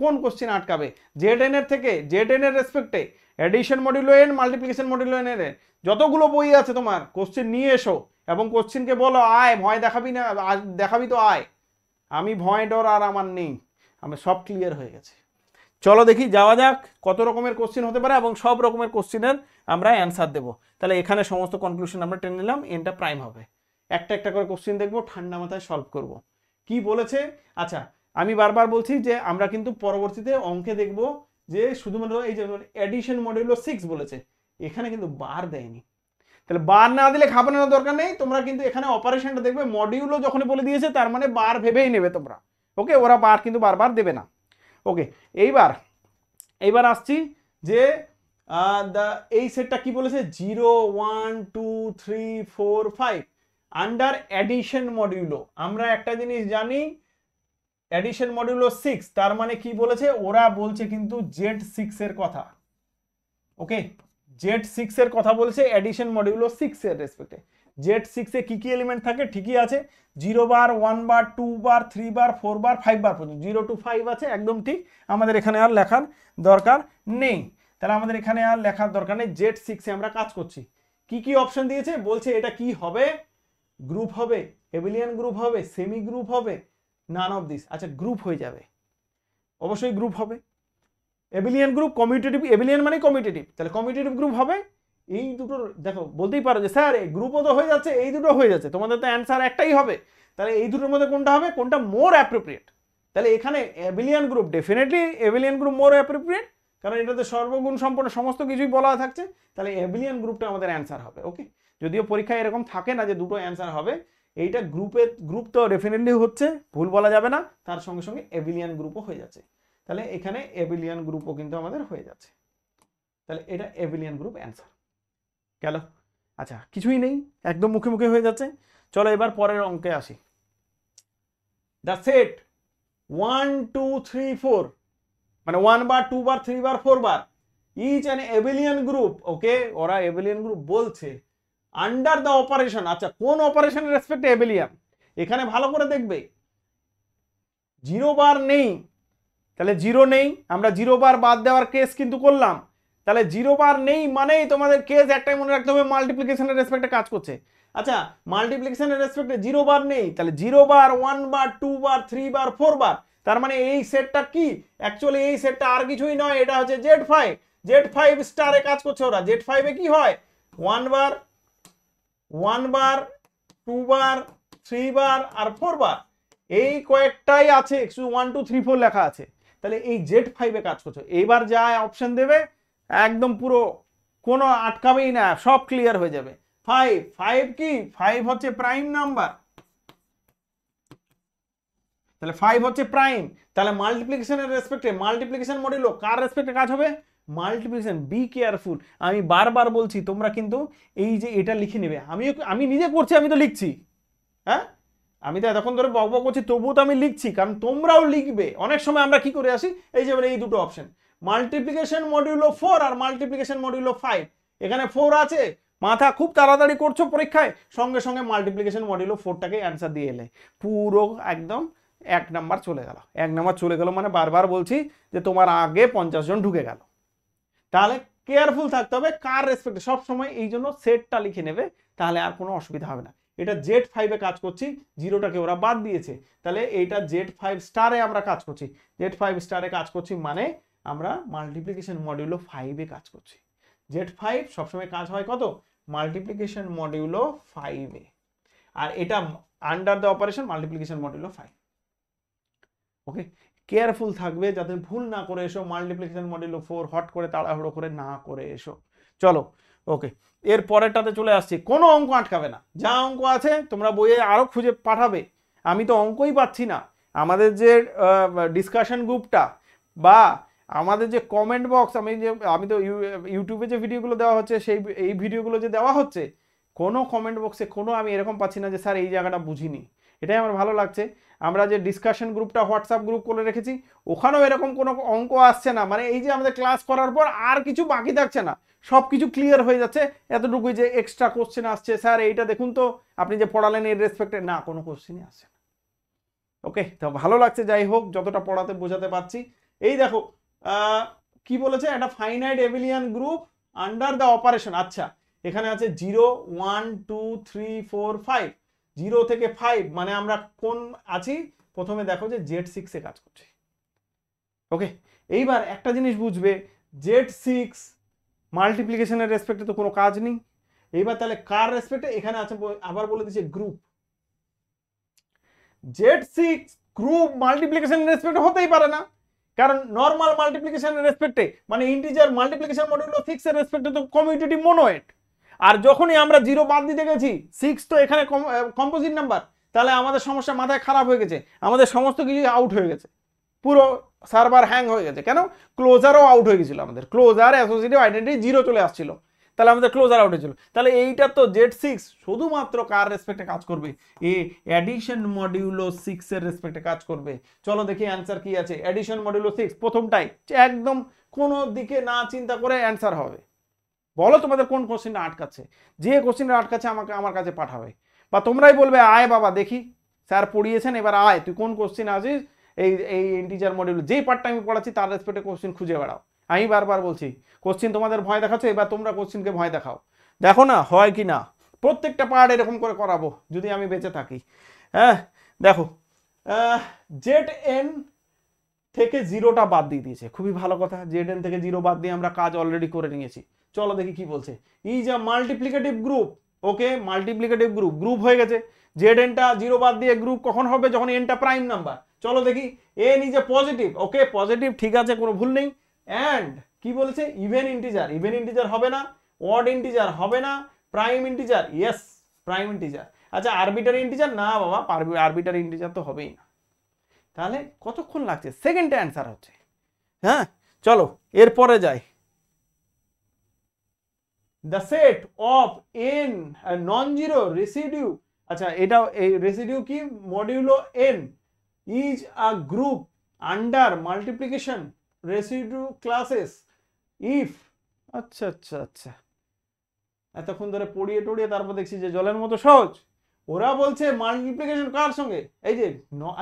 কোন কোশ্চেন আটকাবে, জেড এন এর থেকে, জেড এন এর রেসপেক্টে addition modulo N, multiplication modulo N এর যতগুলো বই আছে তোমার, কোশ্চেন নিয়ে এসো এবং কোশ্চেনকে বলো আয়, ভয় দেখাবি না, দেখাবি তো আয়, আমি ভয় ডর আর আমার নেই, আমি সব ক্লিয়ার হয়ে গেছে। চলো দেখি যাওয়া যাক কত রকমের কোশ্চেন হতে পারে এবং সব রকমের কোশ্চেনের আমরা অ্যান্সার দেবো। তাহলে এখানে সমস্ত কনক্লুশন আমরা টেনে নিলাম, এনটা প্রাইম হবে, একটা একটা করে কোশ্চেন দেখবো, ঠান্ডা মাথায় সলভ করব। কি বলেছে, আচ্ছা আমি বারবার বলছি যে আমরা কিন্তু পরবর্তীতে অঙ্কে দেখব যে শুধুমাত্র এই যে এডিশন মডিউলো 6 বলেছে, এখানে কিন্তু বার দেয়নি, তাহলে বার না দিলে খাবানোর দরকার নেই, তোমরা কিন্তু এখানে অপারেশনটা দেখবে মডিউলও যখন বলে দিয়েছে তার মানে বার ভেবেই নেবে তোমরা। ওকে, ওরা বার কিন্তু বারবার দেবে না। ওকে, এইবার আসছি যে এই সেটটা কি বলেছে, 0 1 2 3 4 5 আন্ডার এডিশন মডিউলো। আমরা একটা জিনিস জানি, এডিশন মডিউলো 6, তার মানে কি বলেছে, ওরা বলছে কিন্তু Z6 এর কথা। ওকে, জেড সিক্স এর কথা বলছে এডিশন মডিউলো 6 এর রেসপেক্টে। জেড সিক্সে কি কি এলিমেন্ট থাকে ঠিকই আছে, 0 বার, 1 বার, 2 বার, 3 বার, 4 বার, 5 বার পর্যন্ত, 0 to 5 আছে, একদম ঠিক। আমাদের এখানে আর লেখার দরকার নেই, তাহলে আমাদের এখানে আর লেখার দরকার নেই। জেড সিক্সে আমরা কাজ করছি। কি কি অপশন দিয়েছে বলছে, এটা কি হবে, গ্রুপ হবে, এবিলিয়ান গ্রুপ হবে, সেমি গ্রুপ হবে, নান অফ দিস। আচ্ছা গ্রুপ হয়ে যাবে, অবশ্যই গ্রুপ হবে। এবিলিয়ান গ্রুপ কমিউটেটিভ, এবিলিয়ান মানে কমিউটেটিভ, তাহলে কমিউটেটিভ গ্রুপ হবে। এই দুটোর দেখো বলতেই পারো যে স্যার এই গ্রুপও তো হয়ে যাচ্ছে, এই দুটো হয়ে যাচ্ছে, তোমাদের তো অ্যান্সার একটাই হবে, তাহলে এই দুটোর মধ্যে কোনটা হবে, কোনটা মোর অ্যাপ্রোপ্রিয়েট। তাহলে এখানে abelian group, definitely abelian group more appropriate, কারণ এটাতে সর্বগুণ সম্পন্ন সমস্ত কিছুই বলা থাকছে, তাহলে এবিলিয়ান গ্রুপটা আমাদের অ্যান্সার হবে। ওকে, যদিও পরীক্ষায় এরকম থাকে না যে দুটো অ্যান্সার হবে, এইটা গ্রুপ তো ডেফিনেটলি হচ্ছে, ভুল বলা যাবে না, তার সঙ্গে সঙ্গে এবিলিয়ান গ্রুপও হয়ে যাচ্ছে, তাহলে এখানে এবিলিয়ান গ্রুপও কিন্তু আমাদের হয়ে যাচ্ছে, তাহলে এটা এবিলিয়ান গ্রুপ অ্যান্সার গেল। আচ্ছা কিছুই নেই, একদম মুখে মুখে হয়ে যাচ্ছে। চলো এবার পরের অঙ্কে আসি। দ্য সেট 1 2 3 4, মানে 1 বার, 2 বার, 3 বার, 4 বার, ইচ অ্যান এবলিয়ান গ্রুপ। ওকে, ওরা এবলিয়ান গ্রুপ বলছে আন্ডার দ্য অপারেশন। আচ্ছা কোন অপারেশনের রেসপেক্টে এবলিয়ান, এখানে ভালো করে দেখবে 0 বার নেই, তাহলে 0 নেই, আমরা 0 বার বাদ দেওয়ার কেস কিন্তু করলাম, তাহলে 0 বার নেই মানেই তোমাদের কেস একটাই মনে রাখতে হবে, মাল্টিপ্লিকেশনের রেসপেক্টে কাজ করছে। আচ্ছা মাল্টিপ্লিকেশনের রেসপেক্টে 0 বার নেই, তাহলে 0 বার, 1 বার, 2 বার, 3 বার, 4 বার, তার মানে এই সেটটা কি, অ্যাকচুয়ালি এই সেটটা আর কিছুই নয়, এটা হচ্ছে Z5। Z5 স্টারে কাজ করছে ওরা। Z5 এ কি হয়, 1 বার, 1 বার, 2 বার, 3 বার আর 4 বার, এই কয়েকটাই আছে, 1 2 3 4 লেখা আছে, তাহলে এই Z5 এ কাজ করছে। এইবার যা অপশন দেবে একদম পুরো কোনো আটকাবেই না, সব ক্লিয়ার হয়ে যাবে। 5 কি, 5 হচ্ছে প্রাইম নাম্বার, তাহলে 5 হচ্ছে প্রাইম, তাহলে মাল্টিপ্লিকেশনের রেসপেক্টে, মাল্টিপ্লিকেশন মডুলো কার রেসপেক্টে কাজ হবে, মাল্টিপ্লিকেশন। বি কেয়ারফুল, আমি বারবার বলছি তোমরা কিন্তু এই যে এটা লিখে নেবে, আমি নিজে করছি, আমি তো লিখছি, হ্যাঁ আমি তো এতক্ষণ ধরে বক বক করছি, তবুও তো আমি লিখছি, কারণ তোমরাও লিখবে। অনেক সময় আমরা কি করে আসি, এই যে এই দুটো অপশন, মাল্টিপ্লিকেশন মডিউলো 4 আর মাল্টিপ্লিকেশন মডিউলো 5, এখানে 4 আছে, মাথা খুব তাড়াতাড়ি করছো পরীক্ষায়, সঙ্গে সঙ্গে মাল্টিপ্লিকেশন মডিউলো 4টাকে অ্যান্সার দিয়ে এলে, পুরো একদম 1 নাম্বার চলে গেল। 1 নাম্বার চলে গেল মানে বারবার বলছি যে তোমার আগে 50 জন ঢুকে গেল। তাহলে কেয়ারফুল থাকতে হবে কার রেসপেক্টে, সব সময় এই জন্য সেটটা লিখে নেবে, তাহলে আর কোনো অসুবিধা হবে না। এটা Z5 এ কাজ করছি, 0টাকে ওরা বাদ দিয়েছে, তাহলে এইটা Z5 স্টারে আমরা কাজ করছি। Z5 স্টারে কাজ করছি মানে আমরা মাল্টিপ্লিকেশন মডিউলো 5 এ কাজ করছি। Z5 সবসময় কাজ হয় কত, মাল্টিপ্লিকেশন মডিউলো 5 এ, আর এটা under the operation multiplication modulo 5। Okay, careful থাকবে যাতে ভুল না করে এসো, মাল্টিপ্লিকেশন মডিউলো 4 হট করে তাড়াহুড়ো করে না করে এসো। চলো ওকে, এর পরেরটাতে চলে আসছি। কোনো অঙ্ক আটকাবে না, যা অঙ্ক আছে তোমরা বইয়ে আরো খুঁজে পাঠাবে, আমি তো অঙ্কই পাচ্ছি না। আমাদের যে ডিসকাশন গ্রুপটা বা আমাদের যে কমেন্ট বক্স, আমি তো ইউটিউবে যে ভিডিওগুলো দেওয়া হচ্ছে, এই ভিডিওগুলো যে দেওয়া হচ্ছে, কোনো কমেন্ট বক্সে কোনো আমি এরকম পাচ্ছি না যে স্যার এই জায়গাটা বুঝিনি। এটাই আমার ভালো লাগছে। আমরা যে ডিসকাশন গ্রুপটা হোয়াটসঅ্যাপ গ্রুপ করে রেখেছি, ওখানেও এরকম কোনো অঙ্ক আসছে না, মানে এই যে আমাদের ক্লাস করার পর আর কিছু বাকি থাকছে না, সব কিছু ক্লিয়ার হয়ে যাচ্ছে। এতটুকুই যে এক্সট্রা কোশ্চেন আসছে, স্যার এইটা দেখুন তো আপনি যে পড়ালেন এর রেসপেক্টে, না কোনো কোশ্চেনই আসছে না। ওকে, তো ভালো লাগছে, যাই হোক যতটা পড়াতে বোঝাতে পারছি। এই দেখো কি বলেছে, একটা finite abelian group under the operation. আচ্ছা এখানে আছে 0 1 2 3 4 5, 0 থেকে 5 মানে আমরা কোন আছি, প্রথমে দেখো যে Z6 এ কাজ করছে। ওকে, এইবার একটা জিনিস বুঝবে, Z6 মাল্টিপ্লিকেশনের রেসপেক্টে তো কোনো কাজ নেই। এইবার তাহলে কার রেসপেক্টে, এখানে আছে আবার বলে দিচ্ছে গ্রুপ। Z6 গ্রুপ মাল্টিপ্লিকেশনের রেসপেক্টে হতেই পারে না, কারণ নর্মাল মাল্টিপ্লিকেশনের রেসপেক্টে মানে ইন্টিজার মাল্টিপ্লিকেশন মডিউলো 6 এর রেসপেক্টে তো কমিউটেটিভ মনোয়েট, আর যখনই আমরা 0 বাদ দিতে গেছি, 6 তো এখানে কম্পোজিট নাম্বার, তাহলে আমাদের সমস্যা মাথায় খারাপ হয়ে গেছে, আমাদের সমস্ত কিছু আউট হয়ে গেছে, পুরো সার্ভার হ্যাং হয়ে গেছে। কেন, ক্লোজারও আউট হয়ে গেছিল, আমাদের ক্লোজার অ্যাসোসিয়েটিভ আইডেন্টিটি 0 চলে আসছিল, তাহলে আমাদের ক্লোজার আউট হয়েছিল। তাহলে এইটা তো Z6 শুধুমাত্র কার রেসপেক্টে কাজ করবে, এডিশন মডিউলো 6 এর রেসপেক্টে কাজ করবে। চলো দেখি অ্যান্সার কি আছে। এডিশন মডিউলো 6 প্রথমটাই একদম কোনো দিকে না চিন্তা করে অ্যান্সার হবে। বলো তোমাদের কোন কোশ্চেনটা আটকাচ্ছে, যে কোশ্চেনটা আটকাচ্ছে আমাকে আমার কাছে পাঠাবে, বা তোমরাই বলবে আয় বাবা দেখি স্যার পড়িয়েছেন এবার আয় তুই কোন কোশ্চেন আছিস এই এই ইন্টিজার মডিউল যেই পার্টটা আমি পড়াচ্ছি তার রেসপেক্টে কোশ্চেন খুঁজে বেড়াও। আমি বারবার বলছি কোশ্চেন তোমাদের ভয় দেখাচ্ছ, এবার তোমরা কোশ্চেনকে ভয় দেখাও, দেখো না হয় কি না। প্রত্যেকটা পার্ট এরকম করে করাবো যদি আমি বেঁচে থাকি। হ্যাঁ দেখো জেড এন থেকে জিরোটা বাদ দিয়ে দিয়েছে, খুবই ভালো কথা, জেড এন থেকে জিরো বাদ দিয়ে আমরা কাজ অলরেডি করে নিয়েছি। চলো দেখি কি বলছে, is a multiplicative group. Okay multiplicative group, group হয়ে গেছে, জেড এনটা জিরো বাদ দিয়ে গ্রুপ কখন হবে, যখন এনটা প্রাইম নাম্বার। চলো দেখি, N is a positive, okay positive ঠিক আছে কোনো ভুল নেই। অ্যান্ড কি বলেছে, ইভেন ইন্টিজার, ইভেন ইন্টিজার হবে না, অড ইন্টিজার হবে না, prime integer, yes prime integer. আচ্ছা আরবিটারি ইন্টিজার না বাবা, আরবিটারি ইন্টিজার তো হবেই না। তাহলে কতক্ষণ লাগছে, সেকেন্ডটা অ্যান্সার হচ্ছে। হ্যাঁ চলো এরপরে যাই, the set of N non zero residue. আচ্ছা এটা এই রেসিডিউ কি, modulo N is a group under multiplication residue classes if. আচ্ছা আচ্ছা আচ্ছা, এতক্ষণ ধরে পড়িয়ে টড়িয়ে তারপর দেখছি যে জলের মতো সহজ। ওরা বলছে মাল্টিপ্লিকেশন কার সঙ্গে, এই যে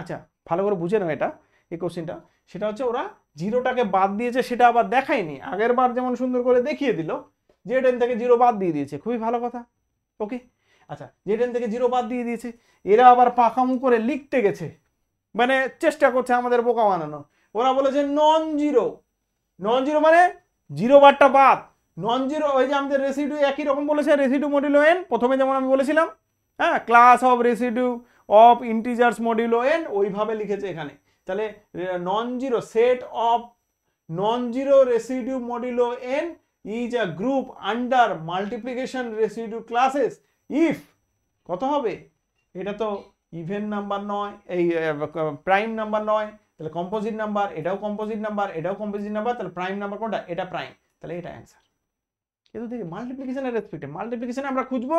আচ্ছা ভালো করে বুঝে নাও এটা, এই কোশ্চেনটা, সেটা হচ্ছে ওরা জিরোটাকে বাদ দিয়েছে, সেটা আবার দেখায়নি, আগের বার যেমন সুন্দর করে দেখিয়ে দিল জেড এন থেকে জিরো বাদ দিয়ে দিয়েছে, খুবই ভালো কথা। ওকে আচ্ছা জেড এন থেকে জিরো বাদ দিয়ে দিয়েছে, এরা আবার পাকামু করে লিখতে গেছে, মানে চেষ্টা করছে আমাদের বোকা বানানো। ওরা বলেছে নন জিরো, নন জিরো মানে জিরো বারটা বাদ, নন জিরো ওই যে আমাদের রেসিডিউ একই রকম বলেছে, রেসিডিউ মডিউলো এন প্রথমে যেমন আমি বলেছিলাম, হ্যাঁ class of residue of integers modulo N ওইভাবে লিখেছে এখানে। তাহলে non zero set of non zero residue modulo N is a group under multiplication residue classes if কত হবে, এটা তো ইভেন নাম্বার নয়, এই প্রাইম নাম্বার নয়, তাহলে কম্পোজিট নাম্বার, এটাও কম্পোজিট নাম্বার, এটাও কম্পোজিট নাম্বার, তাহলে প্রাইম নাম্বার কোনটা, এটা প্রাইম, তাহলে এটা অ্যান্সার। কিন্তু দেখি মাল্টিপ্লিকেশনের রেসপেক্টে, মাল্টিপ্লিকেশনে আমরা খুঁজবো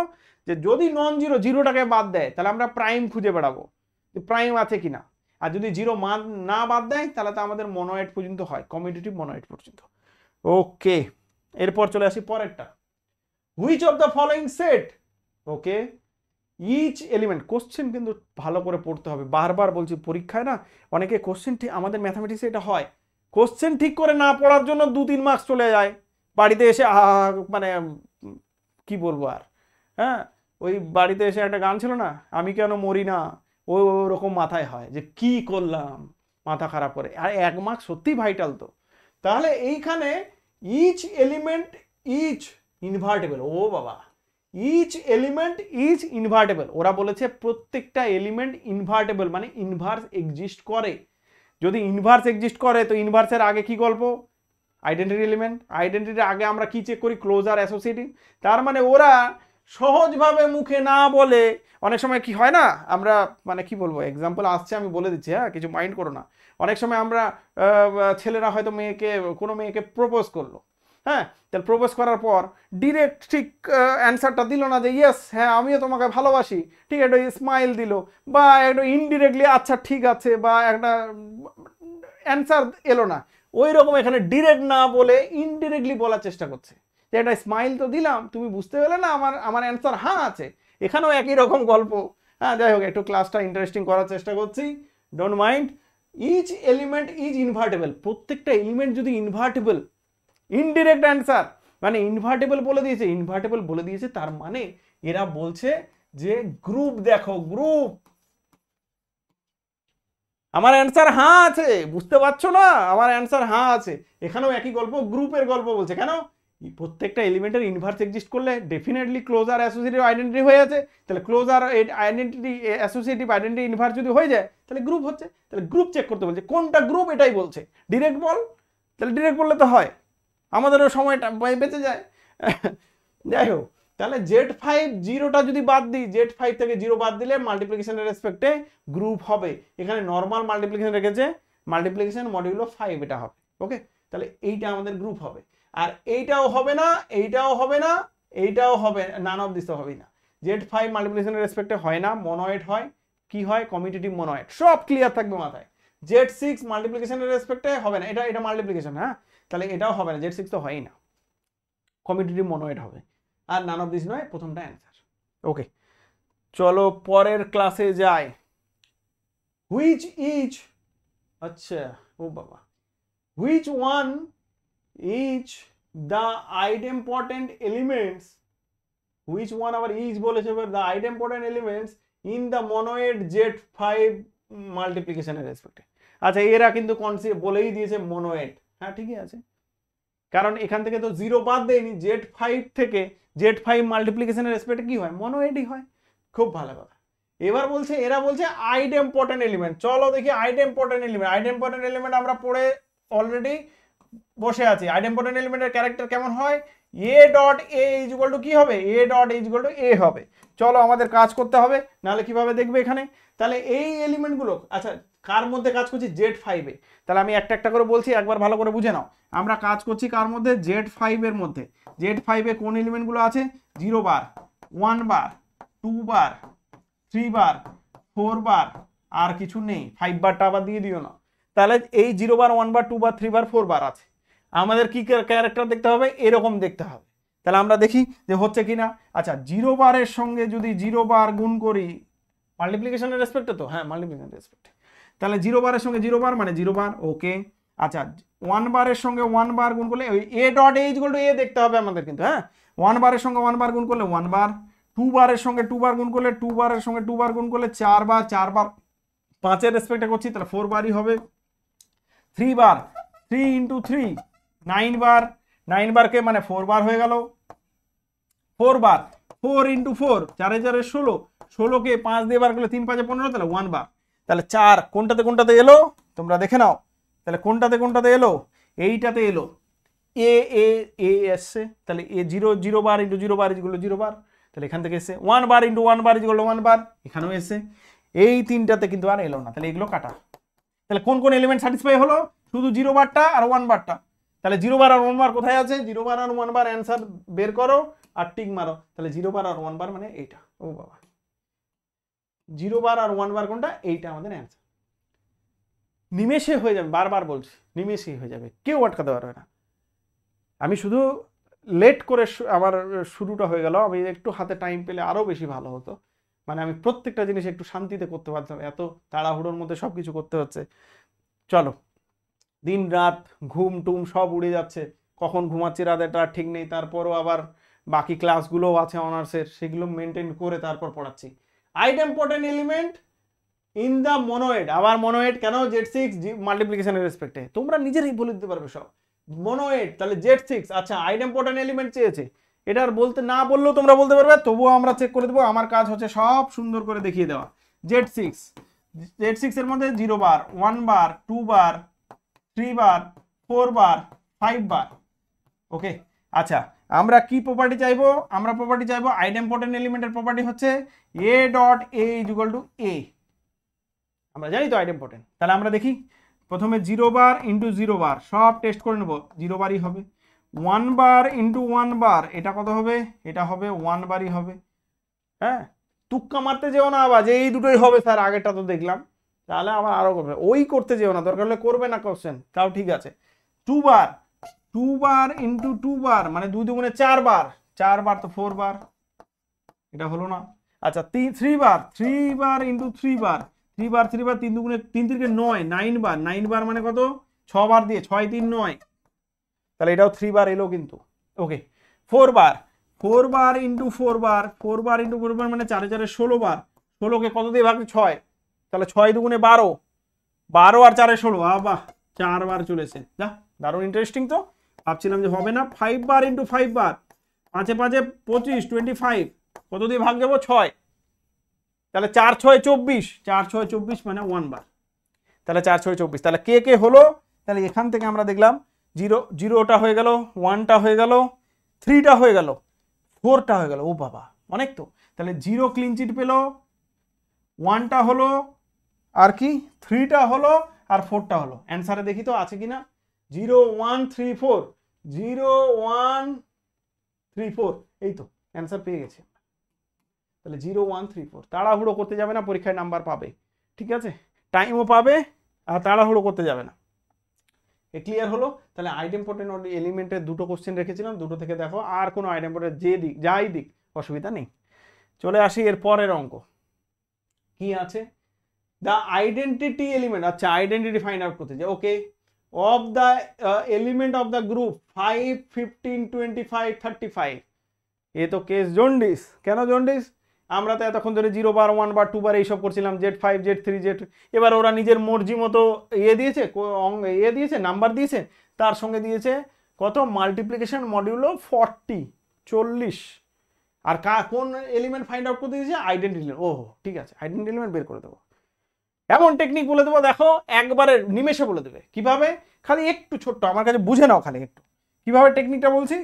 যে যদি নন জিরো জিরোটাকে বাদ দেয় তাহলে আমরা প্রাইম খুঁজে বেড়াবো যে প্রাইম আছে কিনা, আর যদি জিরো মান না বাদ দেয় তাহলে তো আমাদের মনোয়েড পর্যন্ত হয়, কমিউটেটিভ মনোয়েড পর্যন্ত। ওকে এরপর চলে আসি পরেরটা, which of the following set, okay each element, question কিন্তু ভালো করে পড়তে হবে, বারবার বলছি পরীক্ষায় না অনেকে কোশ্চেন ঠিক, আমাদের ম্যাথামেটিক্সে এটা হয়, কোশ্চেন ঠিক করে না পড়ার জন্য 2-3 মার্কস চলে যায়, বাড়িতে এসে মানে কি বলবো আর, হ্যাঁ ওই বাড়িতে এসে একটা গান ছিল না, আমি কেন মরি না, ওরকম মাথায় হয় যে কি করলাম, মাথা খারাপ করে, আর 1 মার্ক সত্যি ভাইটাল তো। তাহলে এইখানে ইচ এলিমেন্ট ইজ ইনভার্টেবল, ও বাবা ইচ এলিমেন্ট ইজ ইনভার্টেবল, ওরা বলেছে প্রত্যেকটা এলিমেন্ট ইনভার্টেবল মানে ইনভার্স এক্সিস্ট করে। যদি ইনভার্স এক্সিস্ট করে তো ইনভার্সের আগে কি গল্প, আইডেন্টিটি এলিমেন্ট, আইডেন্টিটির আগে আমরা কি চেক করি, ক্লোজার অ্যাসোসিয়েটিভ। তার মানে ওরা সহজভাবে মুখে না বলে, অনেক সময় কি হয় না আমরা মানে কি বলবো, এক্সাম্পল আসছে আমি বলে দিচ্ছি, হ্যাঁ কিছু মাইন্ড করো না, অনেক সময় আমরা ছেলেরা হয়তো কোনো মেয়েকে প্রপোজ করলো, হ্যাঁ তাহলে প্রপোজ করার পর ডিরেক্ট ঠিক অ্যান্সারটা দিল না যে ইয়েস হ্যাঁ আমিও তোমাকে ভালোবাসি, ঠিক একটা স্মাইল দিল, বা একটা ইনডিরেক্টলি আচ্ছা ঠিক আছে, বা একটা অ্যান্সার এলো না, ওই রকম এখানে ডিরেক্ট না বলে ইনডিরেক্টলি বলার চেষ্টা করছে যে একটা স্মাইল তো দিলাম তুমি বুঝতে পেলে না আমার অ্যান্সার হ্যাঁ আছে, এখানেও একই রকম গল্প। হ্যাঁ যাই হোক একটু ক্লাসটা ইন্টারেস্টিং করার চেষ্টা করছি, don't mind. Each element is invertible, প্রত্যেকটা এলিমেন্ট যদি ইনভার্টেবল, ইনডিরেক্ট অ্যান্সার মানে ইনভার্টেবল বলে দিয়েছে, ইনভার্টেবল বলে দিয়েছে তার মানে এরা বলছে যে গ্রুপ দেখো, গ্রুপ আমার অ্যান্সার হ্যাঁ আছে, বুঝতে পারছো না আমার অ্যান্সার হ্যাঁ আছে, এখানেও একই গল্প, গ্রুপের গল্প বলছে, কেন প্রত্যেকটা এলিমেন্টের ইনভার্স এক্সিস্ট করলে ডেফিনেটলি ক্লোজার অ্যাসোসিয়েটিভ আইডেন্টিটি হয়ে আছে, তাহলে closure identity associative identity inverse যদি হয়ে যায় তাহলে গ্রুপ হচ্ছে, তাহলে গ্রুপ চেক করতে বলছে, কোনটা গ্রুপ এটাই বলছে, ডিরেক্ট বল, তাহলে ডিরেক্ট বললে তো হয়, আমাদেরও সময়টা বেঁচে যায়। যাই হোক তাহলে Z5 জিরোটা যদি বাদ দিই, Z5 থেকে জিরো বাদ দিলে মাল্টিপ্লিকেশনের রেসপেক্টে গ্রুপ হবে, এখানে নর্মাল মাল্টিপ্লিকেশন রেখেছে, মাল্টিপ্লিকেশন মডিউলো 5 এটা হবে, ওকে তাহলে এইটা আমাদের গ্রুপ হবে, আর এইটাও হবে না, এইটাও হবে না, এইটাও হবে, নান অফ দিস হবেই না, Z5 মাল্টিপ্লিকেশনের রেসপেক্টে হয় না, মনোয়েড হয়, কি হয় কমিউটেটিভ মনোয়েড, সব ক্লিয়ার থাকবে মাথায়। Z6 মাল্টিপ্লিকেশনের রেসপেক্টে হবে না, এটা মাল্টিপ্লিকেশন, হ্যাঁ তাহলে এটাও হবে না, Z6 তো হয়ই না। কমিউটেটিভ মনোয়েড হবে, আর নান অফ দিস নয়, প্রথমটা অ্যান্সার। ওকে, চলো পরের ক্লাসে যাই। হুইচ ইজ, আচ্ছা ও বাবা, which one is the idempotent elements, which one আবার ইজ বলেছে, the idempotent elements in the monoid Z5 মাল্টিপ্লিকেশনের রেসপেক্টে। আচ্ছা এরা কিন্তু কনসেপ্ট বলেই দিয়েছে মনোয়েড, হ্যাঁ ঠিকই আছে, কারণ এখান থেকে তো জিরো বাদ দেয়নি, Z5 থেকে Z5 মাল্টিপ্লিকেশনের রেসপেক্টে কি হয়, মনোয়েডই হয়। খুব ভালো কথা। এবার বলছে, এরা বলছে আইডেম্পটেন্ট এলিমেন্ট। চলো দেখি আইডেম্পটেন্ট এলিমেন্ট, আইডেম্পটেন্ট এলিমেন্ট আমরা পড়ে অলরেডি বসে আছি। আইডেম্পটেন্ট এলিমেন্টের ক্যারেক্টার কেমন হয়, A dot A is equal to কি হবে, A dot A is equal to A হবে। চলো আমাদের কাজ করতে হবে, নাহলে কিভাবে দেখবে এখানে। তাহলে এই এলিমেন্টগুলো, আচ্ছা কার মধ্যে কাজ করছি, Z5 এ। তাহলে আমি একটা একটা করে বলছি, একবার ভালো করে বুঝে নাও। আমরা কাজ করছি কার মধ্যে, Z5 এর মধ্যে। Z5 এ কোন এলিমেন্টগুলো আছে, 0 বার, 1 বার, 2 বার, 3 বার, 4 বার, আর কিছু নেই, 5 বারটা আবার দিয়ে দিও না। তাহলে এই 0 বার, 1 বার, 2 বার, 3 বার, 4 বার আছে। আমাদের কি ক্যারেক্টার দেখতে হবে, এরকম দেখতে হবে। তাহলে আমরা দেখি যে হচ্ছে কিনা। আচ্ছা 0 বারের সঙ্গে যদি 0 বার গুণ করি, মাল্টিপ্লিকেশনের রেসপেক্টে তো, হ্যাঁ মাল্টিপ্লিকেশনের রেসপেক্টে, তাহলে 0 বারের সঙ্গে 0 বার মানে 0 বার, ওকে। আচ্ছা 1 বারের সঙ্গে 1 বার গুণ করলে ওই A dot A is equal to A দেখতে হবে আমাদের কিন্তু, হ্যাঁ। 1 বারের সঙ্গে 1 বার গুণ করলে 1 বার, 2 বারের সঙ্গে 2 বার গুণ করলে 2 বারের সঙ্গে 2 বার গুণ করলে 4 বার, 4 বার 5 এর রেসপেক্টে করছি, তাহলে 4 বারই হবে। 3 বার, 3 ইন্টু 3 9 বার, 9 বারকে মানে 4 বার হয়ে গেল। 4 বার, 4 ইন্টু 4 4 4 16, 16কে 5 দিয়ে বার করলে 3 5 15, তাহলে 1 বার। তাহলে 4 কোনটাতে কোনটাতে এলো তোমরা দেখে নাও। তাহলে কোনটাতে কোনটাতে এলো, এইটাতে এলো, এ এ এ এসছে, তাহলে এ 0 0 বার ইন্টু 0 বার যেগুলো 0 বার, তাহলে এখান থেকে এসছে। 1 বার ইন্টু 1 বার যেগুলো 1 বার, এখানেও এসছে। এই তিনটাতে কিন্তু আর এলো না, তাহলে এগুলো কাটা। তাহলে কোন কোন এলিমেন্ট স্যাটিসফাই হলো, শুধু 0 বারটা আর 1 বারটা। তাহলে 0 বার আর 1 বার কোথায় আছে, 0 বার আর 1 বার অ্যান্সার বের করো আর টিক মারো। তাহলে 0 বার আর 1 বার মানে এইটা, ও বাবা 0 বার আর 1 বার কোনটা, এইটা আমাদের অ্যান্সার। নিমেষে হয়ে যাবে, বারবার বলছি নিমেষেই হয়ে যাবে, কেউ আটকাতে পারবে না। আমি শুধু লেট করে আমার শুরুটা হয়ে গেল, আমি একটু হাতে টাইম পেলে আরও বেশি ভালো হতো। মানে আমি প্রত্যেকটা জিনিস একটু শান্তিতে করতে পারতাম, এত তাড়াহুড়োর মধ্যে সব কিছু করতে হচ্ছে। চলো, দিন রাত ঘুম টুম সব উড়ে যাচ্ছে, কখন ঘুমাচ্ছি রাতেটা ঠিক নেই। তারপরও আবার বাকি ক্লাসগুলোও আছে অনার্সের, সেগুলো মেনটেন করে তারপর পড়াচ্ছি। আইডেম্পটেন্ট এলিমেন্ট ইন দ্য মনোয়েড, আবার মনোয়েড কেন, Z6 মাল্টিপ্লিকেশনের রেসপেক্টে তোমরা নিজেরাই বলে দিতে পারবে সব। মনোয়েড তাহলে Z6, আচ্ছা আইডেম্পটেন্ট এলিমেন্ট চেয়েছে, এটা আর বলতে না বললেও তোমরা বলতে পারবে, তবুও আমরা চেক করে দেবো। আমার কাজ হচ্ছে সব সুন্দর করে দেখিয়ে দেওয়া। Z6 এর মধ্যে 0 বার, 1 বার, 2 বার, 3 বার, 4 বার, 5 বার, ওকে। আচ্ছা আমরা কি প্রপার্টি চাইবো, আমরা প্রপার্টি চাইবো আইডেম্পটেন্ট এলিমেন্টের প্রপার্টি হচ্ছে A dot A is equal to A, আমরা জানি তো আইডেম্পটেন্ট। তাহলে আমরা দেখি, প্রথমে 0 বার ইন্টু 0 বার সব টেস্ট করে নেব, 0 বারই হবে। 1 বার ইন্টু 1 বার, এটা কত হবে, এটা হবে 1 বারই হবে, হ্যাঁ। তুক্কা মারতে যেও না আবার যে এই দুটোই হবে স্যার, আগেরটা তো দেখলাম, তাহলে আবার আরো করবে, ওই করতে যেও না, দরকার হলে করবে না কোশ্চেন, তাও ঠিক আছে। 2 বার, 2 বার ইন্টু 2 বার মানে 2 দুগুণে 4 বার, 4 বার তো 4 বার, এটা হলো না। আচ্ছা 3 বার, 3 বার ইন্টু 3 বার, 3 বার 3 বার 3 দুগুণে 3 3 9, 9 বার, 9 বার মানে কত, 6 বার দিয়ে 6 3 9, তাহলে এটাও 3 বার এলো কিন্তু, ওকে। 4 বার, 4 বার ইন্টু 4 বার, 4 বার ইন্টু 4 বার মানে 4 4 16 বার, 16কে কত দিয়ে ভাগ, 6, তাহলে 6 দুগুণে 12, 12 আর 4 16, বাহ 4 বার চলেছে, যা দারুণ ইন্টারেস্টিং তো। ভাবছিলাম যে হবে না। 5 বার ইন্টু 5 বার, 5 5 25, 25, কত দিয়ে ভাগ দেবো, 6, তাহলে 4 6 24, 4 6 24 মানে 1 বার, তাহলে 4 6 24, তাহলে কে কে হলো। তাহলে এখান থেকে আমরা দেখলাম 0টা হয়ে গেল, 1টা হয়ে গেল, 3টা হয়ে গেল, 4টা হয়ে গেল, ও বাবা অনেক তো। তাহলে 0 ক্লিন চিট পেলো, 1টা হলো, আর কি 3টা হলো, আর 4টা হলো। অ্যান্সারে দেখি তো আছে কিনা, 0 1 3 4, 0 1 3 4, এই তো অ্যান্সার পেয়ে গেছে। তাহলে 0 1 3 4, তাড়াহুড়ো করতে যাবে না, পরীক্ষায় নাম্বার পাবে, ঠিক আছে, টাইমও পাবে আর তাড়াহুড়ো করতে যাবে না। ক্লিয়ার হলো? তাহলে আইডেম্পোর্টেন্ট এলিমেন্টের দুটো কোশ্চেন রেখেছিলাম, দুটো থেকে দেখো, আর কোনো আইডেম্পোর্টেন্ট যে দিক যাই দিক অসুবিধা নেই। চলে আসি এর পরের অঙ্ক কি আছে, দ্য আইডেন্টিটি এলিমেন্ট। আচ্ছা আইডেন্টিটি ফাইন্ড আউট করতে যে okay of the element of the group 5, 15, 25, 35। এ তো কেস জন্ডিস। কেন জন্ডিস? আমরা তো এতক্ষণ ধরে 0 বার 1 বার 2 বার এইসব করছিলাম, Z5 Z3 Z। এবার ওরা নিজের মর্জি মতো দিয়েছে, দিয়েছে নাম্বার দিয়েছে, তার সঙ্গে দিয়েছে কত মাল্টিপ্লিকেশন মডিউলো 40 40। আর কোন এলিমেন্ট ফাইন্ড আউট করতে দিয়েছে? আইডেন্টিটি। ও ঠিক আছে, আইডেন্টিটি এলিমেন্ট বের করে দেবো। এমন টেকনিক বলে দেবো দেখো, একবারে নিমেষে বলে দেবে। কিভাবে? খালি একটু ছোট্ট আমার কাছে বুঝে নাও খালি একটু কিভাবে টেকনিকটা বলছি।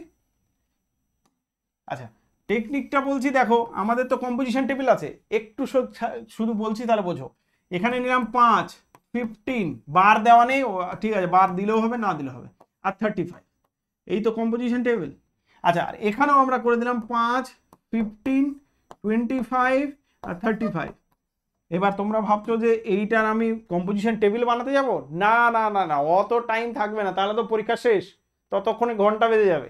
আচ্ছা টেকনিকটা বলছি দেখো, আমাদের তো কম্পোজিশন টেবিল আছে, একটু শুধু বলছি তাহলে বোঝো। এখানে নিলাম 5, 15, বার দেওয়া নেই, ঠিক আছে বার দিলেও হবে না দিলেও হবে, আর 35। এই তো কম্পোজিশন টেবিল। আচ্ছা আর এখানেও আমরা করে দিলাম 5, 15, 25 আর 35। এবার তোমরা ভাবছো যে এইটার আমি কম্পোজিশন টেবিল বানাতে যাব? না না না না, অত টাইম থাকবে না, তাহলে তো পরীক্ষা শেষ, ততক্ষণে ঘন্টা বেজে যাবে।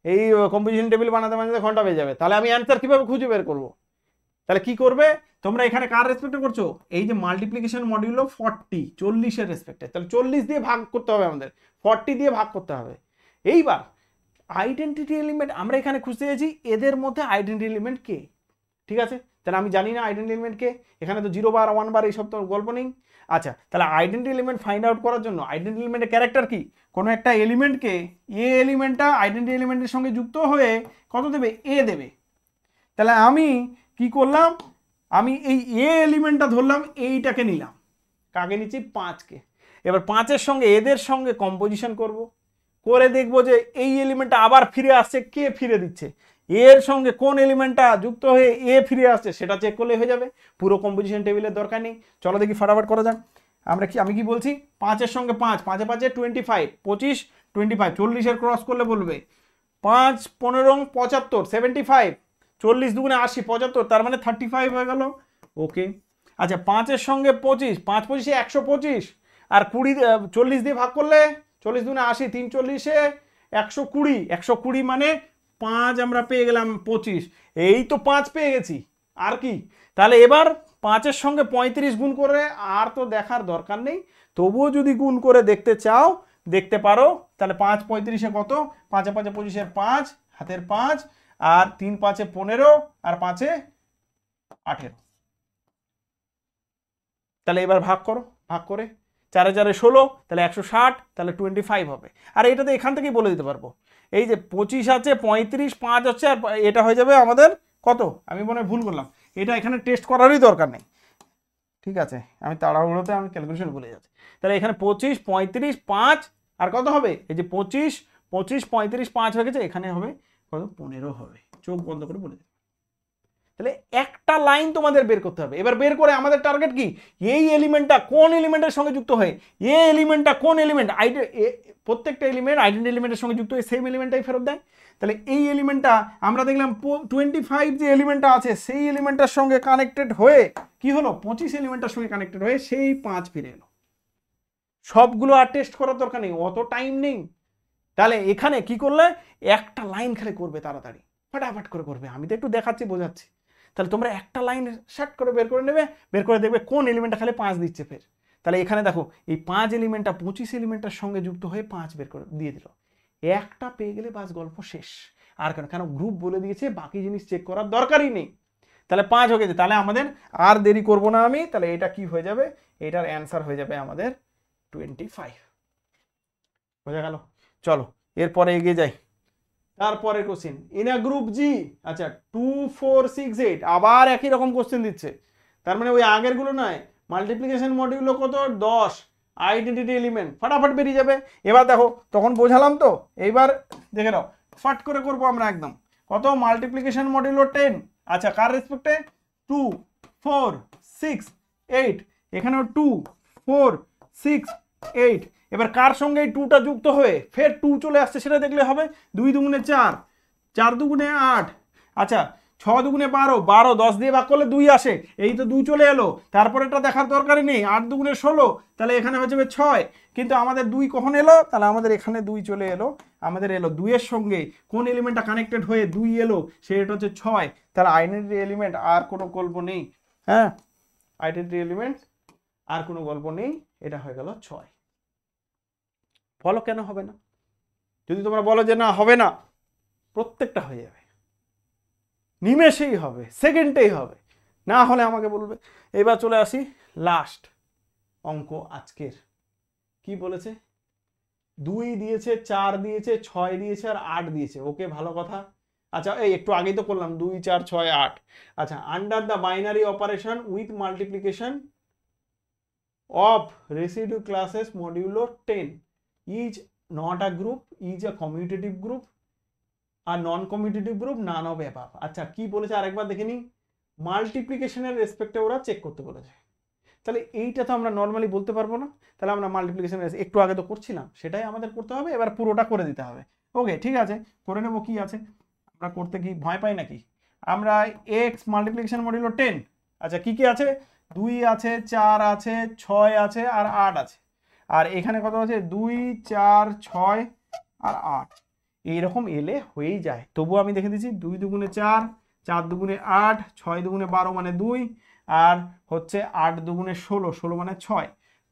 এই কম্পোজিশন টেবিল বানাতে বানাতে ঘন্টা বেজে যাবে, তাহলে আমি অ্যান্সার কিভাবে খুঁজে বের করবো? তাহলে কি করবে তোমরা এখানে কার রেসপেক্টে করছো? এই যে মাল্টিপ্লিকেশন মডিউলো 40 40-এর রেসপেক্টে, তাহলে 40 দিয়ে ভাগ করতে হবে আমাদের, 40 দিয়ে ভাগ করতে হবে। এইবার আইডেন্টিটি এলিমেন্ট আমরা এখানে খুঁজতে চাইছি, এদের মধ্যে আইডেন্টিটি এলিমেন্ট কে? ঠিক আছে, তাহলে আমি জানি না আইডেন্টিটি এলিমেন্ট কে, এখানে তো 0 বার 1 বার এইসব তো গল্প নেই। আচ্ছা তাহলে আইডেন্টিটি এলিমেন্ট ফাইন্ড আউট করার জন্য আইডেন্টিটি এলিমেন্টের ক্যারেক্টার কি? কোনো একটা এলিমেন্টকে এ এলিমেন্টটা আইডেন্টিটি এলিমেন্টের সঙ্গে যুক্ত হয়ে কত দেবে? এ দেবে। তাহলে আমি কি করলাম, আমি এই এ এলিমেন্টটা ধরলাম, এইটাকে নিলাম, কাকে নিচ্ছি? 5কে। এবার 5-এর সঙ্গে এদের সঙ্গে কম্পোজিশন করব, করে দেখবো যে এই এলিমেন্টটা আবার ফিরে আসছে, কে ফিরে দিচ্ছে, এর সঙ্গে কোন এলিমেন্টটা যুক্ত হয়ে এ ফিরে আসছে সেটা চেক করলে হয়ে যাবে, পুরো কম্পোজিশন টেবিলের দরকার নেই। চলো দেখি ফটাফট করা যাক। আমি কি বলছি? 5-এর সঙ্গে 5, 5 5 25, 25 25, 40-এর ক্রস করলে বলবে 5 15 75 75, 40 দুগুণে 80 75, তার মানে 35 হয়ে গেল। ওকে আচ্ছা 5-এর সঙ্গে 25, 5 25 125, আর 40 দিয়ে ভাগ করলে 40 দুগুণে 80, 3 40-এ 120, 120 মানে 5 আমরা পেয়ে গেলাম 25। এই তো 5 পেয়ে গেছি, আর কি? তাহলে এবার 5-এর সঙ্গে 35 গুণ করে, আর তো দেখার দরকার নেই, তবুও যদি গুণ করে দেখতে চাও দেখতে পারো। তাহলে 5 35-এ কত? 5 5 25-এর 5, হাতের 5, আর 3 5 15, আর 5 18। তাহলে এবার ভাগ করো, ভাগ করে 4 4 16, তাহলে 160, তাহলে 25 হবে। আর এটা তো এখান থেকেই বলে দিতে পারবো, এই যে 25 আছে, 35 5 হচ্ছে, আর এটা হয়ে যাবে আমাদের কত? আমি মনে হয় ভুল করলাম, এটা এখানে টেস্ট করারই দরকার নেই। ঠিক আছে, আমি তাড়াহুড়োতে আমি ক্যালকুলেশন ভুলে যাচ্ছি। তাহলে এখানে 25 35 5, আর কত হবে? এই যে 25 25 35 5 হয়ে গেছে, এখানে হবে কত? 15 হবে। চোখ বন্ধ করে বলে দেবে। তাহলে একটা লাইন তোমাদের বের করতে হবে। এবার বের করে আমাদের টার্গেট কি? এই এলিমেন্টটা কোন এলিমেন্টের সঙ্গে যুক্ত হয়ে, এই এলিমেন্টটা কোন এলিমেন্ট, প্রত্যেকটা এলিমেন্ট আইডেন্টি এলিমেন্টের সঙ্গে যুক্ত হয়ে সেম এলিমেন্টটাই ফেরত দেয়। তাহলে এই এলিমেন্টটা আমরা দেখলাম 25 যে এলিমেন্টটা আছে সেই এলিমেন্টটার সঙ্গে কানেক্টেড হয়ে কি হলো? 25 এলিমেন্টটার সঙ্গে কানেক্টেড হয়ে সেই 5 ফিরে এলো। সবগুলো আর টেস্ট করার দরকার নেই, অত টাইম নেই। তাহলে এখানে কি করলে? একটা লাইন খালি করবে, তাড়াতাড়ি ফটাফট করে করবে। আমি তো একটু দেখাচ্ছি বোঝাচ্ছি, তাহলে তোমরা একটা লাইন শার্ট করে বের করে নেবে, বের করে দেখবে কোন এলিমেন্টটা খালি 5 দিচ্ছে ফের। তাহলে এখানে দেখো এই 5 এলিমেন্টটা 25 এলিমেন্টের সঙ্গে যুক্ত হয়ে 5 বের করে দিয়ে দিল। একটা পেয়ে গেলে বাস গল্প শেষ। আর কেন গ্রুপ বলে দিয়েছে, বাকি জিনিস চেক করার দরকারই নেই। তাহলে 5 হয়ে গেছে, তাহলে আমাদের আর দেরি করব না আমি। তাহলে এটা কি হয়ে যাবে? এটার অ্যান্সার হয়ে যাবে আমাদের 25। বোঝা গেল? চলো এরপরে এগিয়ে যাই। তারপরে কোশ্চেন ইন আ গ্রুপ জি। আচ্ছা 2 4 6 8, আবার একই রকম কোশ্চেন দিচ্ছে। তার মানে ওই আগের গুলো নয়, মাল্টিপ্লিকেশন মডিউল কত? 10, আইডেন্টিটি এলিমেন্ট ফটাফট বেরিয়ে যাবে। এবার দেখো, তখন বোঝালাম তো, এইবার দেখে নাও, ফট করে করবো আমরা একদম। কত? Multiplication module 10। আচ্ছা কার রেসপেক্টে? 2 4 6 8, এখানেও 2 4 6 8। এবার কার সঙ্গে এই 2টা যুক্ত হয়ে ফের 2 চলে আসছে সেটা দেখলে হবে। 2 দুগুণে 4, 4 দুগুণে 8, আচ্ছা 6 দুগুণে 12, 12 10 দিয়ে ভাগ করলে 2 আসে, এই তো 2 চলে এলো, তারপর এটা দেখার দরকারই নেই, 8 দুগুণে 16, তাহলে এখানে হচ্ছে 6, কিন্তু আমাদের 2 কখন এলো, তাহলে আমাদের এখানে 2 চলে এলো, আমাদের এলো 2 এর সঙ্গে কোন এলিমেন্টটা কানেক্টেড হয়ে 2 এলো, সেটা হচ্ছে 6, তাহলে আইডেন্টিটি এলিমেন্ট আর কোনো গল্প নেই, হ্যাঁ আইডেন্টিটি এলিমেন্ট আর কোনো গল্প নেই, এটা হয়ে গেল 6। বলো কেন হবে না? যদি তোমরা বলো যে না হবে না, প্রত্যেকটা হয়ে যাবে, নিমেষেই হবে, সেকেন্ডেই হবে, না হলে আমাকে বলবে। এবার চলে আসি লাস্ট অঙ্ক আজকের। কি বলেছে? 2 দিয়েছে, 4 দিয়েছে, 6 দিয়েছে আর 8 দিয়েছে। ওকে, ভালো কথা। আচ্ছা, এই একটু আগেই তো করলাম 2 4 6 8। আচ্ছা, under the binary operation with multiplication of residue classes modulo 10 is not a group, is a commutative group, আর non commutative group none of above. আচ্ছা, কি বলেছে আরেকবার দেখে নিই। মাল্টিপ্লিকেশনের রেসপেক্টে ওরা চেক করতে বলেছে, তাহলে এইটা তো আমরা নর্মালি বলতে পারবো না, তাহলে আমরা মাল্টিপ্লিকেশন একটু আগে তো করছিলাম, সেটাই আমাদের করতে হবে, এবার পুরোটা করে দিতে হবে। ওকে, ঠিক আছে, করে নেবো। কি আছে, আমরা করতে কি ভয় পাই নাকি? আমরা এক্স মাল্টিপ্লিকেশন মডিউলো 10, আচ্ছা কি কি আছে, 2 আছে, 4 আছে, 6 আছে আর 8 আছে, আর এখানে কত আছে, 2 4 6 আর 8, এইরকম এলে হয়েই যায়। তবুও আমি দেখে দিচ্ছি, 2 দুগুণে 4, 4 দুগুণে 8, 6 দুগুণে 12 মানে 2, আর হচ্ছে 8 দুগুণে 16, 16 মানে 6।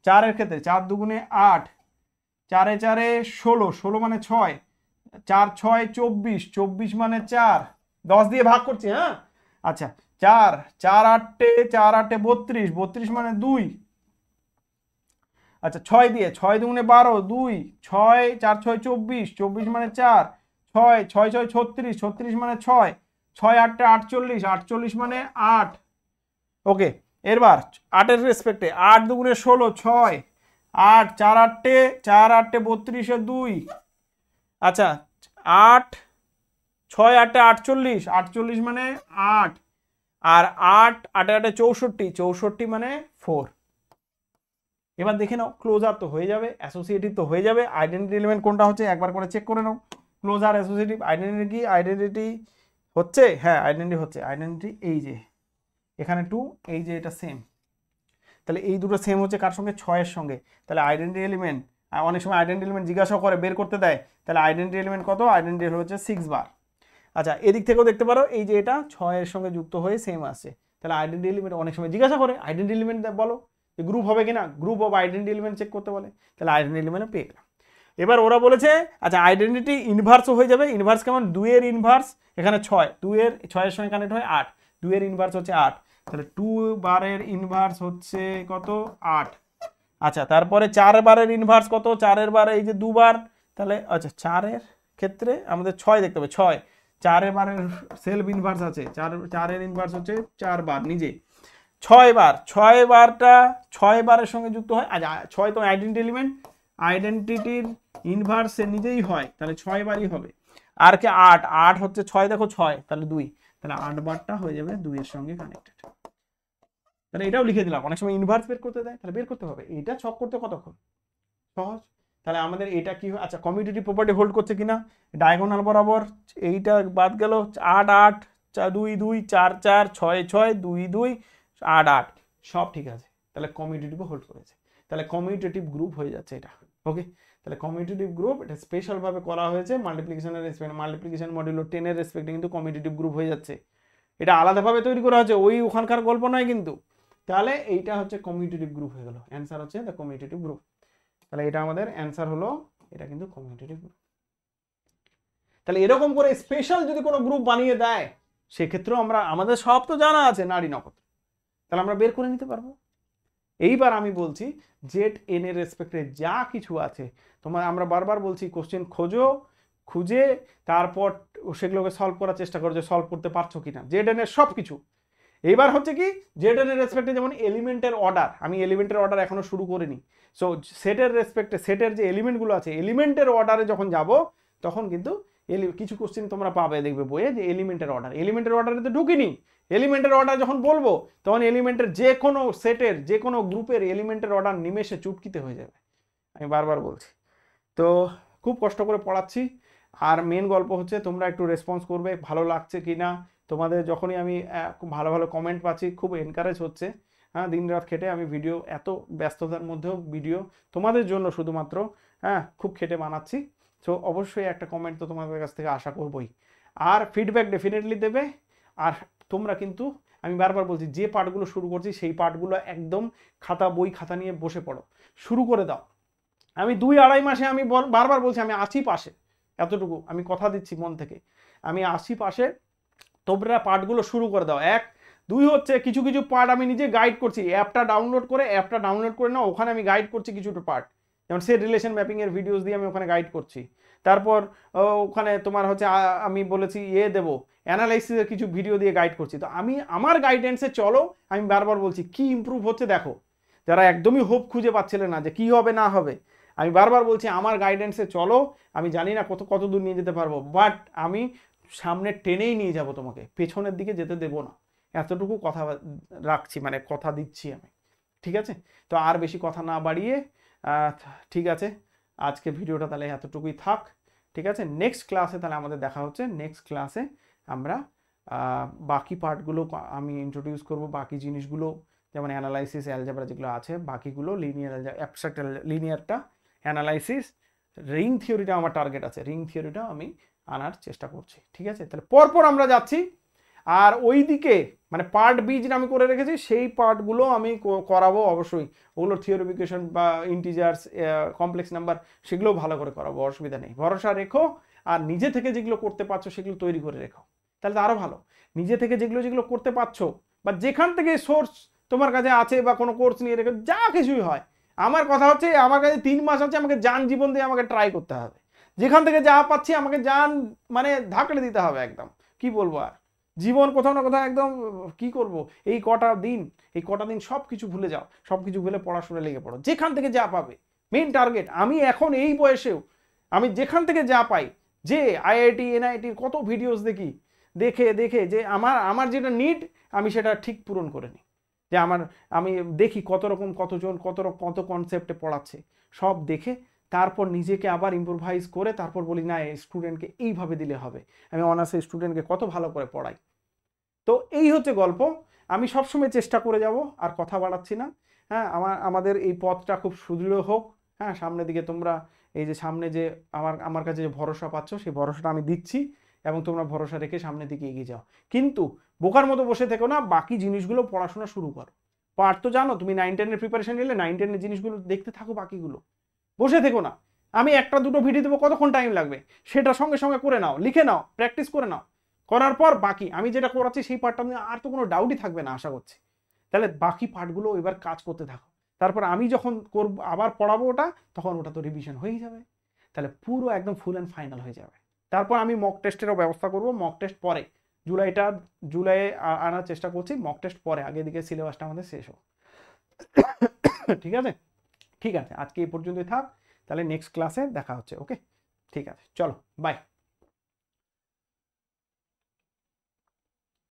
4 এর ক্ষেত্রে 4 দুগুণে 8, 4 এ 4 এ 16, 16 মানে 6, 4 6 24, 24 মানে 4, 10 দিয়ে ভাগ করছি, হ্যাঁ। আচ্ছা, 4 4 8 4 8 32, 32 মানে 2। আচ্ছা, 6 দিয়ে, 6 দুগুণে 12, 2, 6 4 6 24, 24 মানে 4, 6 6 6 36, 36 মানে 6, 6 8 48, 48 মানে 8। ওকে, এরবার 8 এর রেসপেক্টে 8 দুগুণে 16, 6 8 4 8 4 8 32 2। আচ্ছা, 8 6 8 48, 48 মানে 8, আর 8 8 8 64, 64 মানে 4। এবার দেখে নাও, ক্লোজার তো হয়ে যাবে, অ্যাসোসিয়েটিভ তো হয়ে যাবে। আইডেন্টিটি এলিমেন্ট কোনটা হচ্ছে একবার করে চেক করে নাও। ক্লোজার, অ্যাসোসিয়েটিভ, আইডেন্টিটি কি, আইডেন্টিটি হচ্ছে, হ্যাঁ আইডেন্টিটি হচ্ছে, আইডেন্টিটি এই যে এখানে 2, এই যে এটা সেম, তাহলে এই দুটো সেম হচ্ছে কার সঙ্গে, 6 এর সঙ্গে, তাহলে আইডেন্টিটি এলিমেন্ট, অনেক সময় আইডেন্টিটি এলিমেন্ট জিজ্ঞাসা করে, বের করতে দেয়, তাহলে আইডেন্টিটি এলিমেন্ট কত, আইডেন্টিটি হচ্ছে 6 বার। আচ্ছা, এদিক থেকেও দেখতে পারো, এই যে এটা 6 এর সঙ্গে যুক্ত হয়ে সেম আসছে, তাহলে আইডেন্টিটি এলিমেন্ট অনেক সময় জিজ্ঞাসা করে, আইডেন্টিটি এলিমেন্ট বলো, গ্রুপ হবে কিনা, group of identity element check করতে বলে, তাহলে আইডেন্টিটি এলিমেন্ট পেয়ে গেলাম। এবার ওরা বলেছে আচ্ছা আইডেন্টিটি ইনভার্সও হয়ে যাবে। ইনভার্স কেমন, 2 এর ইনভার্স, এখানে 6, 2 এর 6 এর সঙ্গে কানেক্ট হয় 8, 2 এর ইনভার্স হচ্ছে 8, তাহলে 2 বারের ইনভার্স হচ্ছে কত, 8। আচ্ছা, তারপরে 4 বারের ইনভার্স কত, 4 এর বার এই যে 2 বার, তাহলে আচ্ছা 4 এর ক্ষেত্রে আমাদের 6 দেখতে হবে, 6 4 এর বারের সেলফ ইনভার্স আছে, 4 এর ইনভার্স হচ্ছে 4 বার নিজে, 6 বার, 6 বারটা 6 বারের সঙ্গে যুক্ত হয়। আচ্ছা, 6 তো আইডেন্টিটি এলিমেন্ট, আইডেন্টিটির ইনভার্স নিজেই হয়, তাহলে 6 বারই হবে। আর কি 8, 8 হচ্ছে 6 দেখো 6, তাহলে 2, তাহলে 8 বারটা হয়ে যাবে 2 এর সঙ্গে কানেক্টেড। তাহলে এটাও লিখে দিলাম, অনেক সময় ইনভার্স বের করতে দেয়, তাহলে বের করতে হবে, এটা ছক করতে কতক্ষণ, সহজ। তাহলে আমাদের এটা কি, আচ্ছা কমিউটেটিভ প্রপার্টি হোল্ড করছে কিনা, ডায়াগোনাল বরাবর এইটা বাদ গেল, 8 8 2 2 4 4 6 6 2 2 8 8, সব ঠিক আছে, তাহলে কমিউটেটিভও হোল্ড করেছে, তাহলে কমিউটেটিভ গ্রুপ হয়ে যাচ্ছে এটা। ওকে, তাহলে কমিউটেটিভ গ্রুপ, এটা স্পেশাল ভাবে করা হয়েছে মাল্টিপ্লিকেশনের রেসপেক্ট, মাল্টিপ্লিকেশন মডিউলো 10 এর রেসপেক্টে কিন্তু কমিউটেটিভ গ্রুপ হয়ে যাচ্ছে, এটা আলাদাভাবে তৈরি করা হয়েছে, ওই ওখানকার গল্প নয় কিন্তু। তাহলে এইটা হচ্ছে কমিউটেটিভ গ্রুপ হয়ে গেল, অ্যান্সার হচ্ছে দ্য কমিউটেটিভ গ্রুপ। তাহলে এটা আমাদের অ্যান্সার হলো, এটা কিন্তু কমিউটেটিভ গ্রুপ। তাহলে এরকম করে স্পেশাল যদি কোনো গ্রুপ বানিয়ে দেয়, সেক্ষেত্রেও আমরা, আমাদের সব তো জানা আছে নারী নক্ষত্র, তাহলে আমরা বের করে নিতে পারবো। এইবার আমি বলছি জেড এন এর রেসপেক্টে যা কিছু আছে, তোমার আমরা বারবার বলছি কোশ্চেন খোঁজো, খুঁজে তারপর সেগুলোকে সলভ করার চেষ্টা করো, যে সলভ করতে পারছো কিনা জেড এন এর সব কিছু। এইবার হচ্ছে কি, জেড এন এর রেসপেক্টে যেমন এলিমেন্টের অর্ডার, আমি এলিমেন্টের অর্ডার এখনো শুরু করিনি, সো সেটের রেসপেক্টে সেটের যে এলিমেন্টগুলো আছে এলিমেন্টের অর্ডারে যখন যাব, তখন কিন্তু কিছু কোশ্চেন তোমরা পাবে দেখবে বইয়ে, যে এলিমেন্টের অর্ডারে তো ঢুকিনি, এলিমেন্টের অর্ডার যখন বলবো তখন এলিমেন্টের যে কোনো সেটের যে কোনো গ্রুপের এলিমেন্টের অর্ডার নিমেষে চুটকিতে হয়ে যাবে, আমি বারবার বলছি। তো খুব কষ্ট করে পড়াচ্ছি, আর মেন গল্প হচ্ছে তোমরা একটু রেসপন্স করবে ভালো লাগছে কি না, তোমাদের যখনই আমি খুব ভালো ভালো কমেন্ট পাচ্ছি, খুব এনকারেজ হচ্ছে। হ্যাঁ, দিন রাত খেটে আমি ভিডিও, এত ব্যস্ততার মধ্যেও ভিডিও তোমাদের জন্য শুধুমাত্র, হ্যাঁ, খুব খেটে বানাচ্ছি। তো অবশ্যই একটা কমেন্ট তো তোমাদের কাছ থেকে আশা করবই, আর ফিডব্যাক ডেফিনেটলি দেবে। আর তোমরা কিন্তু, আমি বারবার বলছি, যে পার্টগুলো শুরু করছি সেই পার্টগুলো একদম বই খাতা নিয়ে বসে পড়ো, শুরু করে দাও। আমি 2-2.5 মাসে, আমি বারবার বলছি আমি আছি পাশে, এতটুকু আমি কথা দিচ্ছি মন থেকে, আমি আছি পাশে। তোমরা পার্টগুলো শুরু করে দাও। 1, 2 হচ্ছে কিছু কিছু পার্ট আমি নিজে গাইড করছি, অ্যাপটা ডাউনলোড করে নাও, ওখানে আমি গাইড করছি কিছুটা পার্ট, যেমন সেট রিলেশন ম্যাপিং এর ভিডিওস দিয়ে আমি ওখানে গাইড করছি। তারপর ওখানে তোমার হচ্ছে আমি বলেছি দেবো অ্যানালাইসিসের কিছু ভিডিও দিয়ে গাইড করছি। তো আমি আমার গাইডেন্সে চলো, আমি বারবার বলছি কি ইমপ্রুভ হচ্ছে দেখো। যারা একদমই হোপ খুঁজে পাচ্ছিলে না যে কি হবে না হবে, আমি বারবার বলছি আমার গাইডেন্সে চলো। আমি জানি না কত দূর নিয়ে যেতে পারবো, বাট আমি সামনে টেনেই নিয়ে যাব তোমাকে, পেছনের দিকে যেতে দেবো না, এতটুকু কথা রাখছি, মানে কথা দিচ্ছি আমি। ঠিক আছে, তো আর বেশি কথা না বাড়িয়ে, ঠিক আছে, আজকে ভিডিওটা তাহলে এতটুকুই থাক। ঠিক আছে, নেক্সট ক্লাসে তাহলে আমাদের দেখা হচ্ছে। নেক্সট ক্লাসে আমরা বাকি পার্টগুলো আমি ইন্ট্রোডিউস করব, বাকি জিনিসগুলো যেমন অ্যানালাইসিস, অ্যালজেব্রা যেগুলো আছে, বাকিগুলো লিনিয়ার, অ্যাবস্ট্রাক্ট লিনিয়ারটা, অ্যানালাইসিস, রিং থিওরিটা আমার টার্গেট আছে, রিং থিওরিটা আমি আনার চেষ্টা করছি। ঠিক আছে, তাহলে পরপর আমরা যাচ্ছি। আর ওইদিকে মানে পার্ট বি যেটা আমি করে রেখেছি সেই পার্টগুলো আমি করাবো অবশ্যই, ওগুলোর থিওরিফিকেশন বা ইন্টিজার্স, কমপ্লেক্স নাম্বার, সেগুলো ভালো করে করাবো, অসুবিধা নেই। ভরসা রেখো, আর নিজে থেকে যেগুলো করতে পারছো সেগুলো তৈরি করে রেখো, তাহলে তো আরও ভালো। নিজে থেকে যেগুলো করতে পারছো, বা যেখান থেকে সোর্স তোমার কাছে আছে, বা কোনো কোর্স নিয়ে রেখো, যা কিছুই হয়, আমার কথা হচ্ছে আমার কাছে 3 মাস আছে, আমাকে যান জীবন দিয়ে আমাকে ট্রাই করতে হবে। যেখান থেকে যা পাচ্ছি আমাকে যান মানে ধাকড়ে দিতে হবে একদম, কি বলবো আর, জীবন কোথাও না কোথাও একদম, কি করব এই কটা দিন সব কিছু ভুলে যাও, সব কিছু ভুলে পড়াশোনা লেগে পড়ো, যেখান থেকে যা পাবে। মেইন টার্গেট, আমি এখন এই বয়সেও আমি যেখান থেকে যা পাই, যে আইআইটি এনআইটির কত ভিডিওস দেখি, দেখে দেখে যে আমার যেটা নিড আমি সেটা ঠিক পূরণ করে নিই। যে আমি দেখি কতজন কত কনসেপ্টে পড়াচ্ছে, সব দেখে তারপর নিজেকে আবার ইম্প্রোভাইজ করে তারপর বলি না, স্টুডেন্টকে এইভাবে দিলে হবে। আমি অনার্সের স্টুডেন্টকে কত ভালো করে পড়াই। তো এই হচ্ছে গল্প। আমি সবসময় চেষ্টা করে যাব, আর কথা বাড়াচ্ছি না। হ্যাঁ, আমাদের এই পথটা খুব সুদৃঢ় হোক। হ্যাঁ, সামনের দিকে তোমরা এই যে সামনে যে আমার কাছে যে ভরসা পাচ্ছ, সেই ভরসাটা আমি দিচ্ছি, এবং তোমরা ভরসা রেখে সামনের দিকে এগিয়ে যাও। কিন্তু বোকার মতো বসে থেকো না, বাকি জিনিসগুলো পড়াশোনা শুরু করো। পার্ট তো জানো, তুমি 9-10 এর প্রিপারেশন নিলে 9-10 এর জিনিসগুলো দেখতে থাকো, বাকিগুলো বসে থেকো না। আমি 1-2 ভিডিও দেবো, কতক্ষণ টাইম লাগবে সেটা সঙ্গে সঙ্গে করে নাও, লিখে নাও, প্র্যাকটিস করে নাও। করার পর বাকি আমি যেটা করাচ্ছি সেই পার্টটা নিয়ে আর তো কোনো ডাউটই থাকবে না আশা করছি। তাহলে বাকি পার্টগুলো এবার কাজ করতে থাকো, তারপর আমি যখন করব আবার পড়াবো ওটা, তখন ওটা তো রিভিশন হয়ে যাবে, তাহলে পুরো একদম ফুল অ্যান্ড ফাইনাল হয়ে যাবে। তারপর আমি মক টেস্টেরও ব্যবস্থা করব, মক টেস্ট পরে, জুলাইয়ে আনার চেষ্টা করছি, মক টেস্ট পরে, আগে দিকে সিলেবাসটা আমাদের শেষ হোক। ঠিক আছে, ঠিক আছে, আজকে এই পর্যন্তই থাক, তাহলে নেক্সট ক্লাসে দেখা হচ্ছে। ওকে, ঠিক আছে, চলো, বাই।